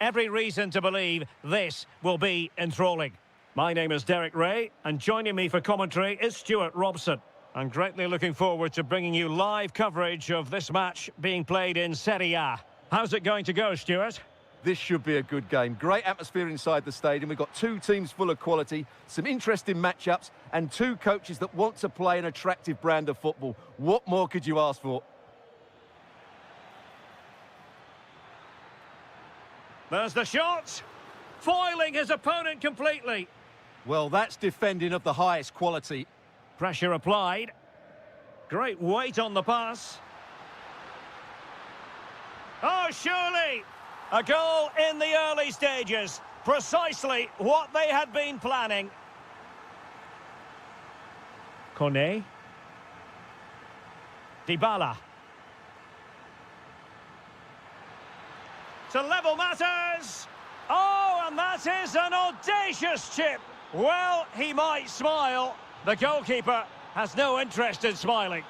Every reason to believe this will be enthralling. My name is Derek Ray, and joining me for commentary is Stuart Robson. I'm greatly looking forward to bringing you live coverage of this match being played in Serie A. How's it going to go, Stuart? This should be a good game. Great atmosphere inside the stadium. We've got two teams full of quality, some interesting matchups, and two coaches that want to play an attractive brand of football. What more could you ask for? There's the shot, foiling his opponent completely. Well, that's defending of the highest quality. Pressure applied. Great weight on the pass. Oh, surely! A goal in the early stages. Precisely what they had been planning. Kone. Dybala. To level matters. Oh, and that is an audacious chip. Well, he might smile. The goalkeeper has no interest in smiling.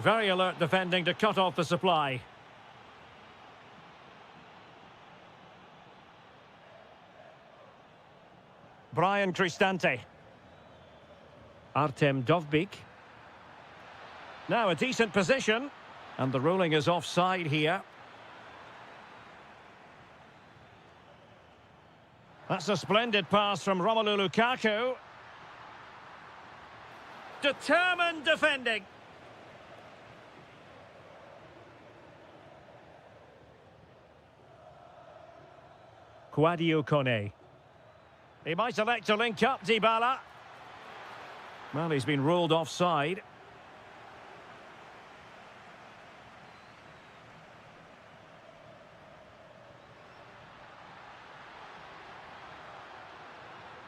Very alert defending to cut off the supply. Brian Cristante. Artem Dovbyk. Now a decent position. And the ruling is offside here. That's a splendid pass from Romelu Lukaku. Determined defending. Sadio Kone. He might elect to link up Dybala. Well, he's been ruled offside.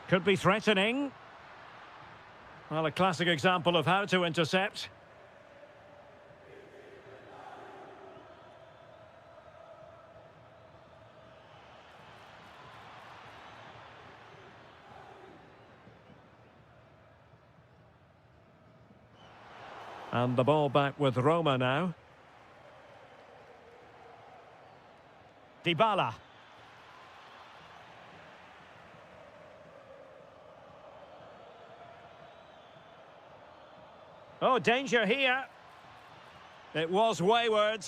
Could be threatening. Well, a classic example of how to intercept. And the ball back with Roma now. Dybala. Oh, danger here. It was wayward.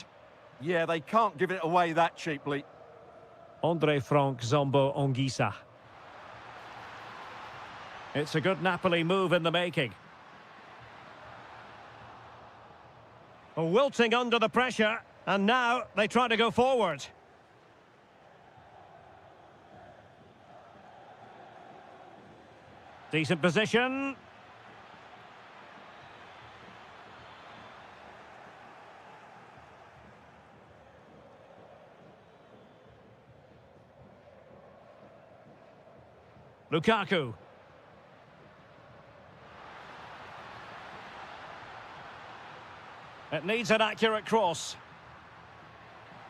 Yeah, they can't give it away that cheaply. Andre Frank Zombo Ongisa. It's a good Napoli move in the making. Wilting under the pressure, and now they try to go forward. Decent position. Lukaku. It needs an accurate cross.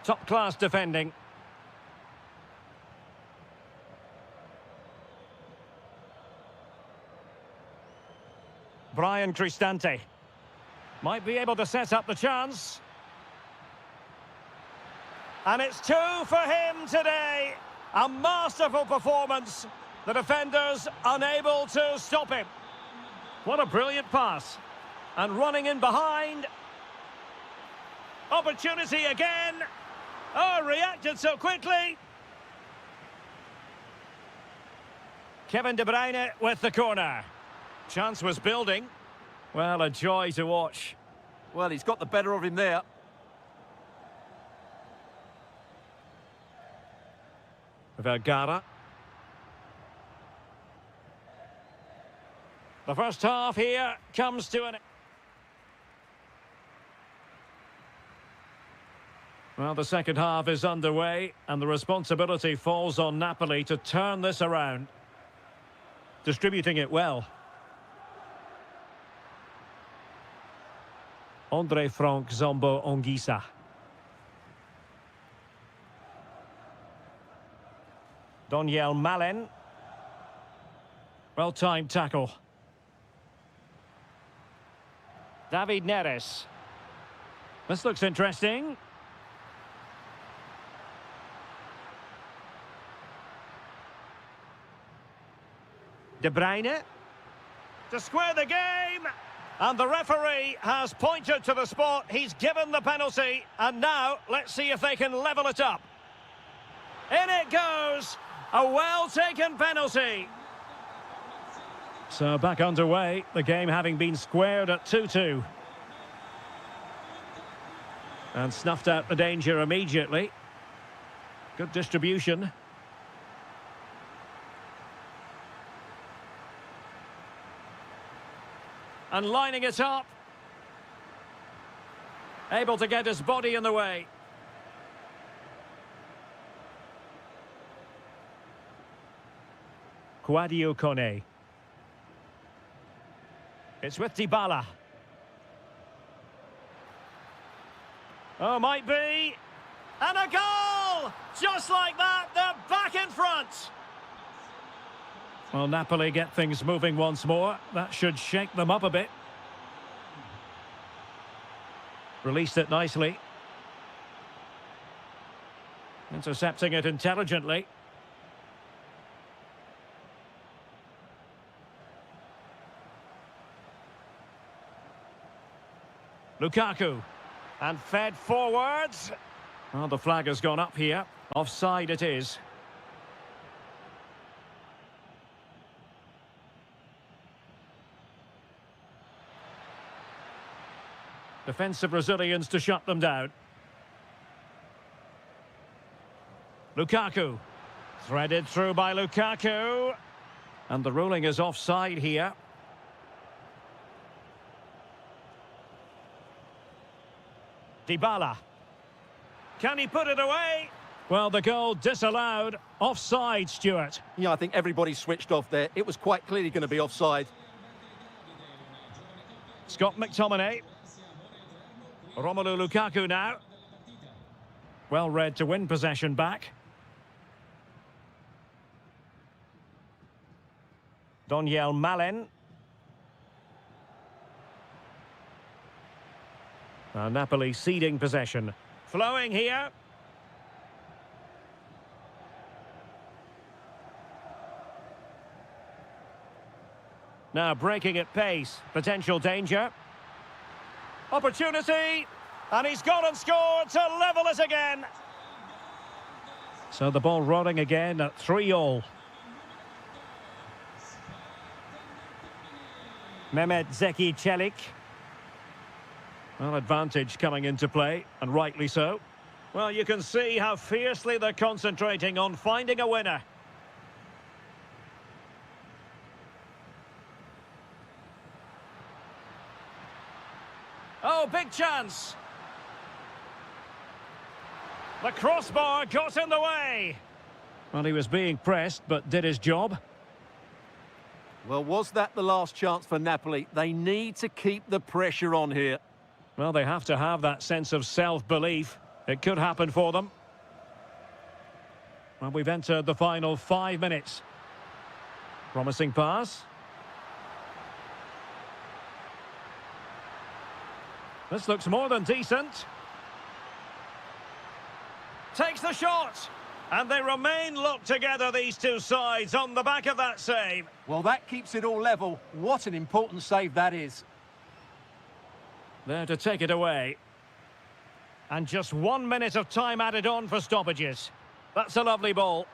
Top-class defending. Brian Cristante. Might be able to set up the chance. And it's 2 for him today. A masterful performance. The defenders unable to stop him. What a brilliant pass. And running in behind. Opportunity again. Oh, reacted so quickly. Kevin De Bruyne with the corner. Chance was building. Well, a joy to watch. Well, he's got the better of him there. Vergara. The first half here comes to an... Well, the second half is underway, and the responsibility falls on Napoli to turn this around. Distributing it well. Andre Frank Zombo Ongisa. Doniel Malen. Well-timed tackle. David Neres. This looks interesting. De Bruyne. To square the game. And the referee has pointed to the spot. He's given the penalty. And now, let's see if they can level it up. In it goes. A well-taken penalty. So back underway, the game having been squared at 2-2. And snuffed out the danger immediately. Good distribution. And lining it up. Able to get his body in the way. Kouadio Kone. It's with Dybala. Oh, might be. And a goal! Just like that, they're back in front. Well, Napoli get things moving once more. That should shake them up a bit. Released it nicely. Intercepting it intelligently. Lukaku. And fed forwards. Well, the flag has gone up here. Offside it is. Defensive Brazilians to shut them down. Lukaku. Threaded through by Lukaku. And the ruling is offside here. Dybala. Can he put it away? Well, the goal disallowed. Offside, Stuart. Yeah, I think everybody switched off there. It was quite clearly going to be offside. Scott McTominay. Romelu Lukaku now. Well read to win possession back. Doniel Malen. Napoli ceding possession. Flowing here. Now breaking at pace. Potential danger. Opportunity. And he's gone and scored to level it again. So the ball rolling again at 3-3. Mehmet Zeki Çelik. Well, advantage coming into play, and rightly so. Well, you can see how fiercely they're concentrating on finding a winner. big chance. The crossbar got in the way. Well, he was being pressed, but did his job. Well, was that the last chance for Napoli? They need to keep the pressure on here. Well, they have to have that sense of self-belief. It could happen for them. Well, we've entered the final 5 minutes. Promising pass. This looks more than decent. Takes the shot. And they remain locked together, these two sides, on the back of that save. Well, that keeps it all level. What an important save that is. There to take it away. And just 1 minute of time added on for stoppages. That's a lovely ball.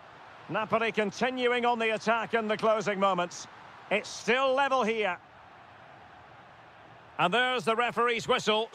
Napoli continuing on the attack in the closing moments. It's still level here. And there's the referee's whistle.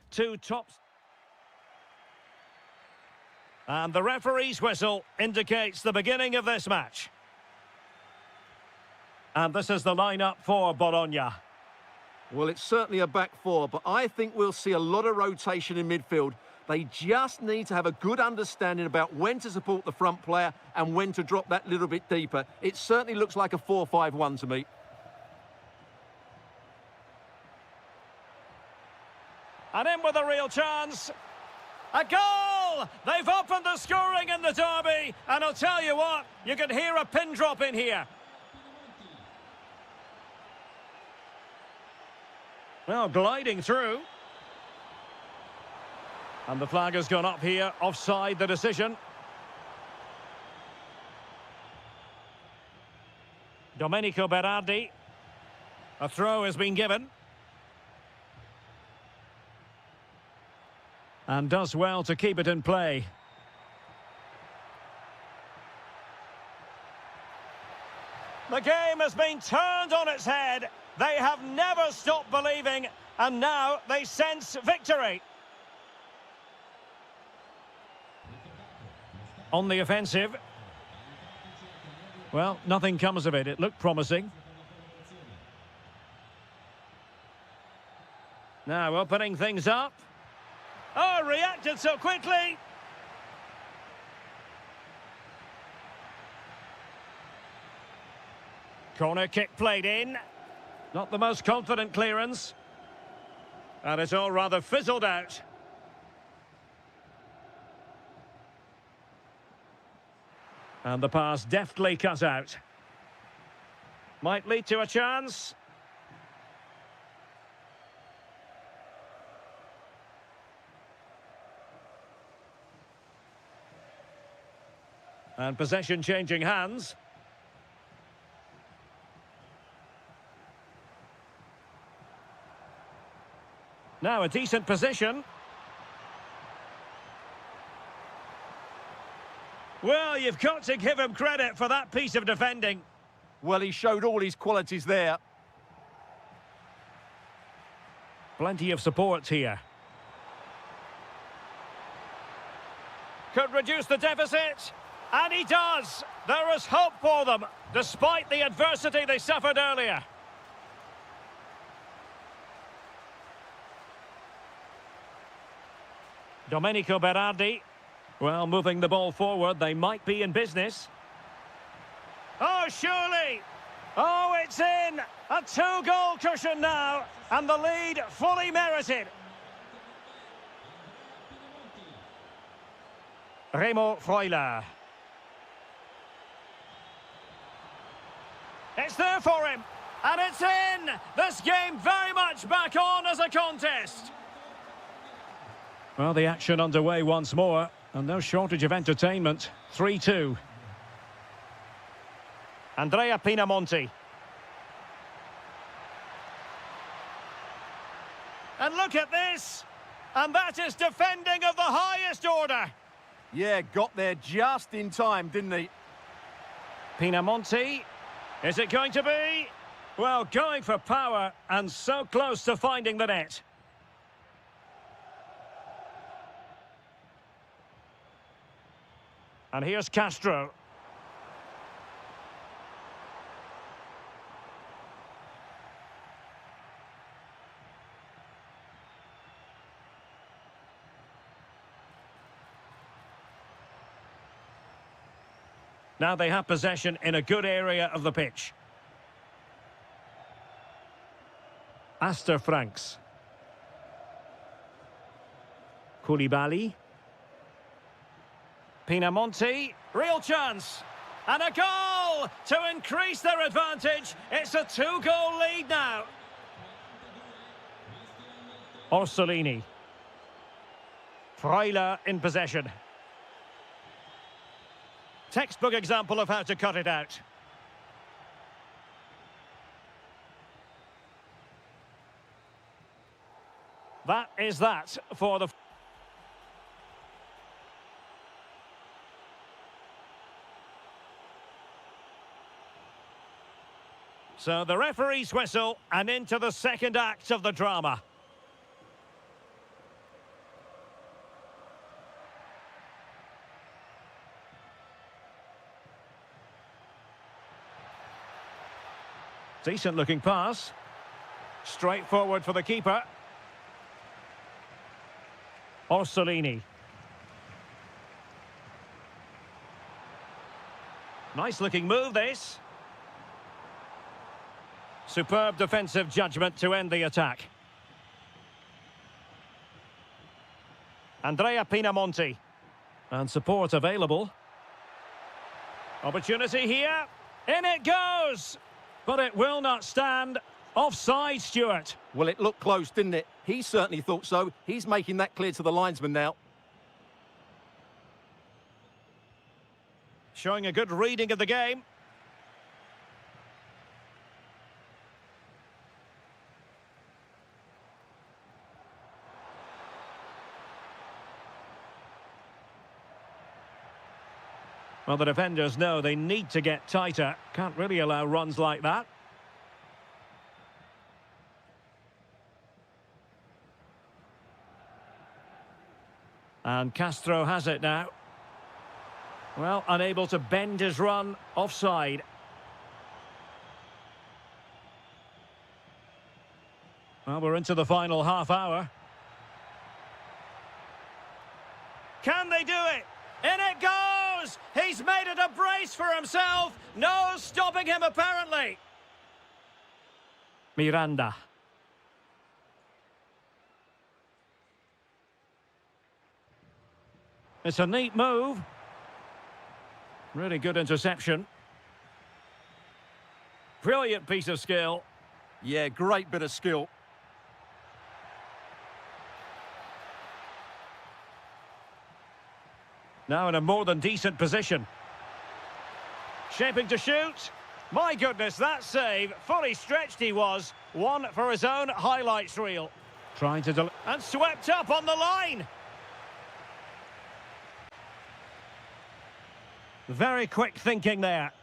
Two tops. And the referee's whistle indicates the beginning of this match. And this is the lineup for Bologna. Well, it's certainly a back four, but I think we'll see a lot of rotation in midfield. They just need to have a good understanding about when to support the front player and when to drop that little bit deeper. It certainly looks like a 4-5-1 to me. And in with a real chance. A goal! They've opened the scoring in the derby. And I'll tell you what, you can hear a pin drop in here. Well, gliding through. And the flag has gone up here. Offside the decision. Domenico Berardi. A throw has been given. And does well to keep it in play. The game has been turned on its head. They have never stopped believing, And now they sense victory. On the offensive. Well, nothing comes of it. It looked promising. Now opening things up. Oh, reacted so quickly. Corner kick played in. Not the most confident clearance. And it's all rather fizzled out. And the pass deftly cut out. Might lead to a chance. And possession changing hands. Now a decent position. Well, you've got to give him credit for that piece of defending. Well, he showed all his qualities there. Plenty of support here. Could reduce the deficit. And he does. There is hope for them, despite the adversity they suffered earlier. Domenico Berardi. Well, moving the ball forward, they might be in business. Oh, surely! Oh, it's in! A two-goal cushion now, and the lead fully merited. Remo Freuler. It's there for him, and it's in! This game very much back on as a contest. Well, the action underway once more, and no shortage of entertainment. 3-2. Andrea Pinamonti. And look at this! And that is defending of the highest order. Yeah, got there just in time, didn't he? Pinamonti. Is it going to be? Well, going for power and so close to finding the net. And here's Castro. Now they have possession in a good area of the pitch. Astor Franks. Koulibaly. Pinamonti, real chance, and a goal to increase their advantage. It's a two-goal lead now. Orsolini. Freuler in possession. Textbook example of how to cut it out. That is that for the... So the referee's whistle, and into the second act of the drama. Decent looking pass. Straight forward for the keeper. Orsolini. Nice looking move, this. Superb defensive judgment to end the attack. Andrea Pinamonti. And support available. Opportunity here. In it goes! But it will not stand. Offside, Stuart. Well, it looked close, didn't it? He certainly thought so. He's making that clear to the linesman now. Showing a good reading of the game. Well, the defenders know they need to get tighter. Can't really allow runs like that. And Castro has it now. Well, unable to bend his run, offside. Well, we're into the final half hour. Can they do it? In it goes! He's made it a brace for himself. No stopping him, apparently. Miranda. It's a neat move. Really good interception. Brilliant piece of skill. Yeah, great bit of skill. Now in a more than decent position. Shaping to shoot. My goodness, that save. Fully stretched he was. One for his own highlights reel. Trying to and swept up on the line. Very quick thinking there.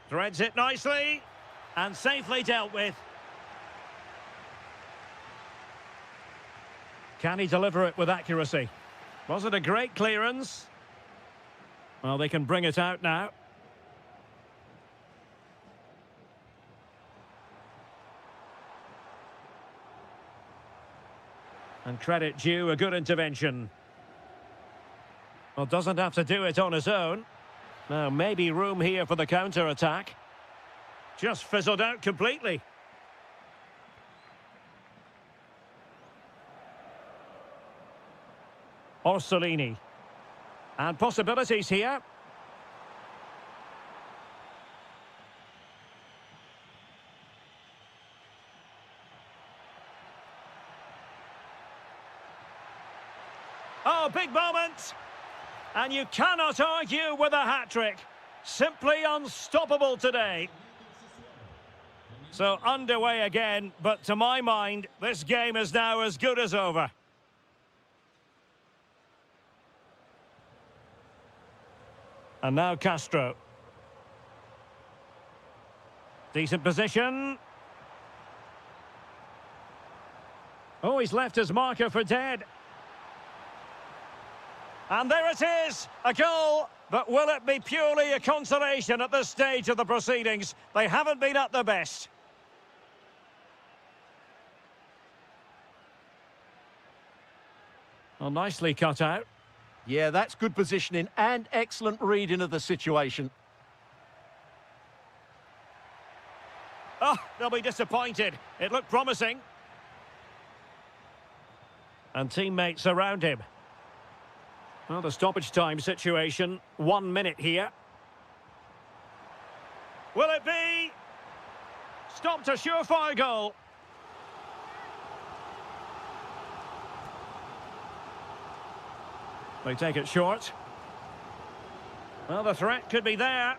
Threads it nicely and safely dealt with. Can he deliver it with accuracy? Was it a great clearance? Well, they can bring it out now. And credit due, a good intervention. Well, doesn't have to do it on his own. Now, maybe room here for the counter-attack. Just fizzled out completely. Orsolini. And possibilities here. Oh, big moment. And you cannot argue with a hat-trick. Simply unstoppable today. So underway again, but to my mind, this game is now as good as over. And now Castro. Decent position. Oh, he's left his marker for dead. And there it is, a goal. But will it be purely a consolation at this stage of the proceedings? They haven't been at their best. Well, nicely cut out. Yeah, that's good positioning and excellent reading of the situation. Oh, they'll be disappointed. It looked promising. And teammates around him. Well, the stoppage time situation, 1 minute here. Will it be? Stopped a surefire goal. They take it short. Well, the threat could be there.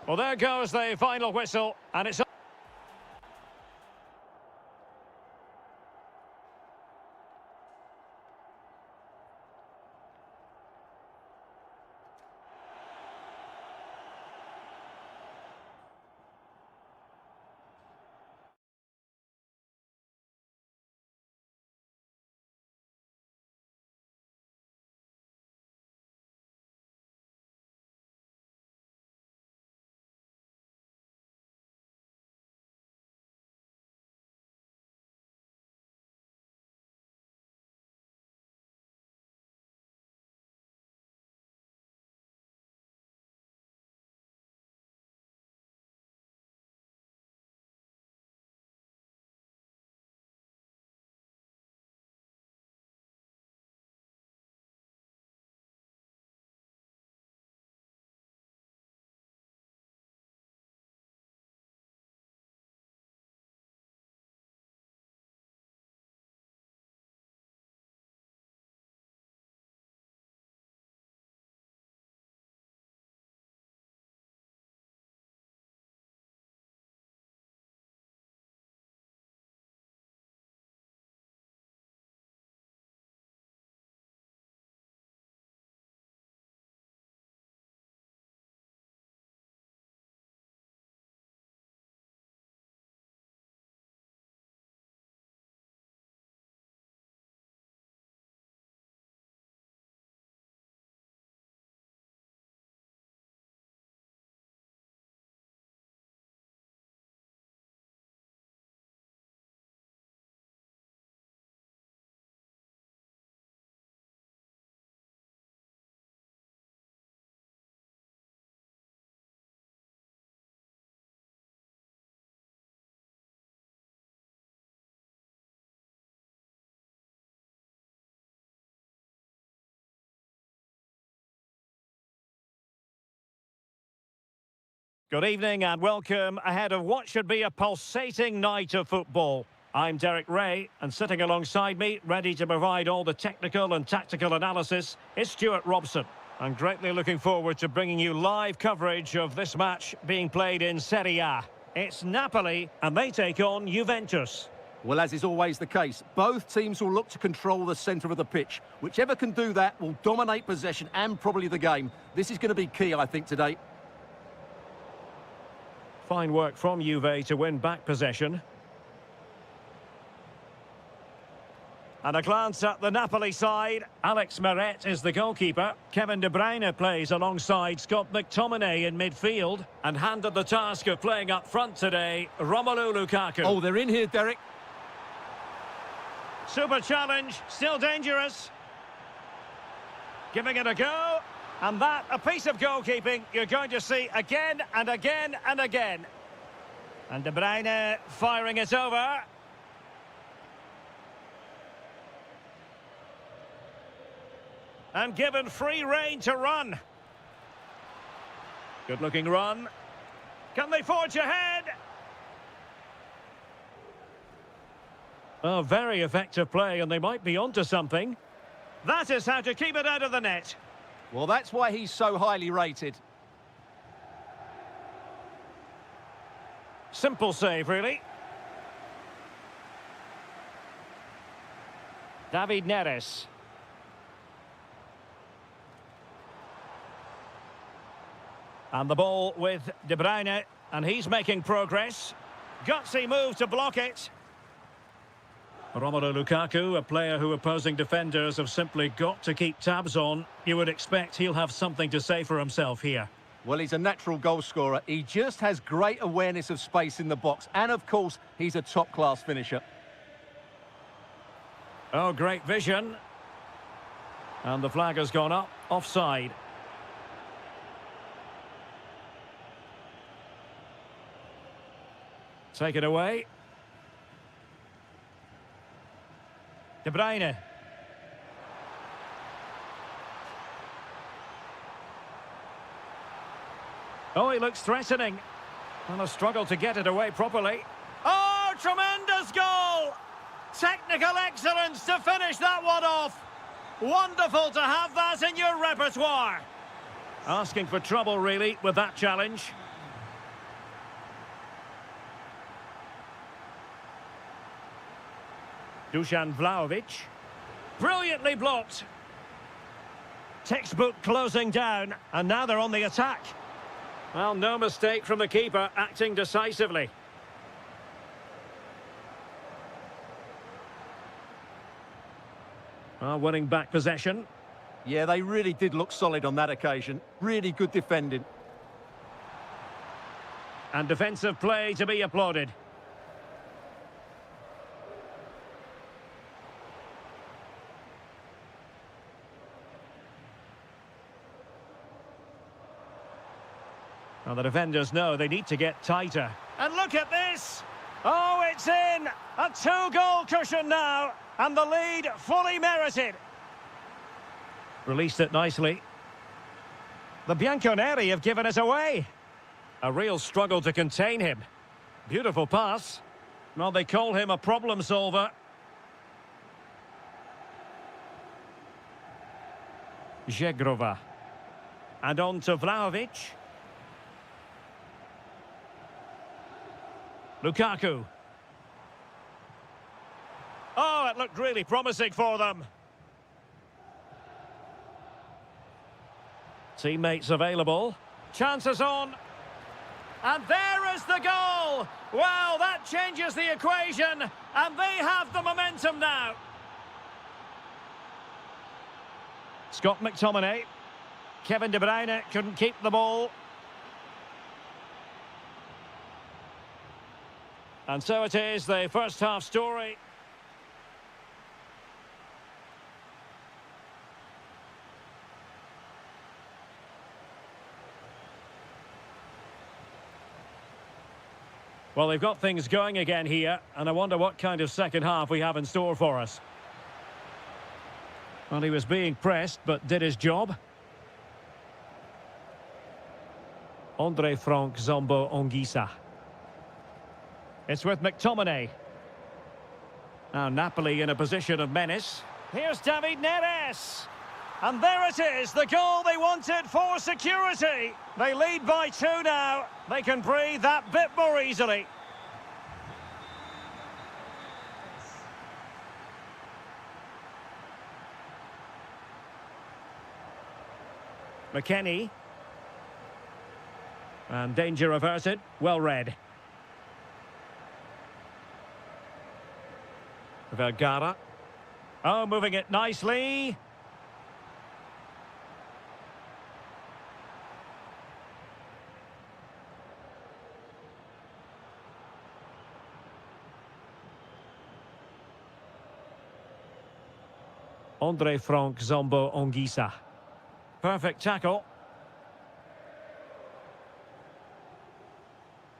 Well, there goes the final whistle, and it's Good evening and welcome ahead of what should be a pulsating night of football. I'm Derek Ray, and sitting alongside me, ready to provide all the technical and tactical analysis, is Stuart Robson. I'm greatly looking forward to bringing you live coverage of this match being played in Serie A. It's Napoli, and they take on Juventus. Well, as is always the case, both teams will look to control the centre of the pitch. Whichever can do that will dominate possession and probably the game. This is going to be key, I think, today. Fine work from Juve to win back possession. And a glance at the Napoli side. Alex Meret is the goalkeeper. Kevin De Bruyne plays alongside Scott McTominay in midfield. And handed the task of playing up front today, Romelu Lukaku. Oh, they're in here, Derek. Super challenge, still dangerous. Giving it a go. And that, a piece of goalkeeping you're going to see again and again and again. And De Bruyne firing it over. And given free rein to run. Good-looking run. Can they forge ahead? Oh, very effective play, and they might be onto something. That is how to keep it out of the net. Well, that's why he's so highly rated. Simple save, really. David Neres. And the ball with De Bruyne, and he's making progress. Gutsy move to block it. Romelu Lukaku, a player who opposing defenders have simply got to keep tabs on. You would expect he'll have something to say for himself here. Well, he's a natural goal scorer. He just has great awareness of space in the box. And, of course, he's a top-class finisher. Oh, great vision. And the flag has gone up, offside. Take it away. De Bruyne. Oh, he looks threatening. And a struggle to get it away properly. Oh, tremendous goal! Technical excellence to finish that one off. Wonderful to have that in your repertoire. Asking for trouble, really, with that challenge. Dusan Vlahovic. Brilliantly blocked. Textbook closing down, and now they're on the attack. Well, no mistake from the keeper, acting decisively. Winning back possession. Yeah, they really did look solid on that occasion. Really good defending. And defensive play to be applauded. Well, the defenders know they need to get tighter. And look at this! Oh, it's in! A two-goal cushion now, and the lead fully merited. Released it nicely. The Bianconeri have given it away. A real struggle to contain him. Beautiful pass. Well, they call him a problem solver. Zegrova. And on to Vlahovic. Lukaku. Oh, it looked really promising for them. Teammates available. Chances on. And there is the goal! Well, that changes the equation, and they have the momentum now. Scott McTominay. Kevin De Bruyne couldn't keep the ball. And so it is, the first half story. Well, they've got things going again here, and I wonder what kind of second half we have in store for us. Well, he was being pressed, but did his job. Andre Frank Zombo Ongisa. It's with McTominay. Now Napoli in a position of menace. Here's David Neres. And there it is, the goal they wanted for security. They lead by 2 now. They can breathe that bit more easily. McKennie. And danger averted. Well read. Vergara. Oh, moving it nicely. Andre Frank Zombo Ongisa. Perfect tackle.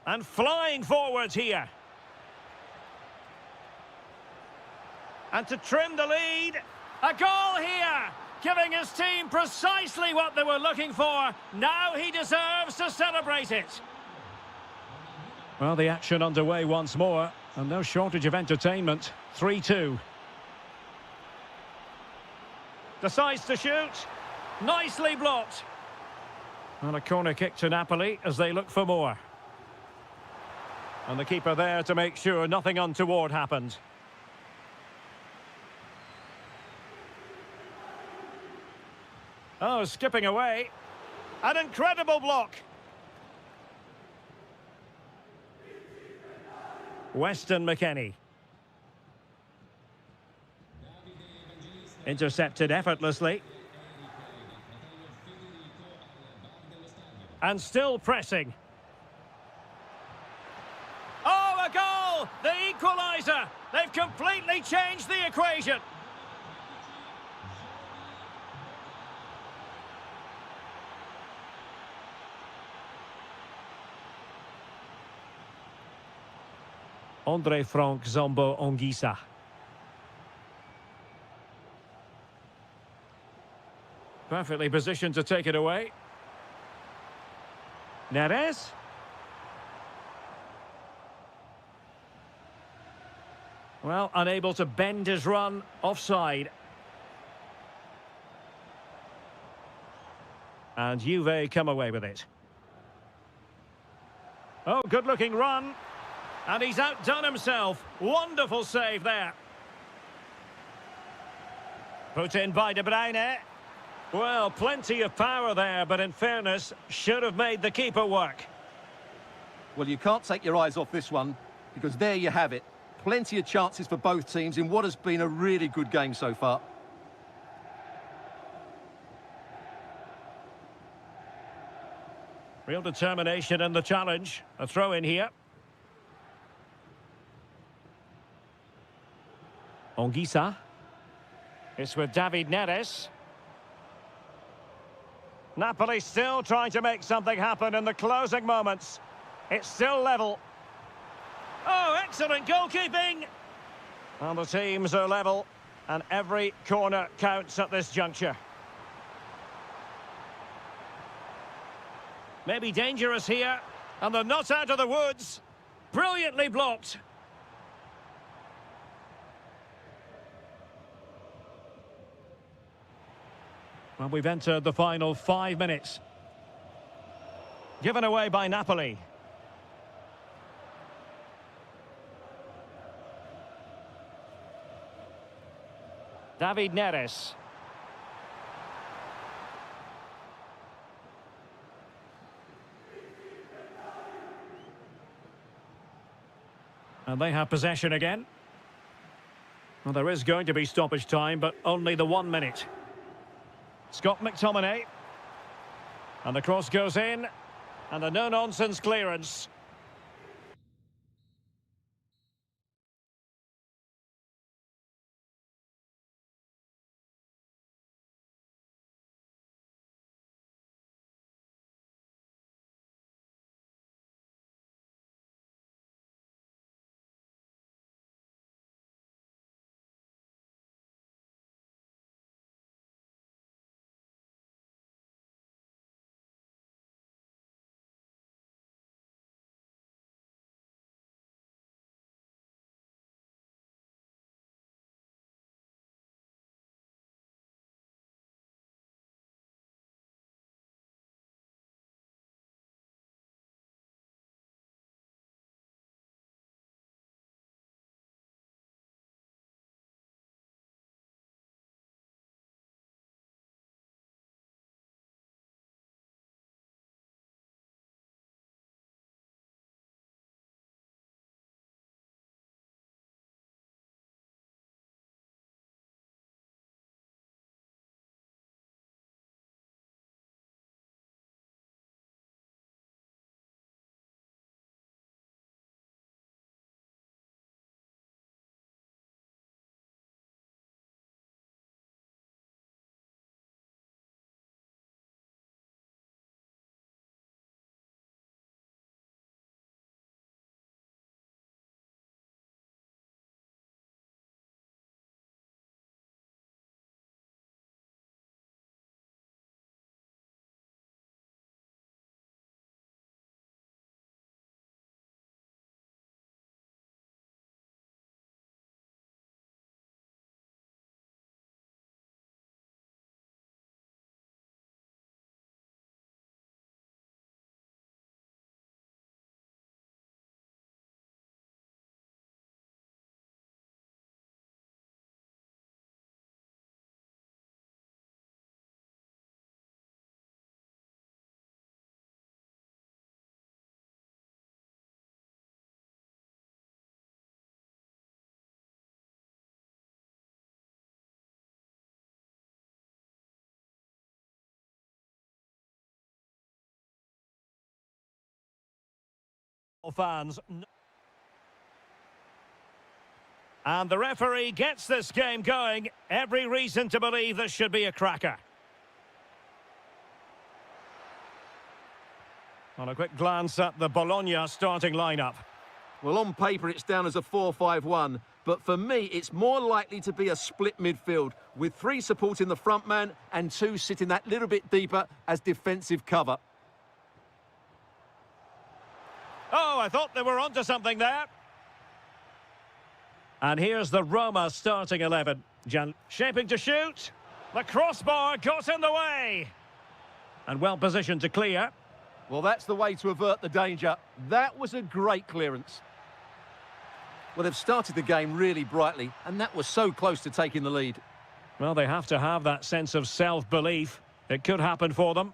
And flying forwards here. And to trim the lead, a goal here, giving his team precisely what they were looking for. Now he deserves to celebrate it. Well, the action underway once more, and no shortage of entertainment. 3-2. Decides to shoot. Nicely blocked. And a corner kick to Napoli as they look for more. And the keeper there to make sure nothing untoward happened. Oh, skipping away. An incredible block. Weston McKennie. Intercepted effortlessly. And still pressing. Oh, a goal! The equaliser! They've completely changed the equation. Andre Frank Zombo Ongisa. Perfectly positioned to take it away. Neres. Well, unable to bend his run, offside. And Juve come away with it. Oh, good-looking run. And he's outdone himself. Wonderful save there. Put in by De Bruyne. Well, plenty of power there, but in fairness, should have made the keeper work. Well, you can't take your eyes off this one, because there you have it. Plenty of chances for both teams in what has been a really good game so far. Real determination in the challenge. A throw in here. Ongisa. It's with David Neres. Napoli still trying to make something happen in the closing moments. It's still level. Oh, excellent goalkeeping! And the teams are level, and every corner counts at this juncture. Maybe dangerous here, and they're not out of the woods. Brilliantly blocked. Well, we've entered the final 5 minutes. Given away by Napoli. David Neres. And they have possession again. Well, there is going to be stoppage time, but only the 1 minute. Scott McTominay. And the cross goes in. And a no-nonsense clearance. Fans. And the referee gets this game going. Every reason to believe this should be a cracker. On a quick glance at the Bologna starting lineup. Well, on paper, it's down as a 4-5-1, but for me, it's more likely to be a split midfield, with 3 supporting the front man and 2 sitting that little bit deeper as defensive cover. Oh, I thought they were onto something there. And here's the Roma starting 11. Shaping to shoot. The crossbar got in the way. And well positioned to clear. Well, that's the way to avert the danger. That was a great clearance. Well, they've started the game really brightly, and that was so close to taking the lead. Well, they have to have that sense of self-belief. It could happen for them.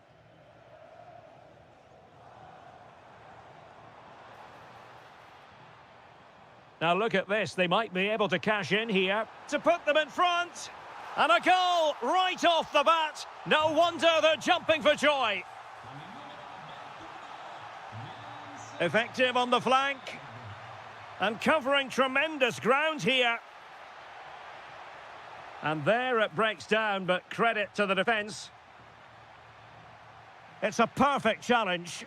Now look at this, they might be able to cash in here to put them in front. And a goal right off the bat. No wonder they're jumping for joy. Effective on the flank. And covering tremendous ground here. And there it breaks down, but credit to the defence. It's a perfect challenge.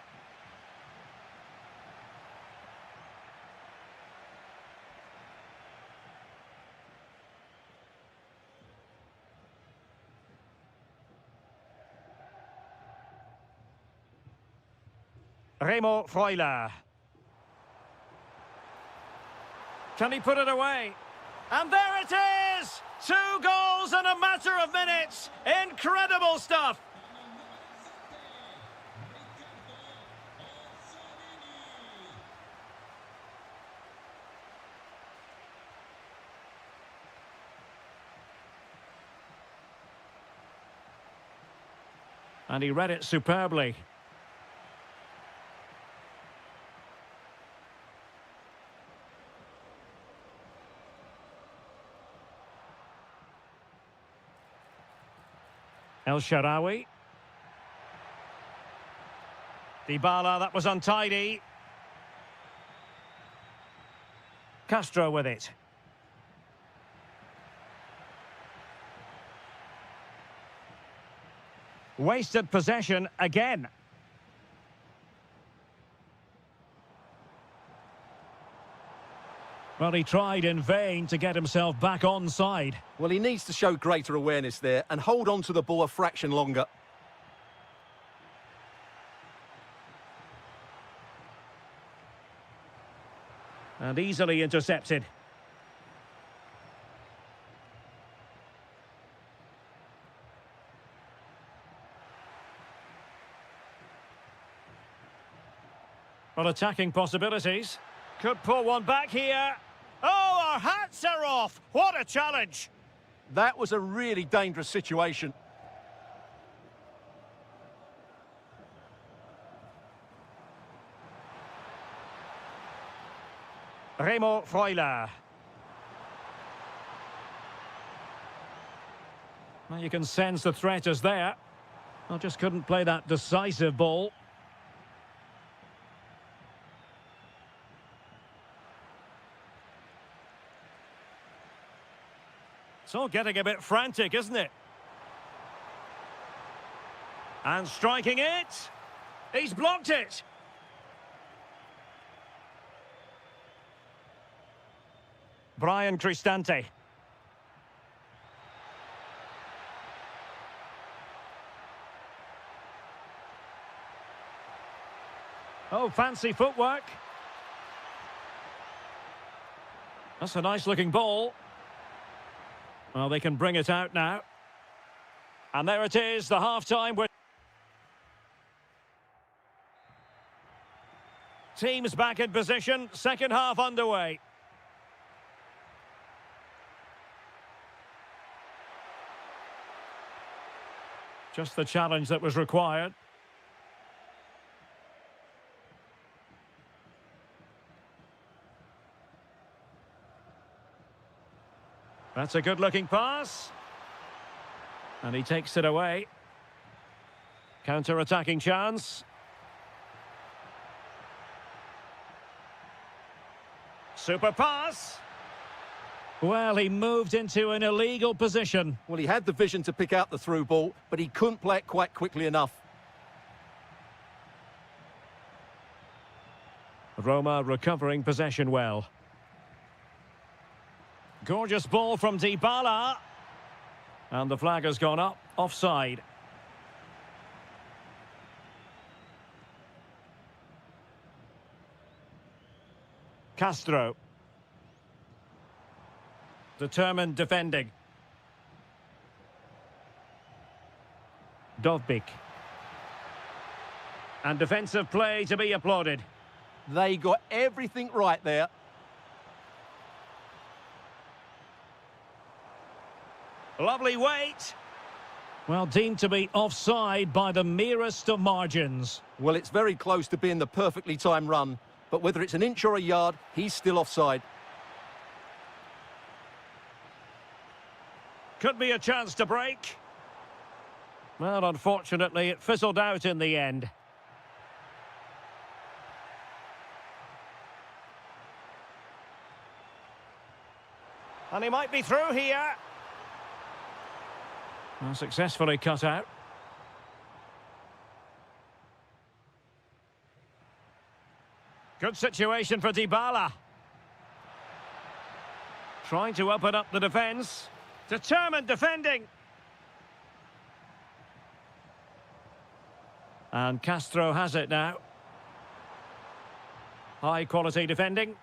Remo Freuler. Can he put it away? And there it is! 2 goals in a matter of minutes. Incredible stuff. And he read it superbly. El Shaarawy. Dybala, that was untidy. Castro with it. Wasted possession again. Well, he tried in vain to get himself back onside. Well, he needs to show greater awareness there and hold on to the ball a fraction longer. And easily intercepted. Well, attacking possibilities. Could pull one back here. Oh, our hats are off. What a challenge. That was a really dangerous situation. Remo Freuler. Well, you can sense the threat is there. Well, just couldn't play that decisive ball. It's all getting a bit frantic, isn't it? And striking it. He's blocked it. Brian Cristante. Oh, fancy footwork. That's a nice looking ball. Well, they can bring it out now. And there it is, the half-time. Teams back in position, second half underway. Just the challenge that was required. That's a good-looking pass. And he takes it away. Counter-attacking chance. Super pass. Well, he moved into an illegal position. Well, he had the vision to pick out the through ball, but he couldn't play it quite quickly enough. Roma recovering possession well. Gorgeous ball from Dybala. And the flag has gone up, offside. Castro. Determined defending. Dovbik. And defensive play to be applauded. They got everything right there. Lovely weight. Well, deemed to be offside by the merest of margins. Well, it's very close to being the perfectly timed run, but whether it's an inch or a yard, he's still offside. Could be a chance to break. Well, unfortunately, it fizzled out in the end. And he might be through here. Well, successfully cut out. Good situation for Dybala. Trying to open up the defence. Determined defending. And Castro has it now. High quality defending.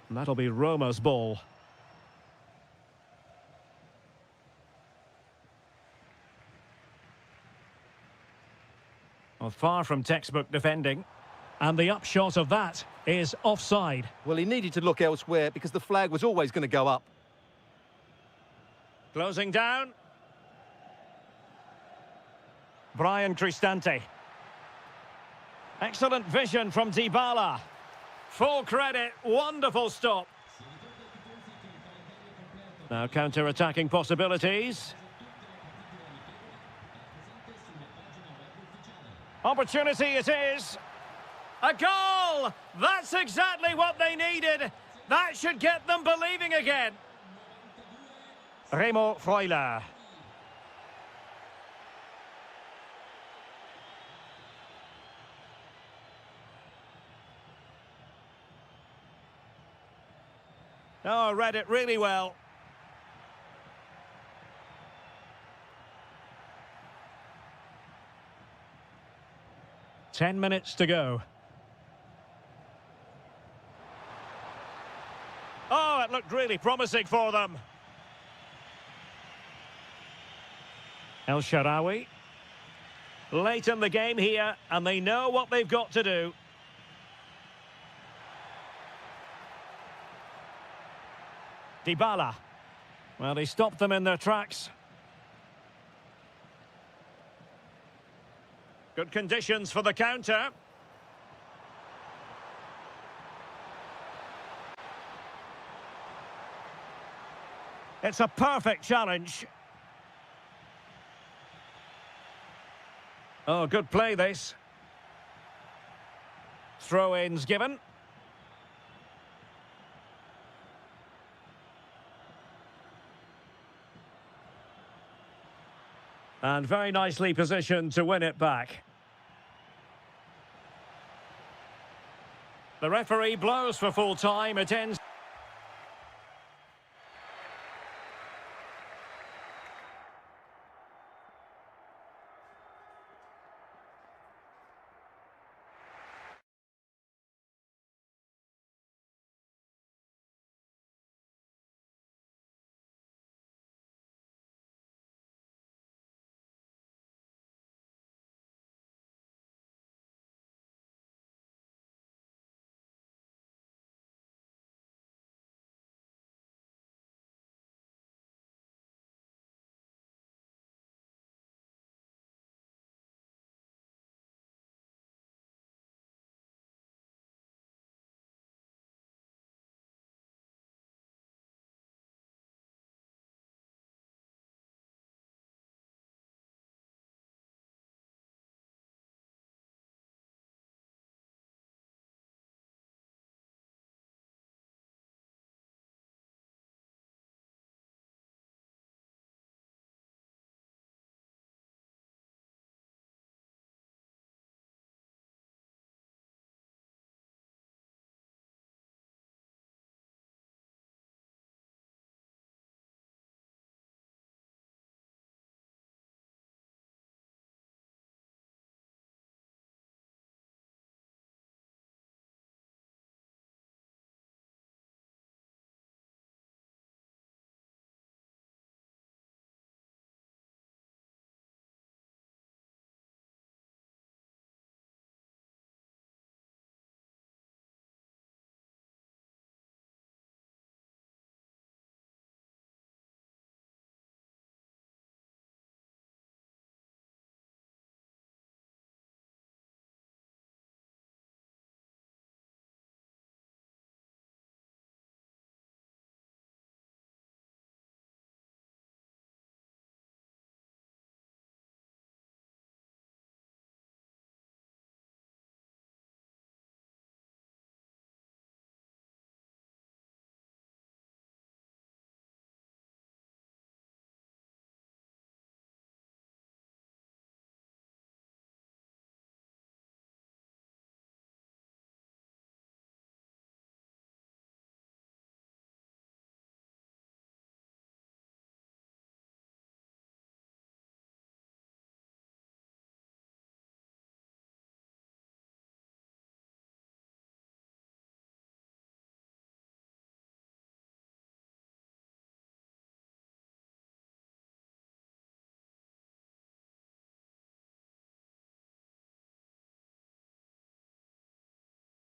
And that'll be Roma's ball. Well, far from textbook defending. And the upshot of that is offside. Well, he needed to look elsewhere because the flag was always going to go up. Closing down. Brian Cristante. Excellent vision from Dybala. Full credit, wonderful stop. Now counter-attacking possibilities. Opportunity it is. A goal! That's exactly what they needed. That should get them believing again. Remo Freuler. Oh, read it really well. Ten minutes to go. Oh, it looked really promising for them. El Shaarawy. Late in the game here, and they know what they've got to do. Dybala. Well, he stopped them in their tracks. Good conditions for the counter. It's a perfect challenge. Oh, good play this. Throw-ins given. And very nicely positioned to win it back. The referee blows for full time. It ends.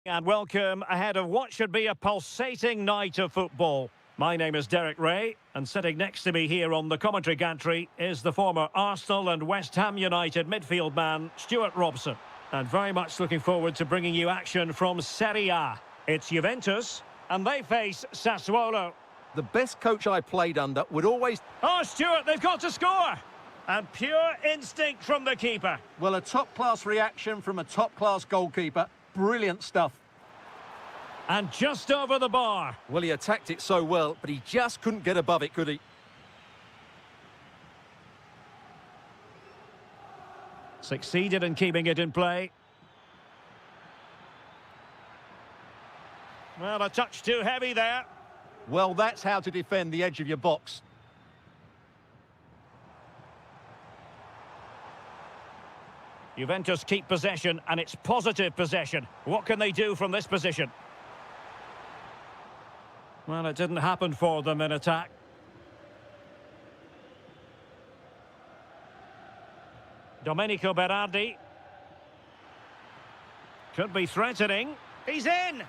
And welcome ahead of what should be a pulsating night of football. My name is Derek Ray, and sitting next to me here on the commentary gantry is the former Arsenal and West Ham United midfield man, Stuart Robson. And very much looking forward to bringing you action from Serie A. It's Juventus, and they face Sassuolo. The best coach I played under would always... Oh, Stuart, they've got to score! And pure instinct from the keeper. Well, a top-class reaction from a top-class goalkeeper. Brilliant stuff. And just over the bar. Well, he attacked it so well, but he just couldn't get above it, could he? Succeeded in keeping it in play. Well, a touch too heavy there. Well, that's how to defend the edge of your box. Juventus keep possession, and it's positive possession. What can they do from this position? Well, it didn't happen for them in attack. Domenico Berardi. Could be threatening. He's in!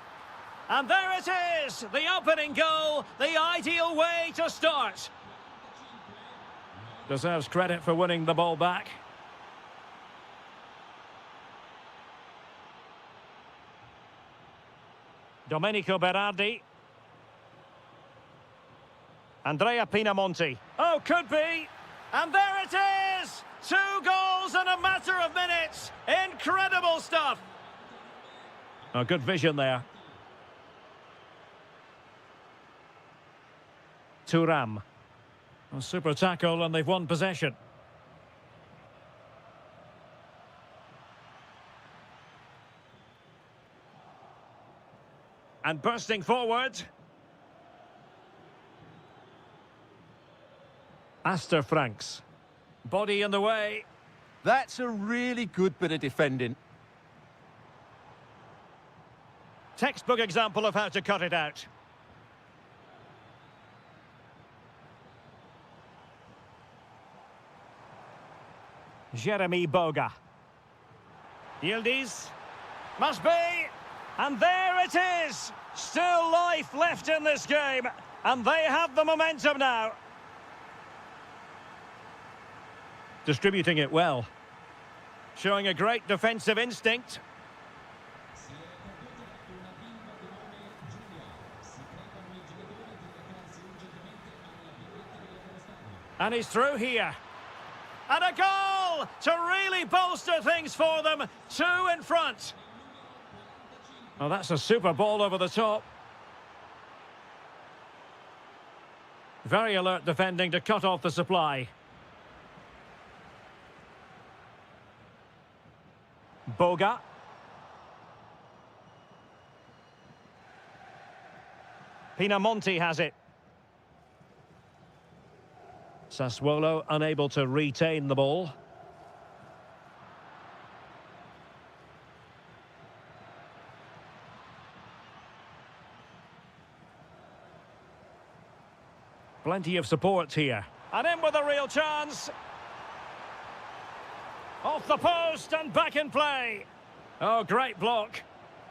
And there it is! The opening goal, the ideal way to start. Deserves credit for winning the ball back. Domenico Berardi. Andrea Pinamonti. Oh, could be. And there it is! 2 goals in a matter of minutes. Incredible stuff. Oh, good vision there. Thuram. A super tackle, and they've won possession. And bursting forward. Astor Franks. Body in the way. That's a really good bit of defending. Textbook example of how to cut it out. Jeremy Boga. Yildiz. Must be. And there it is! Still life left in this game. And they have the momentum now. Distributing it well. Showing a great defensive instinct. And he's through here. And a goal to really bolster things for them. 2 in front. Oh, that's a super ball over the top. Very alert defending to cut off the supply. Boga. Pinamonti has it. Sassuolo unable to retain the ball. Plenty of support here. And in with a real chance. Off the post and back in play. Oh, great block.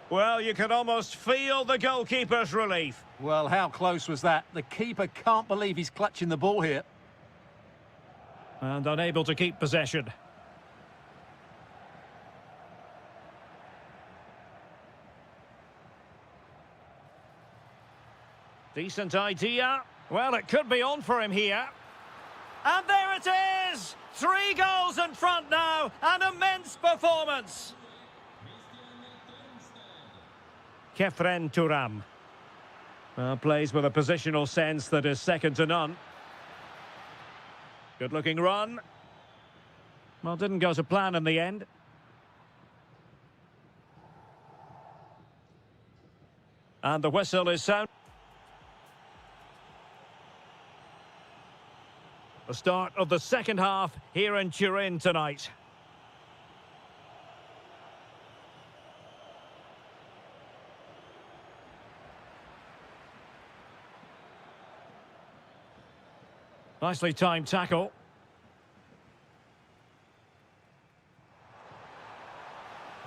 Well, you can almost feel the goalkeeper's relief. Well, how close was that? The keeper can't believe he's clutching the ball here. And unable to keep possession. Decent idea. Well, it could be on for him here. And there it is! 3 goals in front now. An immense performance. Kefren Thuram. Plays with a positional sense that is second to none. Good-looking run. Well, didn't go to plan in the end. And the whistle is sound. The start of the second half here in Turin tonight. Nicely timed tackle.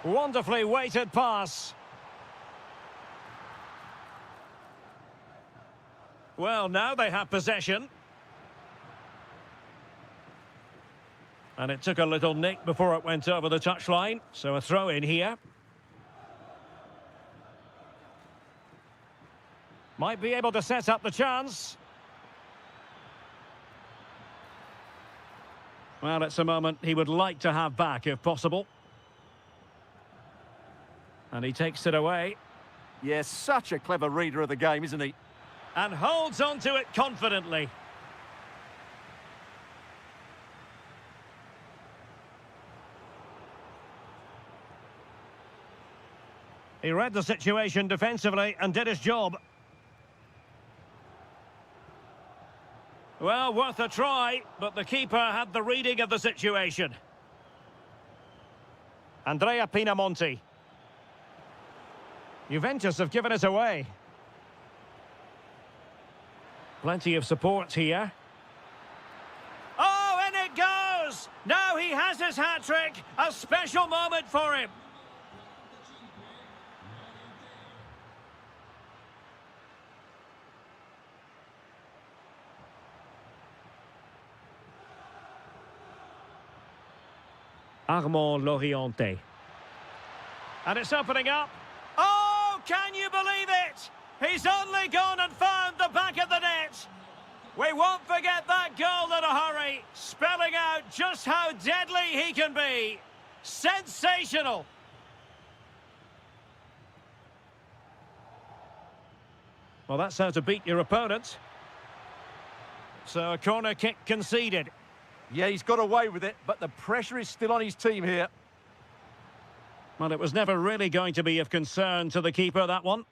Wonderfully weighted pass. Well, now they have possession. And it took a little nick before it went over the touchline. So a throw in here. Might be able to set up the chance. Well, it's a moment he would like to have back if possible. And he takes it away. Yes, such a clever reader of the game, isn't he? And holds on to it confidently. He read the situation defensively and did his job. Well, worth a try, but the keeper had the reading of the situation. Andrea Pinamonti. Juventus have given it away. Plenty of support here. Oh, and it goes! Now he has his hat-trick. A special moment for him. Armand Loriente. And it's opening up. Oh, can you believe it? He's only gone and found the back of the net. We won't forget that goal in a hurry, spelling out just how deadly he can be. Sensational. Well, that's how to beat your opponent. So a corner kick conceded. Yeah, he's got away with it, but the pressure is still on his team here. Well, it was never really going to be of concern to the keeper, that one.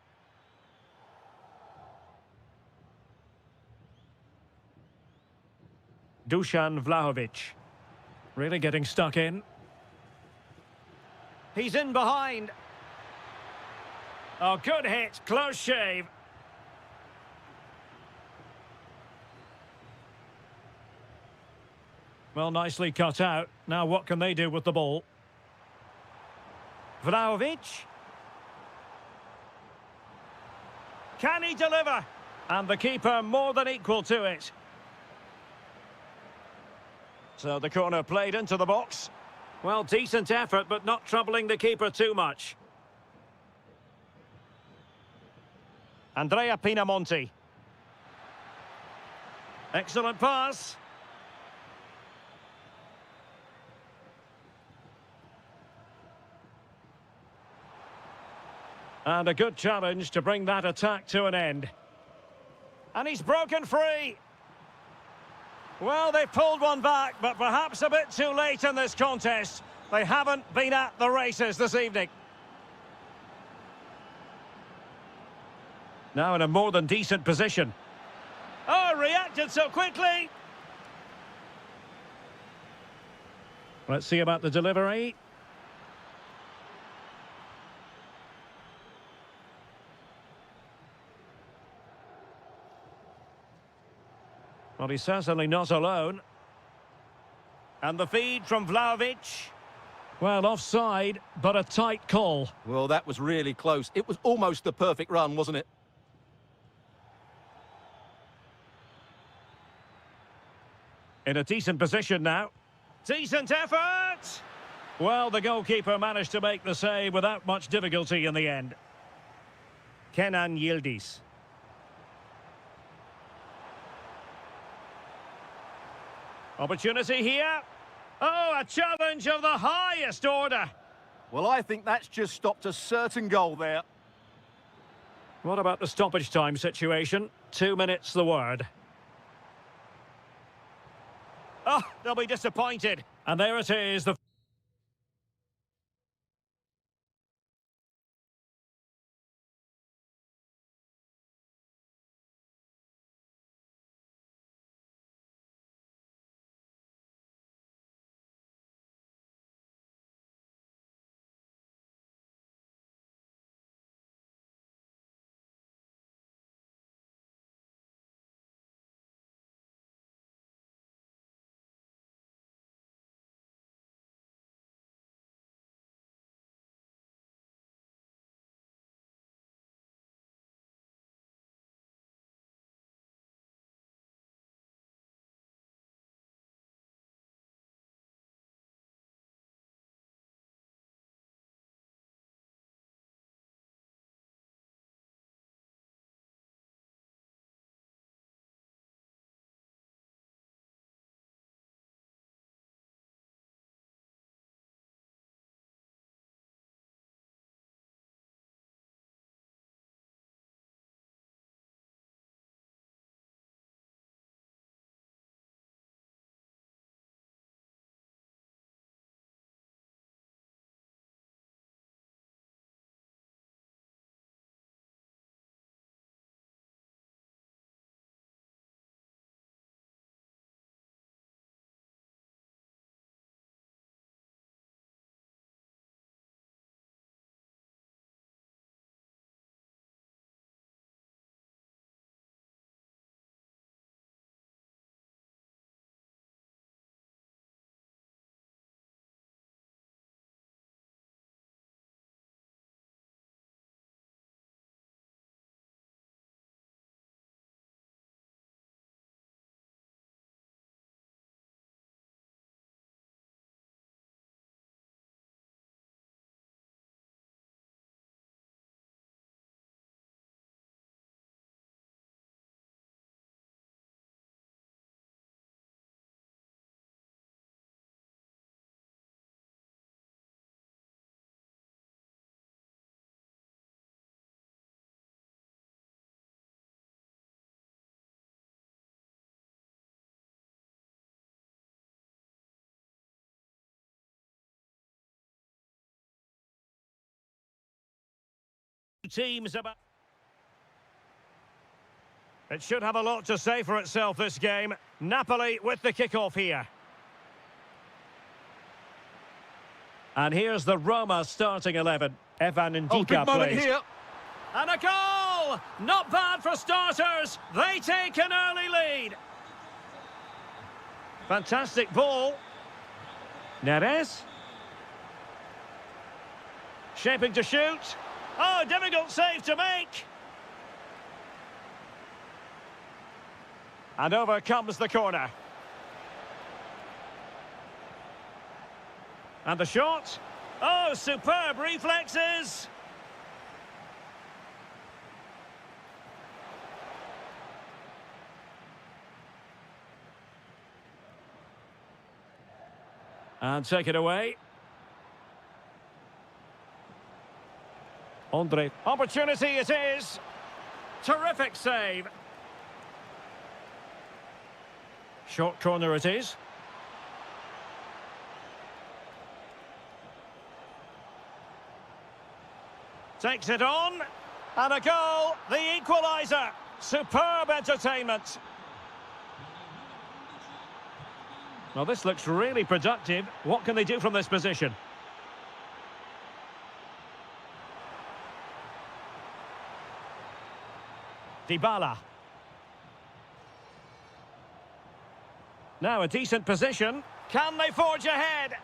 Dusan Vlahovic. Really getting stuck in. He's in behind. Oh, good hit. Close shave. Well, nicely cut out. Now what can they do with the ball? Vlahovic. Can he deliver? And the keeper more than equal to it. So the corner played into the box. Well, decent effort, but not troubling the keeper too much. Andrea Pinamonti. Excellent pass. And a good challenge to bring that attack to an end. And he's broken free. Well, they've pulled one back, but perhaps a bit too late in this contest. They haven't been at the races this evening. Now in a more than decent position. Oh, reacted so quickly. Let's see about the delivery. Well, he's certainly not alone. And the feed from Vlahovic. Well, offside, but a tight call. Well, that was really close. It was almost the perfect run, wasn't it? In a decent position now. Decent effort! Well, the goalkeeper managed to make the save without much difficulty in the end. Kenan Yildiz. Opportunity here. Oh, a challenge of the highest order. Well, I think that's just stopped a certain goal there. What about the stoppage time situation? 2 minutes the word. Oh, they'll be disappointed. And there it is, the teams about... It should have a lot to say for itself, this game. Napoli with the kick-off here. And here's the Roma starting 11. Evan Ndika plays. Here. And a goal! Not bad for starters. They take an early lead. Fantastic ball. Neres. Shaping to shoot. Oh, difficult save to make. And over comes the corner. And the shot. Oh, superb reflexes. And take it away. Andre. Opportunity it is. Terrific save. Short corner it is. Takes it on. And a goal. The equaliser. Superb entertainment. Well, this looks really productive. What can they do from this position? Dybala. Now a decent position. Can they forge ahead?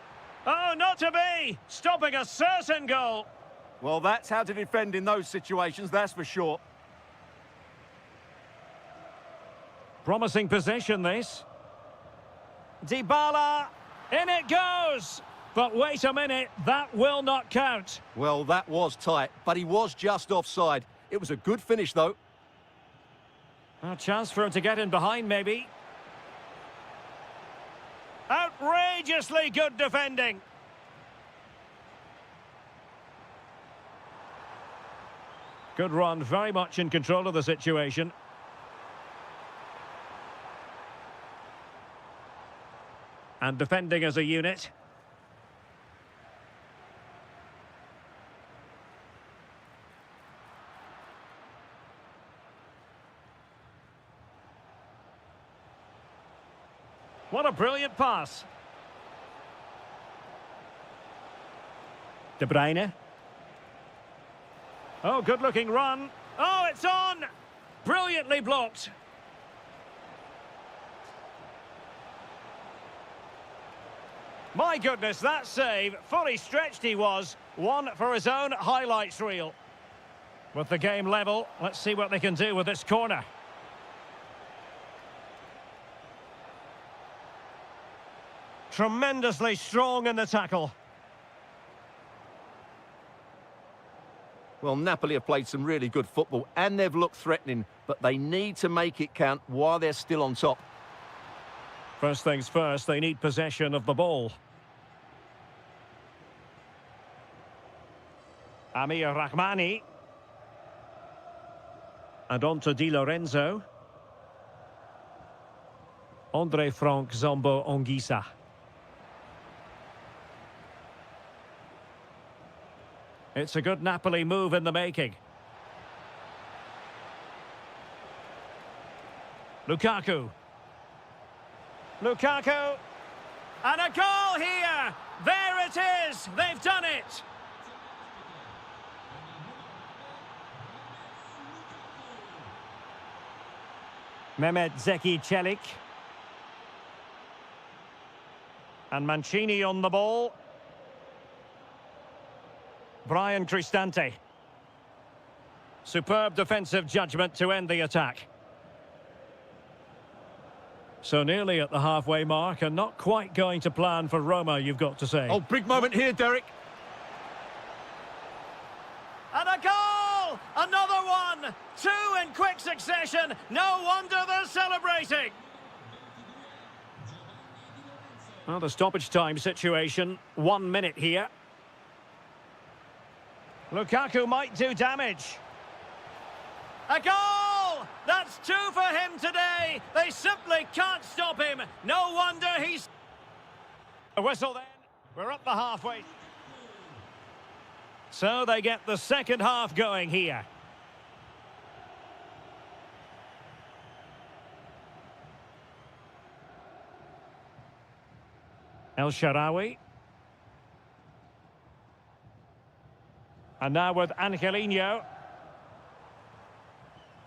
Oh, not to be! Stopping a certain goal. Well, that's how to defend in those situations, that's for sure. Promising position, this. Dybala. In it goes! But wait a minute, that will not count. Well, that was tight, but he was just offside. It was a good finish, though. A chance for him to get in behind, maybe. Outrageously good defending. Good run, very much in control of the situation. And defending as a unit. What a brilliant pass. De Bruyne. Oh, good-looking run. Oh, it's on! Brilliantly blocked. My goodness, that save. Fully stretched he was. One for his own highlights reel. With the game level, let's see what they can do with this corner. Tremendously strong in the tackle. Well, Napoli have played some really good football and they've looked threatening, but they need to make it count while they're still on top. First things first, they need possession of the ball. Amir Rahmani. And on to Di Lorenzo. Andre Frank Zombo Ongisa. It's a good Napoli move in the making. Lukaku. Lukaku. And a goal here! There it is! They've done it! Mehmet Zeki Çelik. And Mancini on the ball. Brian Cristante. Superb defensive judgment to end the attack. So nearly at the halfway mark and not quite going to plan for Roma, you've got to say. Oh, big moment here, Derek. And a goal! Another one! Two in quick succession. No wonder they're celebrating. Well, the stoppage time situation. 1 minute here. Lukaku might do damage. A goal! That's two for him today. They simply can't stop him. No wonder he's... A whistle then. We're up the halfway. So they get the second half going here. El Shaarawy. And now with Angelino.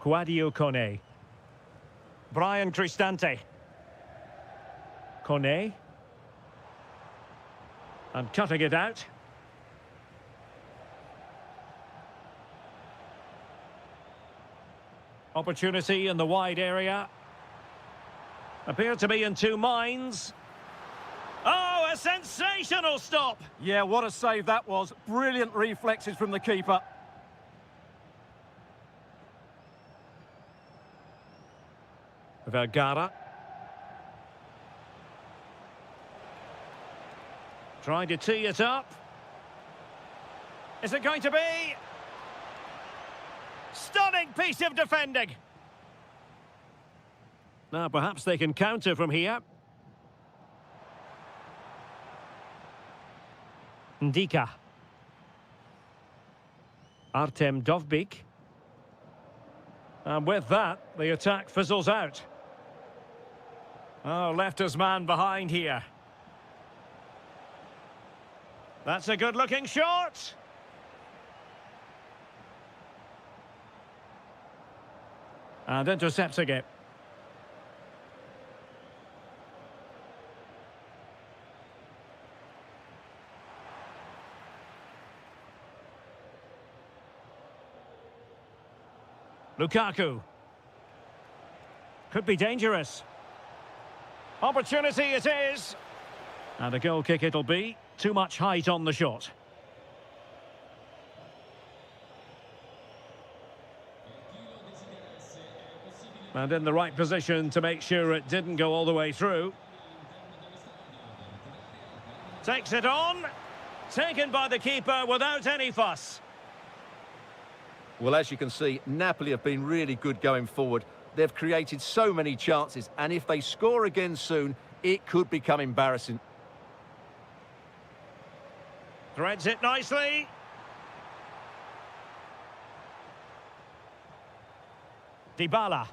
Kouadio Kone. Brian Cristante. Kone. And cutting it out. Opportunity in the wide area. Appear to be in two minds. Oh, a sensational stop! Yeah, what a save that was. Brilliant reflexes from the keeper. Vergara. Trying to tee it up. Is it going to be? Stunning piece of defending. Now perhaps they can counter from here. Ndika. Artem Dovbyk. And with that, the attack fizzles out. Oh, left his man behind here. That's a good-looking shot. And intercepting it. Lukaku. Could be dangerous. Opportunity it is. And a goal kick it'll be. Too much height on the shot. And in the right position to make sure it didn't go all the way through. Takes it on. Taken by the keeper without any fuss. Well, as you can see, Napoli have been really good going forward. They've created so many chances, and if they score again soon, it could become embarrassing. Threads it nicely. Dybala.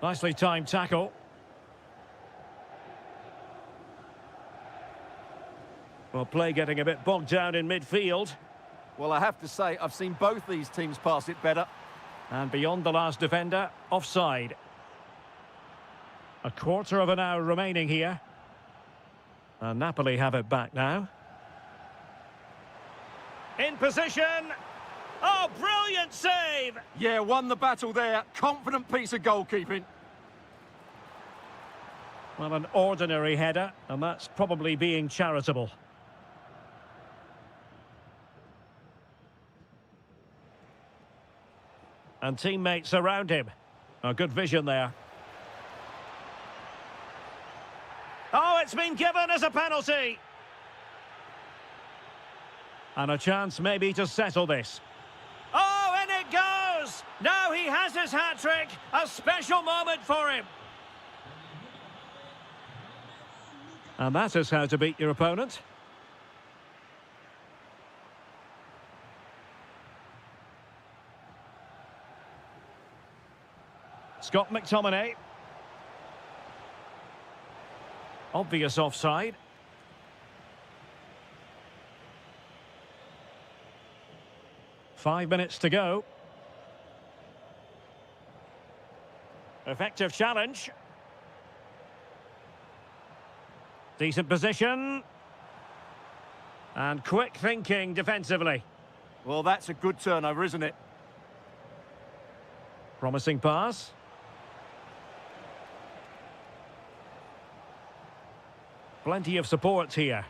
Nicely timed tackle. Well, play getting a bit bogged down in midfield. Well, I have to say, I've seen both these teams pass it better. And beyond the last defender, offside. A quarter of an hour remaining here. And Napoli have it back now. In position. Oh, brilliant save! Yeah, won the battle there. Confident piece of goalkeeping. Well, an ordinary header, and that's probably being charitable. And teammates around him. A good vision there. Oh, it's been given as a penalty. And a chance maybe to settle this. Oh, in it goes! Now he has his hat-trick. A special moment for him. And that is how to beat your opponent. Scott McTominay. Obvious offside. Five minutes to go. Effective challenge. Decent position. And quick thinking defensively. Well, that's a good turnover, isn't it? Promising pass. Plenty of support here,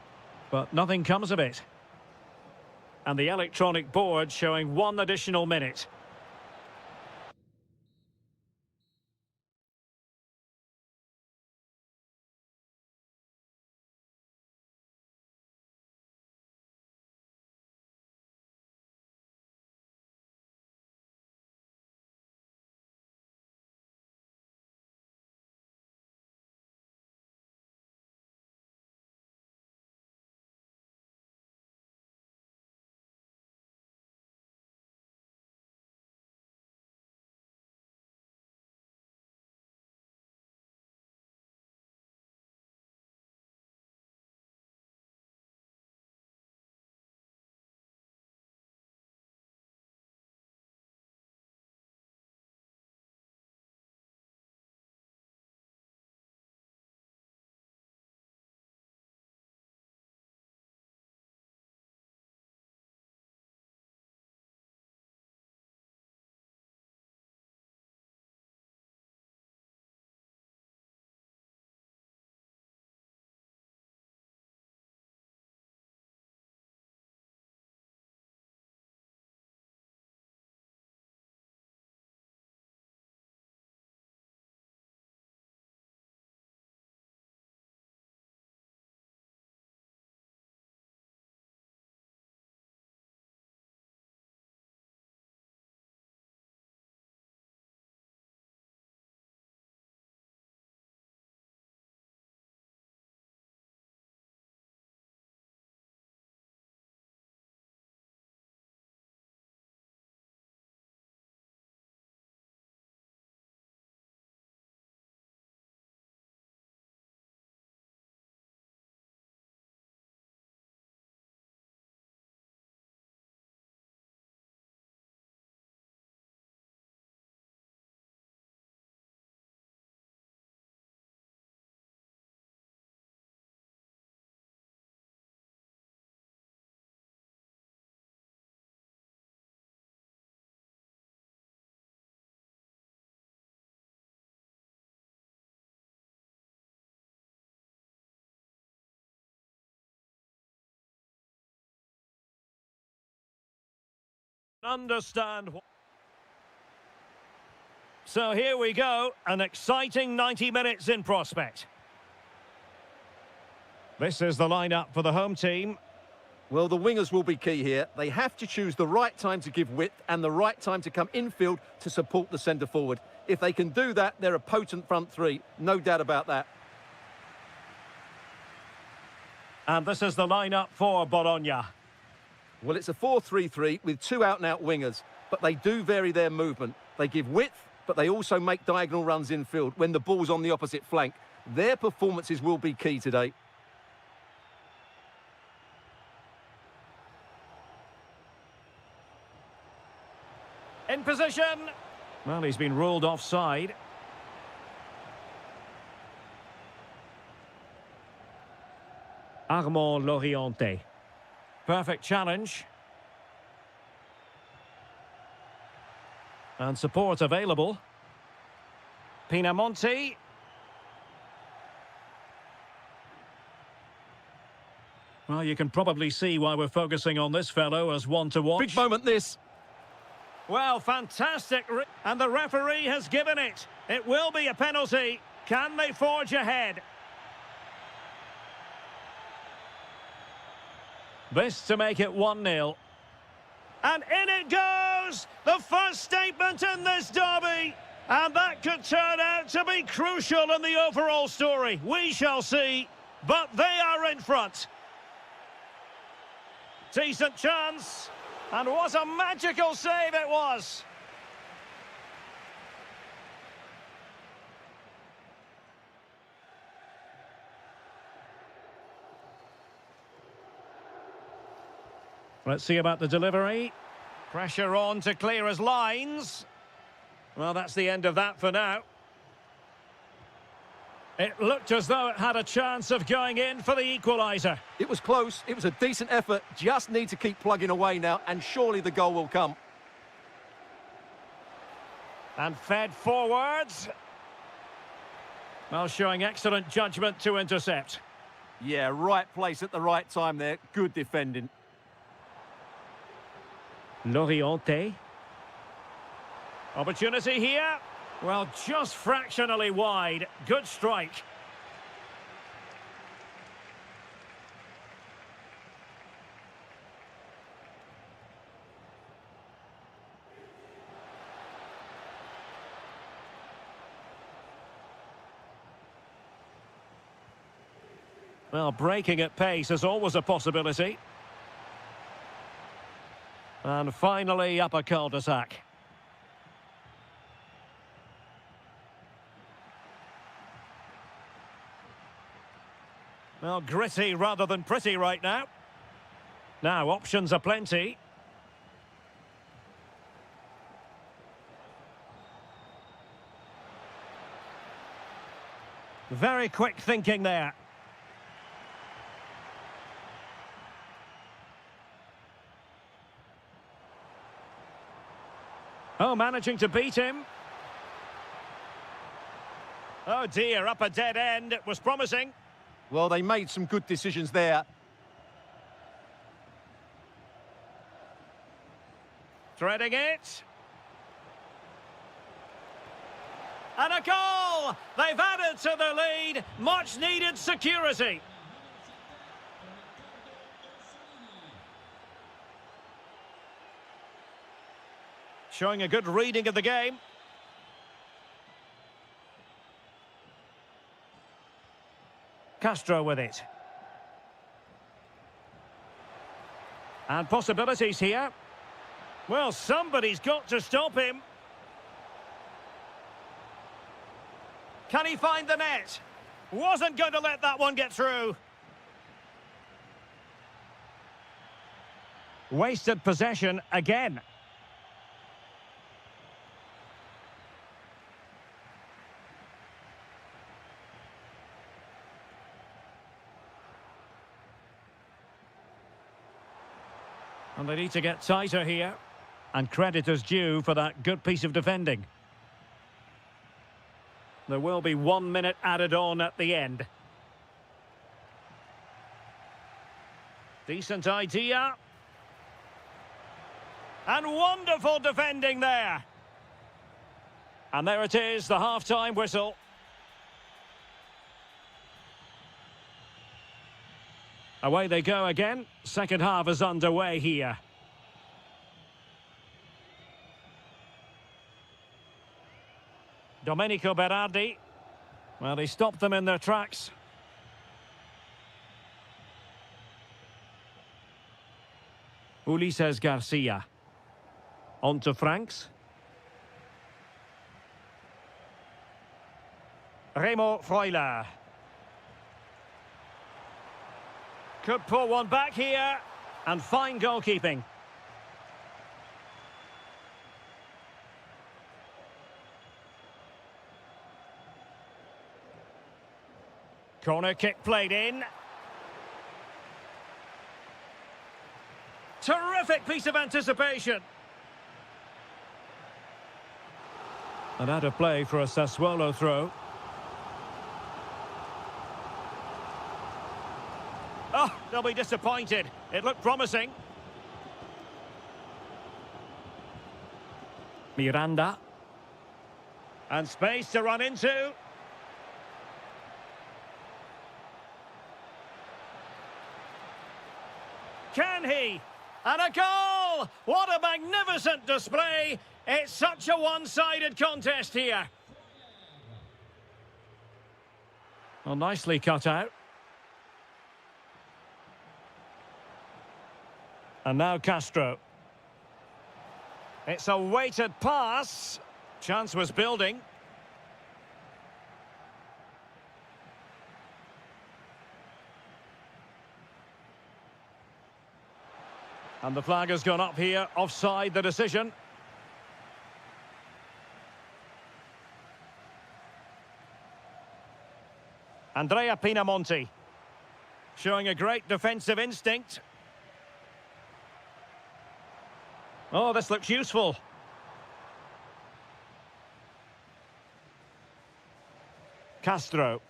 but nothing comes of it. And the electronic board showing 1 additional minute. Understand. So here we go, an exciting 90 minutes in prospect. This is the lineup for the home team. Well, the wingers will be key here. They have to choose the right time to give width and the right time to come infield to support the centre forward. If they can do that, they're a potent front three. No doubt about that. And this is the lineup for Bologna. Well, it's a 4-3-3 with two out-and-out wingers, but they do vary their movement. They give width, but they also make diagonal runs infield when the ball's on the opposite flank. Their performances will be key today. In position. Well, he's been ruled offside. Armand Loriente. Perfect challenge. And support available. Pinamonti. Well, you can probably see why we're focusing on this fellow as one to watch. Big moment, this. Well, fantastic. And the referee has given it. It will be a penalty. Can they forge ahead? This to make it 1-0. And in it goes! The first statement in this derby. And that could turn out to be crucial in the overall story. We shall see. But they are in front. Decent chance. And what a magical save it was. Let's see about the delivery. Pressure on to clear his lines. Well, that's the end of that for now. It looked as though it had a chance of going in for the equaliser. It was close. It was a decent effort. Just need to keep plugging away now, and surely the goal will come. And fed forwards. Well, showing excellent judgment to intercept. Yeah, right place at the right time there. Good defending. Loriente. Opportunity here. Well, just fractionally wide. Good strike. Well, breaking at pace is always a possibility. And finally, up a cul-de-sac. Well, gritty rather than pretty right now. Now, options are plenty. Very quick thinking there. Oh, managing to beat him. Oh dear, up a dead end. It was promising. Well, they made some good decisions there. Threading it. And a goal! They've added to the lead. Much needed security. Showing a good reading of the game. Castro with it. And possibilities here. Well, somebody's got to stop him. Can he find the net? Wasn't going to let that one get through. Wasted possession again. And they need to get tighter here. And credit is due for that good piece of defending. There will be 1 minute added on at the end. Decent idea. And wonderful defending there. And there it is, the half-time whistle. Away they go again. Second half is underway here. Domenico Berardi. Well, he stopped them in their tracks. Ulises Garcia. On to Franks. Remo Freuler. Could pull one back here. And fine goalkeeping. Corner kick played in. Terrific piece of anticipation. And out of play for a Sassuolo throw. Oh, they'll be disappointed. It looked promising. Miranda. And space to run into. Can he? And a goal! What a magnificent display! It's such a one-sided contest here. Well, nicely cut out. And now Castro. It's a weighted pass. Chance was building. And the flag has gone up here. Offside the decision. Andrea Pinamonti. Showing a great defensive instinct. Oh, this looks useful. Castro.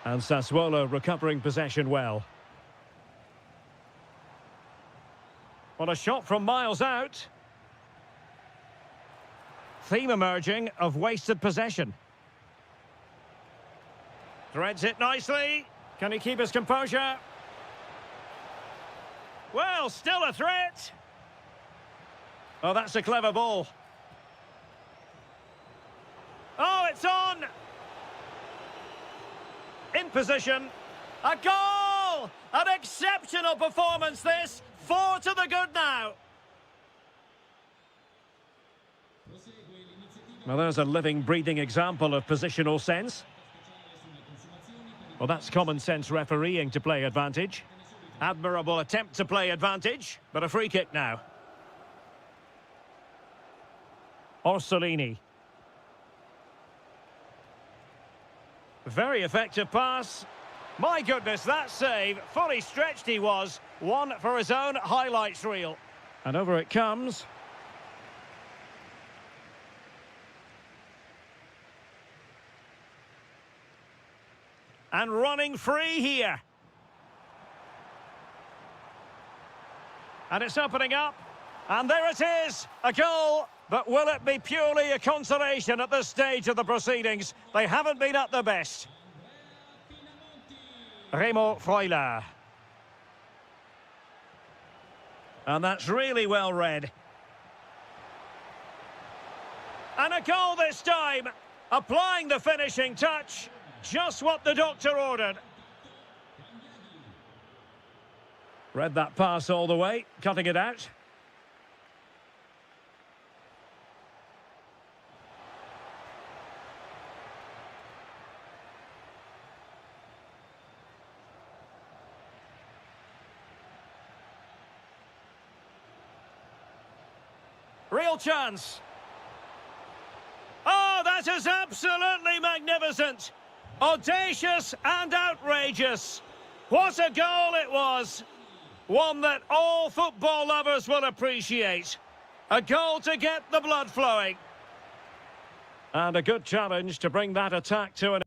And Sassuolo recovering possession well. What a shot from miles out. Theme emerging of wasted possession. Threads it nicely. Can he keep his composure? Well, still a threat. Oh, that's a clever ball. Oh, it's on. In position. A goal! An exceptional performance, this. 4 to the good now. Well, there's a living, breathing example of positional sense. Well, that's common sense refereeing to play advantage. Admirable attempt to play advantage, but a free kick now. Orsolini. Very effective pass. My goodness, that save. Fully stretched he was. One for his own highlights reel. And over it comes. And running free here. And it's opening up. And there it is. A goal. But will it be purely a consolation at this stage of the proceedings? They haven't been at their best. Remo Freuler. And that's really well read. And a goal this time. Applying the finishing touch. Just what the doctor ordered. Read that pass all the way. Cutting it out. Real chance. Oh, that is absolutely magnificent. Audacious and outrageous. What a goal it was. One that all football lovers will appreciate. A goal to get the blood flowing. And a good challenge to bring that attack to an